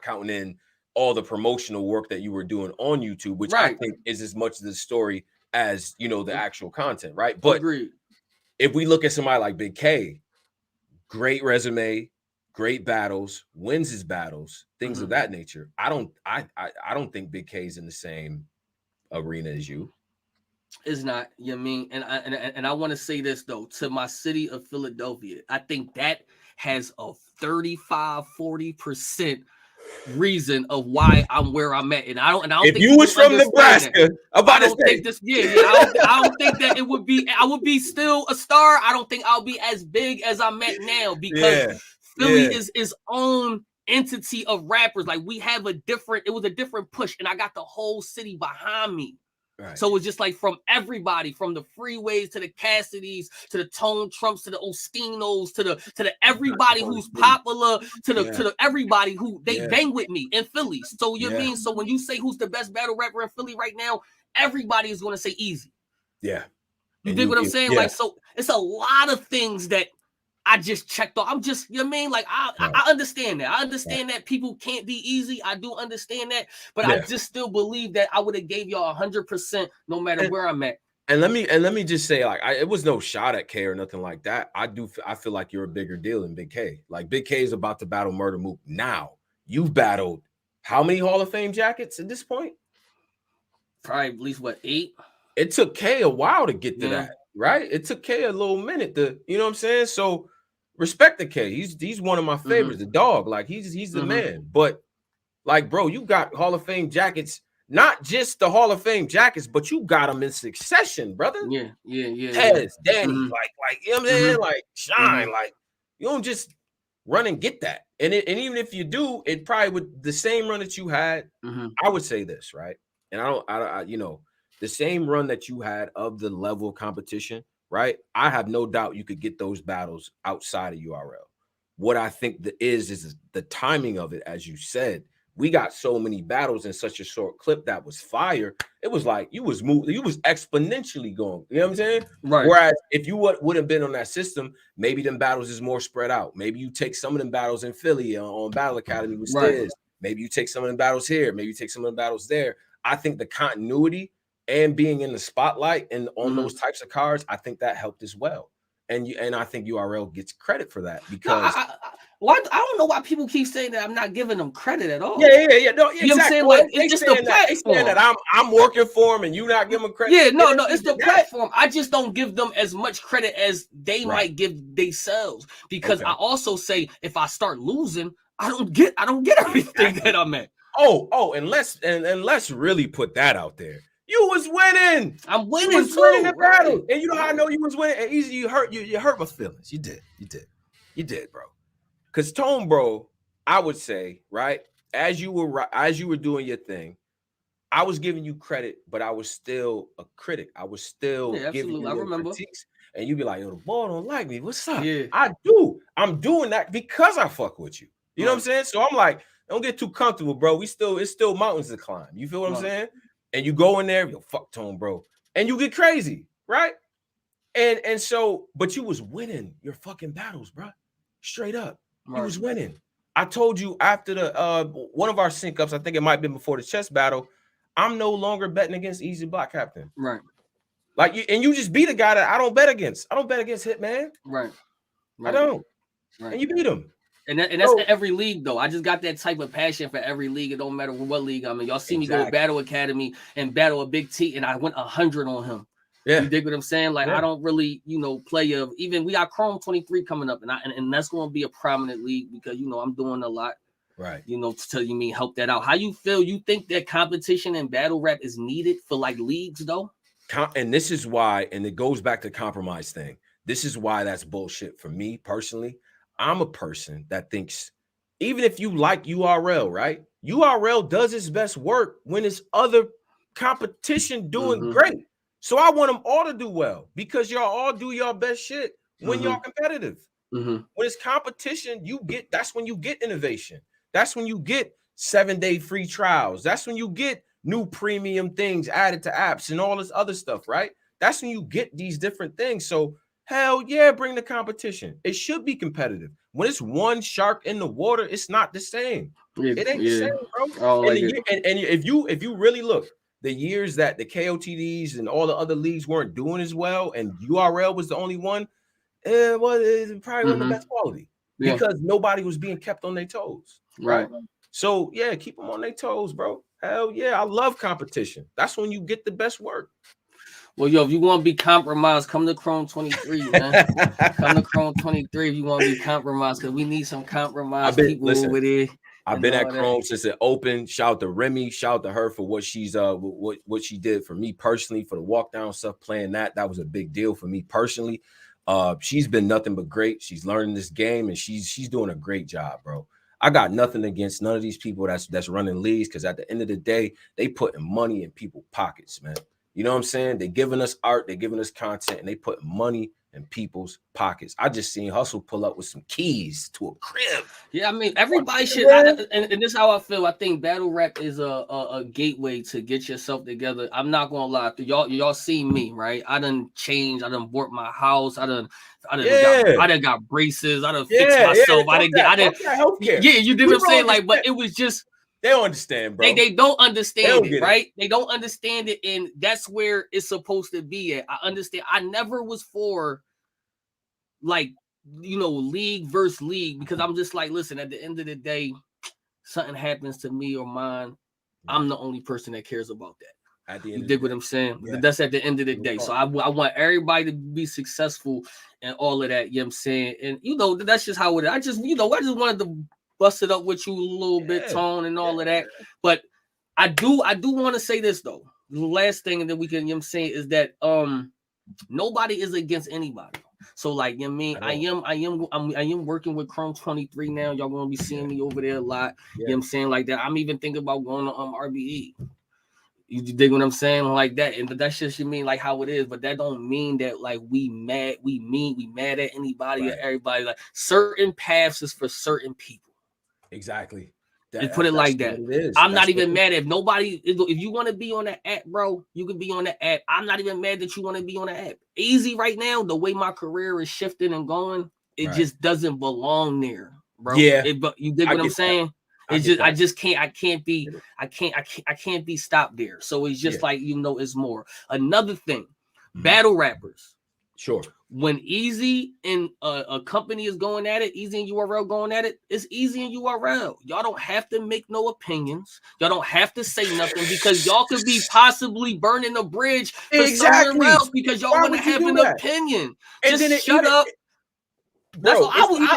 counting in all the promotional work that you were doing on YouTube, which I think is as much of the story as the actual content, right? But if we look at somebody like Big K, great resume, great battles, wins his battles, things of that nature. I don't think Big K's in the same arena as you. It's not, you know what I mean? And I want to say this though, to my city of Philadelphia, I think that has a 35-40% reason of why I'm where I'm at. And I don't if think you was from Nebraska, I don't think that it would be, I would be still a star. I don't think I'll be as big as I'm at now, because Philly is its own entity of rappers. Like we have it was a different push, and I got the whole city behind me. Right. So it's just like from everybody, from the Freeways to the Cassidys to the Tone Trumps to the Ostinos to the everybody who's popular to the everybody who they bang with me in Philly. So you mean, so when you say who's the best battle rapper in Philly right now, everybody is going to say Easy. Yeah. You dig what I'm saying? Like, so it's a lot of things that I just checked off. I'm just, you know what I mean? Like, I understand that. I understand that people can't be easy. I do understand that. But I just still believe that I would have gave y'all 100% no matter where I'm at. And let me just say, like, it was no shot at K or nothing like that. I feel like you're a bigger deal than Big K. Like, Big K is about to battle Murder Mook now. You've battled how many Hall of Fame jackets at this point? Probably at least, 8? It took K a while to get to that, right? It took K a little minute to, you know what I'm saying? So, respect the K. He's one of my favorites. The dog, like he's the man. But like, bro, you got Hall of Fame jackets, not just the Hall of Fame jackets, but you got them in succession, brother. Yeah. Tez, Danny, like you know what I'm saying? Like Shine, like you don't just run and get that. And even if you do, it probably would the same run that you had. I would say this, right? And I the same run that you had of the level of competition. Right, I have no doubt you could get those battles outside of URL. What I think is the timing of it, as you said, we got so many battles in such a short clip that was fire. It was like you was exponentially going. You know what I'm saying? Right. Whereas if you would have been on that system, maybe them battles is more spread out. Maybe you take some of them battles in Philly on Battle Academy with Stiz. Maybe you take some of them battles here. Maybe you take some of them battles there. I think the continuity and being in the spotlight and on those types of cards, I think that helped as well. And I think URL gets credit for that because I don't know why people keep saying that I'm not giving them credit at all. Yeah. No, you know what I'm saying? Like it's just the platform that I'm working for them and you not giving them credit. Yeah, no, it's the platform. I just don't give them as much credit as they might give themselves because I also say if I start losing, I don't get everything that I'm at. And let's really put that out there. You was winning. I'm winning. You was winning the battle. And you know how I know you was winning? And easy, you hurt my feelings. You did, bro. Because Tone, bro, I would say, right, as you were doing your thing, I was giving you credit, but I was still a critic. I was still giving you critiques. And you'd be like, yo, the boy don't like me. What's up? Yeah. I do. I'm doing that because I fuck with you. You know what I'm saying? So I'm like, don't get too comfortable, bro. It's still mountains to climb. You feel what I'm saying? And you go in there, yo, fuck Tone, bro. And you get crazy, right? And so, but you was winning your fucking battles, bro. Straight up. You was winning. I told you after the one of our sync ups, I think it might have been before the chess battle, I'm no longer betting against Easy Block Captain. Right. Like you just beat a guy that I don't bet against. I don't bet against Hitman. Right. I don't. Right. And you beat him. And that's in every league, though. I just got that type of passion for every league. It don't matter what league I'm in. Y'all see me go to Battle Academy and battle a Big T, and I went 100 on him. Yeah. You dig what I'm saying? Like, I don't really, play of even we got Chrome 23 coming up, and that's going to be a prominent league because, I'm doing a lot. Right. To tell you help that out. How you feel? You think that competition and battle rap is needed for like leagues, though? And this is why, and it goes back to compromise thing. This is why that's bullshit for me personally. I'm a person that thinks, even if you like URL, right? URL does its best work when it's other competition doing great. So I want them all to do well because y'all all do your best shit when y'all competitive. When it's competition, that's when you get innovation. That's when you get 7-day free trials. That's when you get new premium things added to apps and all this other stuff, right? That's when you get these different things. So hell yeah, bring the competition. It should be competitive. When it's one shark in the water, it's not the same. It ain't the same, bro. And if you really look, the years that the KOTDs and all the other leagues weren't doing as well, and URL was the only one, it probably wasn't the best quality because nobody was being kept on their toes. Right. So yeah, keep them on their toes, bro. Hell yeah, I love competition. That's when you get the best work. Well, yo, if you want to be compromised, come to Chrome 23, man. Come to Chrome 23 if you want to be compromised, because we need some compromised people over there. I've been at Chrome since it opened. Shout out to Remy. Shout out to her for what she's what she did for me personally, for the walk down stuff, playing that was a big deal for me personally. She's been nothing but great. She's learning this game and she's doing a great job, bro. I got nothing against none of these people that's running leagues, because at the end of the day, they putting money in people's pockets, man. You know what I'm saying? They're giving us art, they're giving us content, and they put money in people's pockets. I just seen Hustle pull up with some keys to a crib. Yeah, I mean, everybody should, and this is how I feel. I think battle rap is a gateway to get yourself together. I'm not gonna lie, y'all see me, right? I done changed, I done bought my house, I done got braces, I done fixed myself, healthcare. Yeah, you did what I'm saying? Like, but it was just. They don't understand, bro. They don't understand it, right? They don't understand it, and that's where it's supposed to be at. I understand. I never was for, like, league versus league, because I'm just like, listen, at the end of the day, something happens to me or mine, I'm the only person that cares about that. At the end, you dig what I'm saying? Yeah. That's at the end of the day. So I want everybody to be successful and all of that. You know what I'm saying? And that's just how it is. I just wanted to bust it up with you a little bit, Tone, and all of that. But I do want to say this though. The last thing, and then we can, I'm saying, is that nobody is against anybody. So like, I mean, I am working with Chrome 23 now. Y'all gonna be seeing me over there a lot. You know what I'm saying? Like that. I'm even thinking about going to RBE. You dig what I'm saying? Like that. And that's just, like how it is, but that don't mean that like we mad at anybody or everybody. Like certain paths is for certain people. Exactly. Just put it like that. I'm not even mad if nobody. If you want to be on the app, bro, you can be on the app. I'm not even mad that you want to be on the app. Easy right now. The way my career is shifting and going, it just doesn't belong there, bro. Yeah, but you dig what I'm saying? I can't be stopped there. So it's just like, it's more. Another thing, battle rappers. Sure. When Easy and a company is going at it, Easy and URL going at it, it's Easy and URL. Y'all don't have to make no opinions. Y'all don't have to say nothing because y'all could be possibly burning a bridge for somewhere else because y'all want to have an opinion. And just shut up. Bro,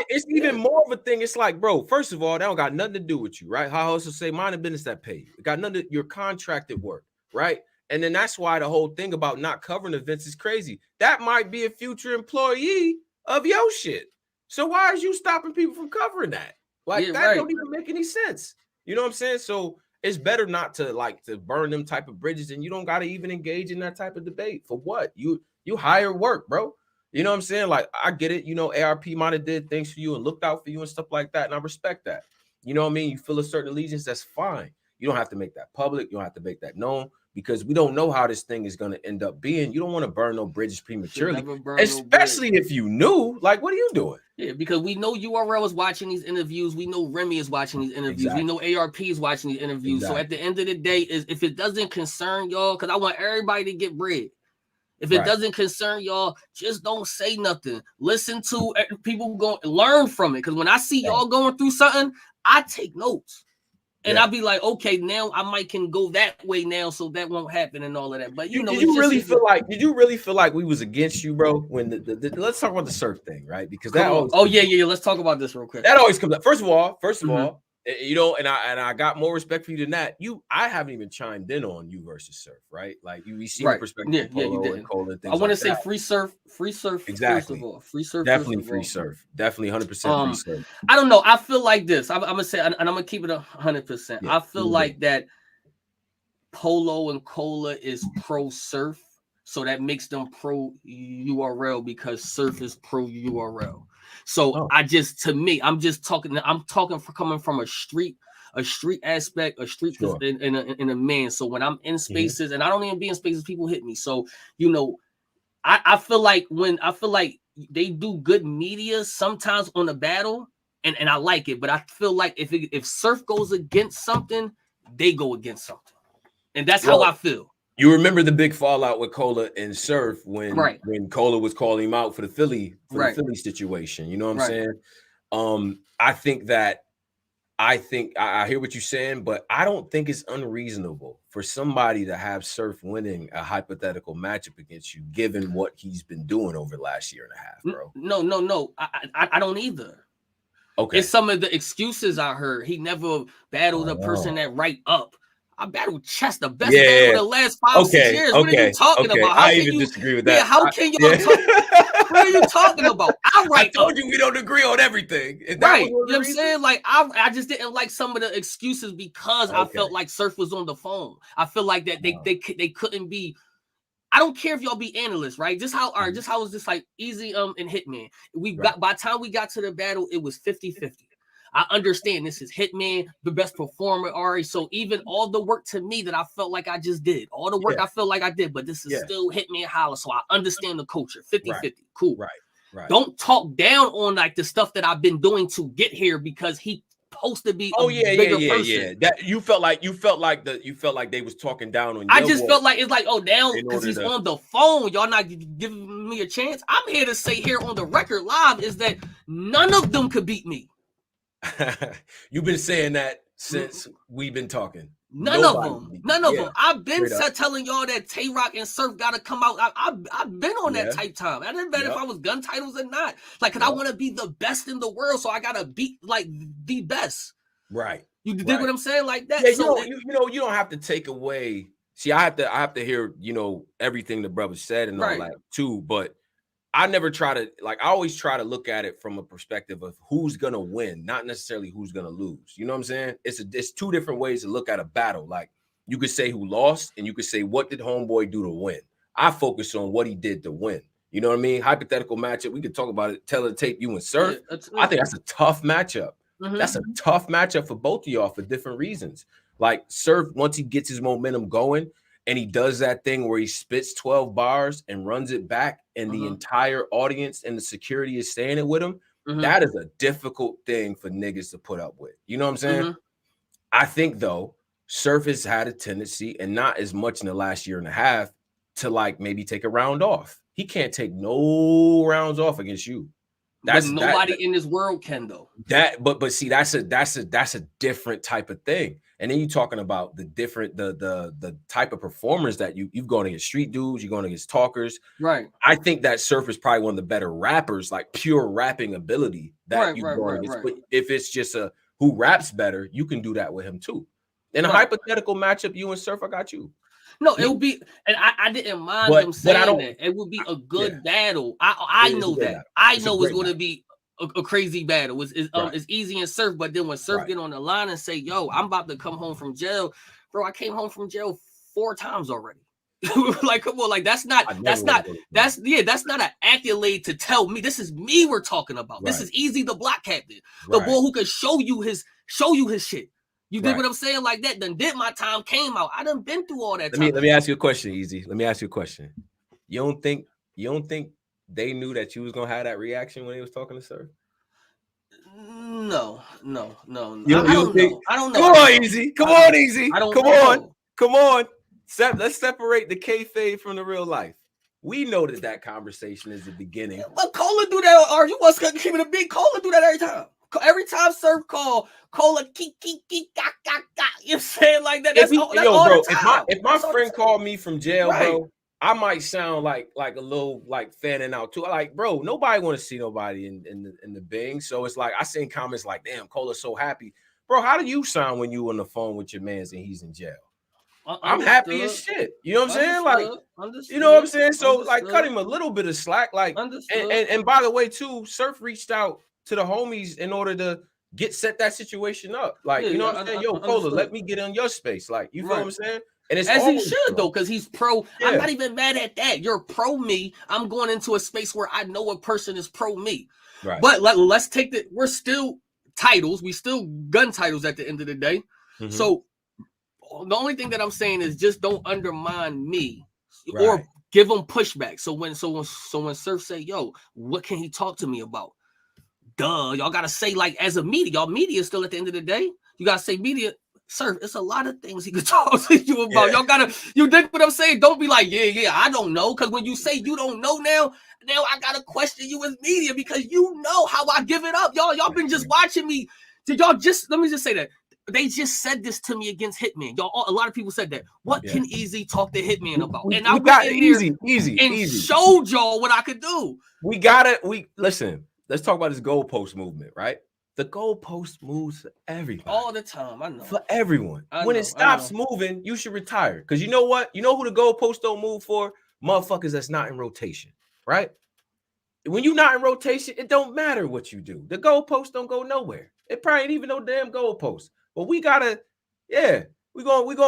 it's even more of a thing. It's like, bro, first of all, that don't got nothing to do with you, right? How else to say mind the business that pay you? It got nothing to your contracted work, right? And then that's why the whole thing about not covering events is crazy. That might be a future employee of your shit. So why is you stopping people from covering that? Like that don't even make any sense. You know what I'm saying? So it's better not to burn them type of bridges, and you don't got to even engage in that type of debate. For what? You hire work, bro. You know what I'm saying? Like, I get it. ARP might have did things for you and looked out for you and stuff like that. And I respect that. You know what I mean? You feel a certain allegiance, that's fine. You don't have to make that public. You don't have to make that known because we don't know how this thing is going to end up being. You don't want to burn no bridges prematurely, especially if you knew. Like, what are you doing? Yeah, because we know URL is watching these interviews. We know Remy is watching these interviews. Exactly. We know ARP is watching these interviews. Exactly. So at the end of the day, if it doesn't concern y'all, because I want everybody to get bread. If it doesn't concern y'all, just don't say nothing. Listen to people go learn from it. Because when I see y'all going through something, I take notes. And I'll be like, okay, now I can go that way now, so that won't happen and all of that. But did you really feel like we was against you, bro? When let's talk about the surf thing, right? Because that let's talk about this real quick. That always comes up. First of all, and I got more respect for you than that. I haven't even chimed in on you versus Surf, right? Like we see the perspective of Polo and Cole and things. I want to say free surf. Exactly. First of all. Free surf. Definitely free surf. Definitely 100% free surf. I don't know. I feel like this. I'm gonna say, and I'm gonna keep it 100%. Yeah, I feel like that Polo and Cola is pro surf, so that makes them pro URL because surf is pro URL. So I'm talking for coming from a street aspect, a street in a man. So when I'm in spaces, and I don't even be in spaces, people hit me. So I feel like they do good media sometimes on a battle, and I like it. But I feel like if Surf goes against something, they go against something, and that's how I feel. You remember the big fallout with Cola and Surf when Cola was calling him out for the Philly situation. You know what I'm saying? I hear what you're saying, but I don't think it's unreasonable for somebody to have Surf winning a hypothetical matchup against you, given what he's been doing over the last year and a half, bro. No. I don't either. Okay. It's some of the excuses I heard. He never battled a person that right up. I battled Chess, the best battle in the last 5-6 years. What are you talking about? I even disagree with that. Yeah, how can y'all talk? What are you talking about? I told you we don't agree on everything. Right. You know what I'm saying? Like, I just didn't like some of the excuses because I felt like Surf was on the phone. I feel like that they couldn't be. I don't care if y'all be analysts, right? Just how was this like Easy and Hitman? By the time we got to the battle, it was 50-50. I understand this is Hitman, the best performer, Ari. So even all the work to me that I felt like I just did, all the work I feel like I did, but this is still Hitman Holla. So I understand the culture. 50-50. Cool. Right. Don't talk down on like the stuff that I've been doing to get here because he supposed to be bigger person. That you felt like they was talking down on you. I just felt like it's like, now because he's on the phone, y'all not giving me a chance. I'm here to say here on the record live is that none of them could beat me. You've been saying that since we've been talking. None of them. I've been telling y'all that Tay-Rock and Surf got to come out. I've been on that type time. I didn't matter if I was gun titles or not. Like, cause I want to be the best in the world, so I gotta beat like the best. Right. You dig what I'm saying? Like that. Yeah, so you don't have to take away. See, I have to hear everything the brother said and all that too, but. I always try to look at it from a perspective of who's going to win, not necessarily who's going to lose. You know what I'm saying? It's two different ways to look at a battle. Like you could say who lost and you could say, what did homeboy do to win? I focus on what he did to win. You know what I mean? Hypothetical matchup. We could talk about it. Tape you and Surf. I think that's a tough matchup That's a tough matchup for both of y'all for different reasons. Like Surf, once he gets his momentum going and he does that thing where he spits 12 bars and runs it back, and the entire audience and the security is saying it with him, that is a difficult thing for niggas to put up with. You know what I'm saying? I think, though, Surf has had a tendency, and not as much in the last year and a half, to like maybe take a round off. He can't take no rounds off against you. That's nobody in this world can, though. But see, that's a different type of thing. And then you're talking about the different the type of performers that you've gone against street dudes, you're going against talkers. Right. I think that Surf is probably one of the better rappers, like pure rapping ability that you've gone against. But if it's just a who raps better, you can do that with him too. In a hypothetical matchup, you and Surf, I got you. No, it would be, and I didn't mind them saying that. It would be a good battle. I know that. I know it's going to be a crazy battle. It's easy and Surf, but then when Surf get on the line and say, "Yo, I'm about to come home from jail, bro. I came home from jail 4 times already." Like, come on, like that's not an accolade to tell me. This is me we're talking about. This is Easy the Block Captain, the boy who can show you his shit. You did what I'm saying, like that. Done did my time, came out. I done been through all that. Let me ask you a question, Easy. Let me ask you a question. You don't think they knew that you was gonna have that reaction when he was talking to Surf? No. I don't know. Come on, Easy. Come on, Easy. Come on. Let's separate the kayfabe from the real life. We know that conversation is the beginning. But Cola do that, or you must keep it a big. Cola do that every time. Every time Surf call, Cola keep you're saying like that. That's all the time. If my friend called me from jail, bro, I might sound like a little like fanning out too. Like, bro, nobody want to see nobody in the Bing. So it's like I seen comments like, "Damn, Cola's so happy, bro." How do you sound when you on the phone with your man's and he's in jail? I'm happy as shit. You know what I'm saying? Like, you know what I'm saying? So like, cut him a little bit of slack. Like, and by the way, too, Surf reached out to the homies in order to set that situation up. Like, you know what I'm saying? Yo, Cola, let me get in your space. Like, you feel what I'm saying? And it's as he should, though, because he's pro. I'm not even mad at that. You're pro me. I'm going into a space where I know a person is pro me. Right. But let's take we're still titles. We still gun titles at the end of the day. So the only thing that I'm saying is just don't undermine me or give them pushback. So when Surf say, "Yo, what can he talk to me about?" Duh, y'all gotta say, like, as a media, y'all media still at the end of the day. You gotta say media, Surf. It's a lot of things he could talk to you about. Y'all gotta, you dig what I'm saying? Don't be like, yeah, I don't know. Because when you say you don't know now I gotta question you as media because you know how I give it up. Y'all been just watching me. Did y'all let me just say that. They just said this to me against Hitman. Y'all, a lot of people said that. What can Easy talk to Hitman about? And I got easy and showed y'all what I could do. Listen. Let's talk about this goalpost movement, right? The goalpost moves for everybody. All the time, I know. For everyone. When it stops moving, you should retire. Because you know what? You know who the goalposts don't move for? Motherfuckers that's not in rotation, right? When you're not in rotation, it don't matter what you do. The goalposts don't go nowhere. It probably ain't even no damn goalpost. But we gotta, we going,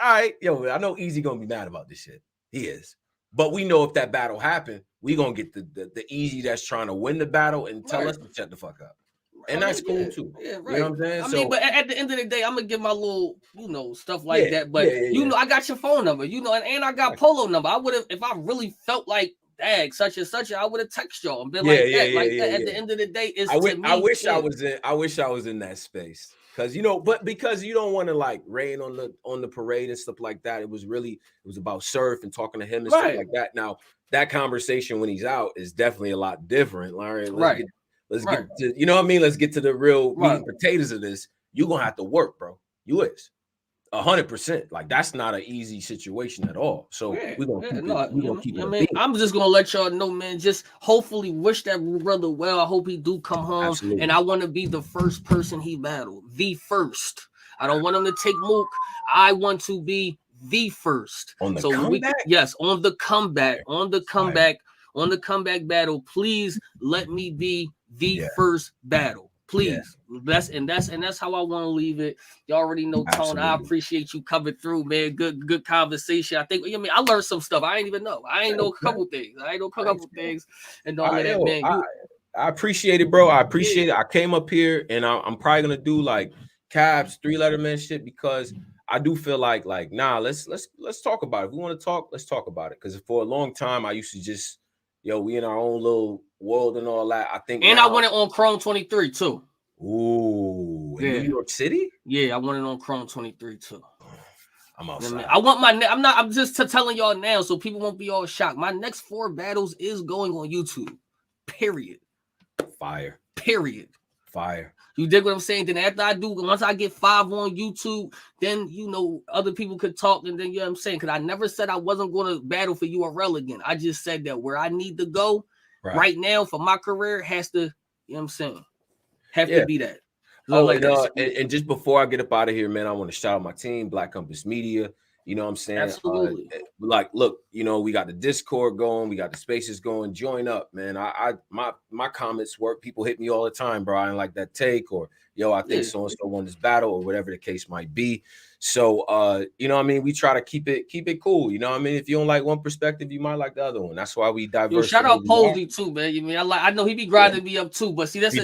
all right, yo, I know Easy gonna be mad about this shit. He is. But we know if that battle happened, we gonna get the Easy that's trying to win the battle and tell us to shut the fuck up. And that's cool too. Yeah, right. You know what I'm saying? But at the end of the day, I'm gonna give my little, stuff like that. But I got your phone number, and I got Polo number. I would have, if I really felt like such and such, I would have texted y'all and been like that. At the end of the day, I wish I was in that space. Because because you don't want to like rain on the parade and stuff like that. It was about Surf and talking to him and stuff like that. Now that conversation when he's out is definitely a lot different. All right, let's get to, you know what I mean? Let's get to the real meat and potatoes of this. You're gonna have to work, bro. You is 100%. Like that's not an easy situation at all. So we're gonna keep it. I'm just gonna let y'all know, man. Just hopefully wish that brother well. I hope he do come home. Absolutely. And I want to be the first person he battled. The first. I don't want him to take Mook. I want to be the first. On the comeback? On the comeback. On the comeback battle. Please let me be the first battle. Please. That's how I want to leave it. You already know, Tone. I appreciate you coming through, man. Good conversation. I think I learned some stuff. I ain't even know. I ain't know a couple things. And all of that, man. I appreciate it, bro. I appreciate it. I came up here and I'm probably gonna do like Caps 3-letter shit because I do feel like nah, let's talk about it. If we want to talk, let's talk about it. Because for a long time I used to just we in our own little world and all that. I think and now, I won it on Chrome 23 too. Ooh, in New York City? Yeah, I won it on Chrome 23 too. I'm outside. I want I'm just telling y'all now so people won't be all shocked. My next 4 battles is going on YouTube. Period. Fire. Period. Fire. You dig what I'm saying? Then after I do, once I get 5 on YouTube, then other people could talk, and then you know what I'm saying? Because I never said I wasn't going to battle for URL again. I just said that where I need to go right now for my career has to, you know what I'm saying? Have to be that. Oh, and just before I get up out of here, man, I want to shout out my team, Black Compass Media. You know what I'm saying? Absolutely. Look, we got the Discord going, we got the spaces going. Join up, man. My comments work. People hit me all the time, bro. I didn't like that take, or I think so and so won this battle, or whatever the case might be. So you know what I mean? We try to keep it cool. You know what I mean? If you don't like one perspective, you might like the other one. That's why we diverse. Shout out Posey too, man. You mean I know he be grinding me up too, but see, that's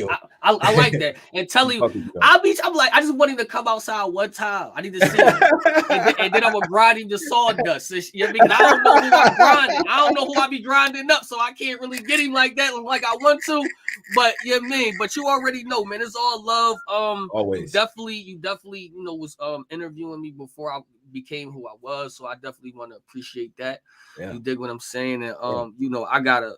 I like that. And tell you, I'm like, I just want him to come outside one time. I need to see him. and then I'm gonna grind him to sawdust. You know what I mean? I don't know who I'm grinding. I don't know who I be grinding up, so I can't really get him like that, like I want to. But you know what I mean? But you already know, man. It's all love. Always. You definitely was interviewing me before I became who I was, so I definitely want to appreciate that. You dig what I'm saying? And I gotta,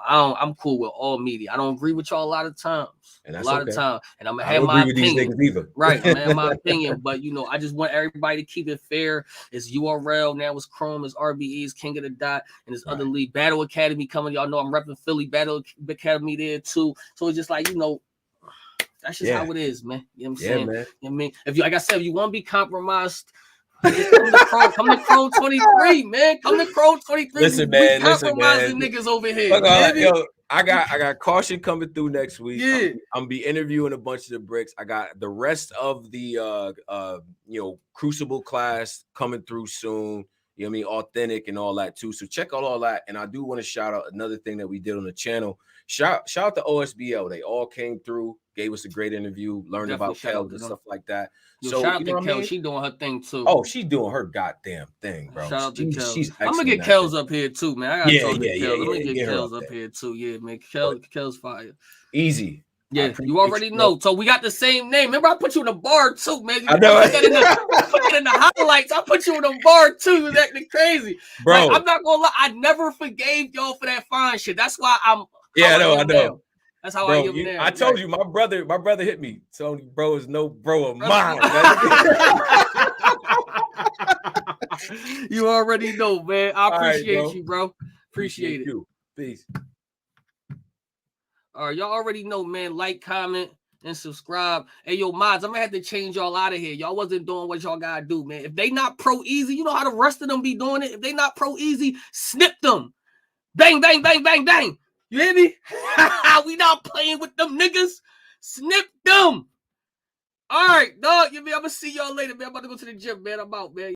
I'm cool with all media. I don't agree with y'all a lot of times. And that's of time, and I'm gonna have my opinion. Right, I'm gonna have my opinion, but I just want everybody to keep it fair. It's URL now, it's Chrome, it's RBE's King of the Dot, and this other league, Battle Academy coming. Y'all know I'm repping Philly Battle Academy there too. So it's just like that's just how it is, man. You know what I'm saying? Man. You know what I mean? If you, like I said, if you want to be compromised, come to Chrome 23, man. Come to Chrome 23. Listen, man. Compromising niggas over here. I got Caution coming through next week. Yeah. I'm be interviewing a bunch of the bricks. I got the rest of the Crucible class coming through soon. You know what I mean? Authentic and all that too. So check out all that. And I do want to shout out another thing that we did on the channel. Shout out to OSBL. They all came through, gave us a great interview, learned about Kel and stuff like that. So shout out to Kel. She doing her thing too. Oh, she doing her goddamn thing, bro. Shout out to Kel. I'm gonna get Kels up here too, man. I gotta talk to Kels. Let me get Kels up here too. Yeah, man. Kel's fire. Easy. Yeah, you already know. So we got the same name. Remember, I put you in the bar too, man. I know. I put it in the highlights. I put you in the bar too. You was acting crazy, bro. Like, I'm not gonna lie. I never forgave y'all for that fine shit. That's why I'm. I know. Now. That's how I am now. I told you, my brother hit me. So bro is no bro of mine. You already know, man. I appreciate you, bro. Appreciate it. You. Peace. All right, y'all already know, man. Like, comment, and subscribe. Hey, yo, mods, I'm gonna have to change y'all out of here. Y'all wasn't doing what y'all gotta do, man. If they not pro easy, you know how the rest of them be doing it. If they not pro easy, snip them. Bang, bang, bang, bang, bang. You hear me? We not playing with them niggas. Snip them. All right, dog. I'm gonna see y'all later, man. I'm about to go to the gym, man. I'm out, man.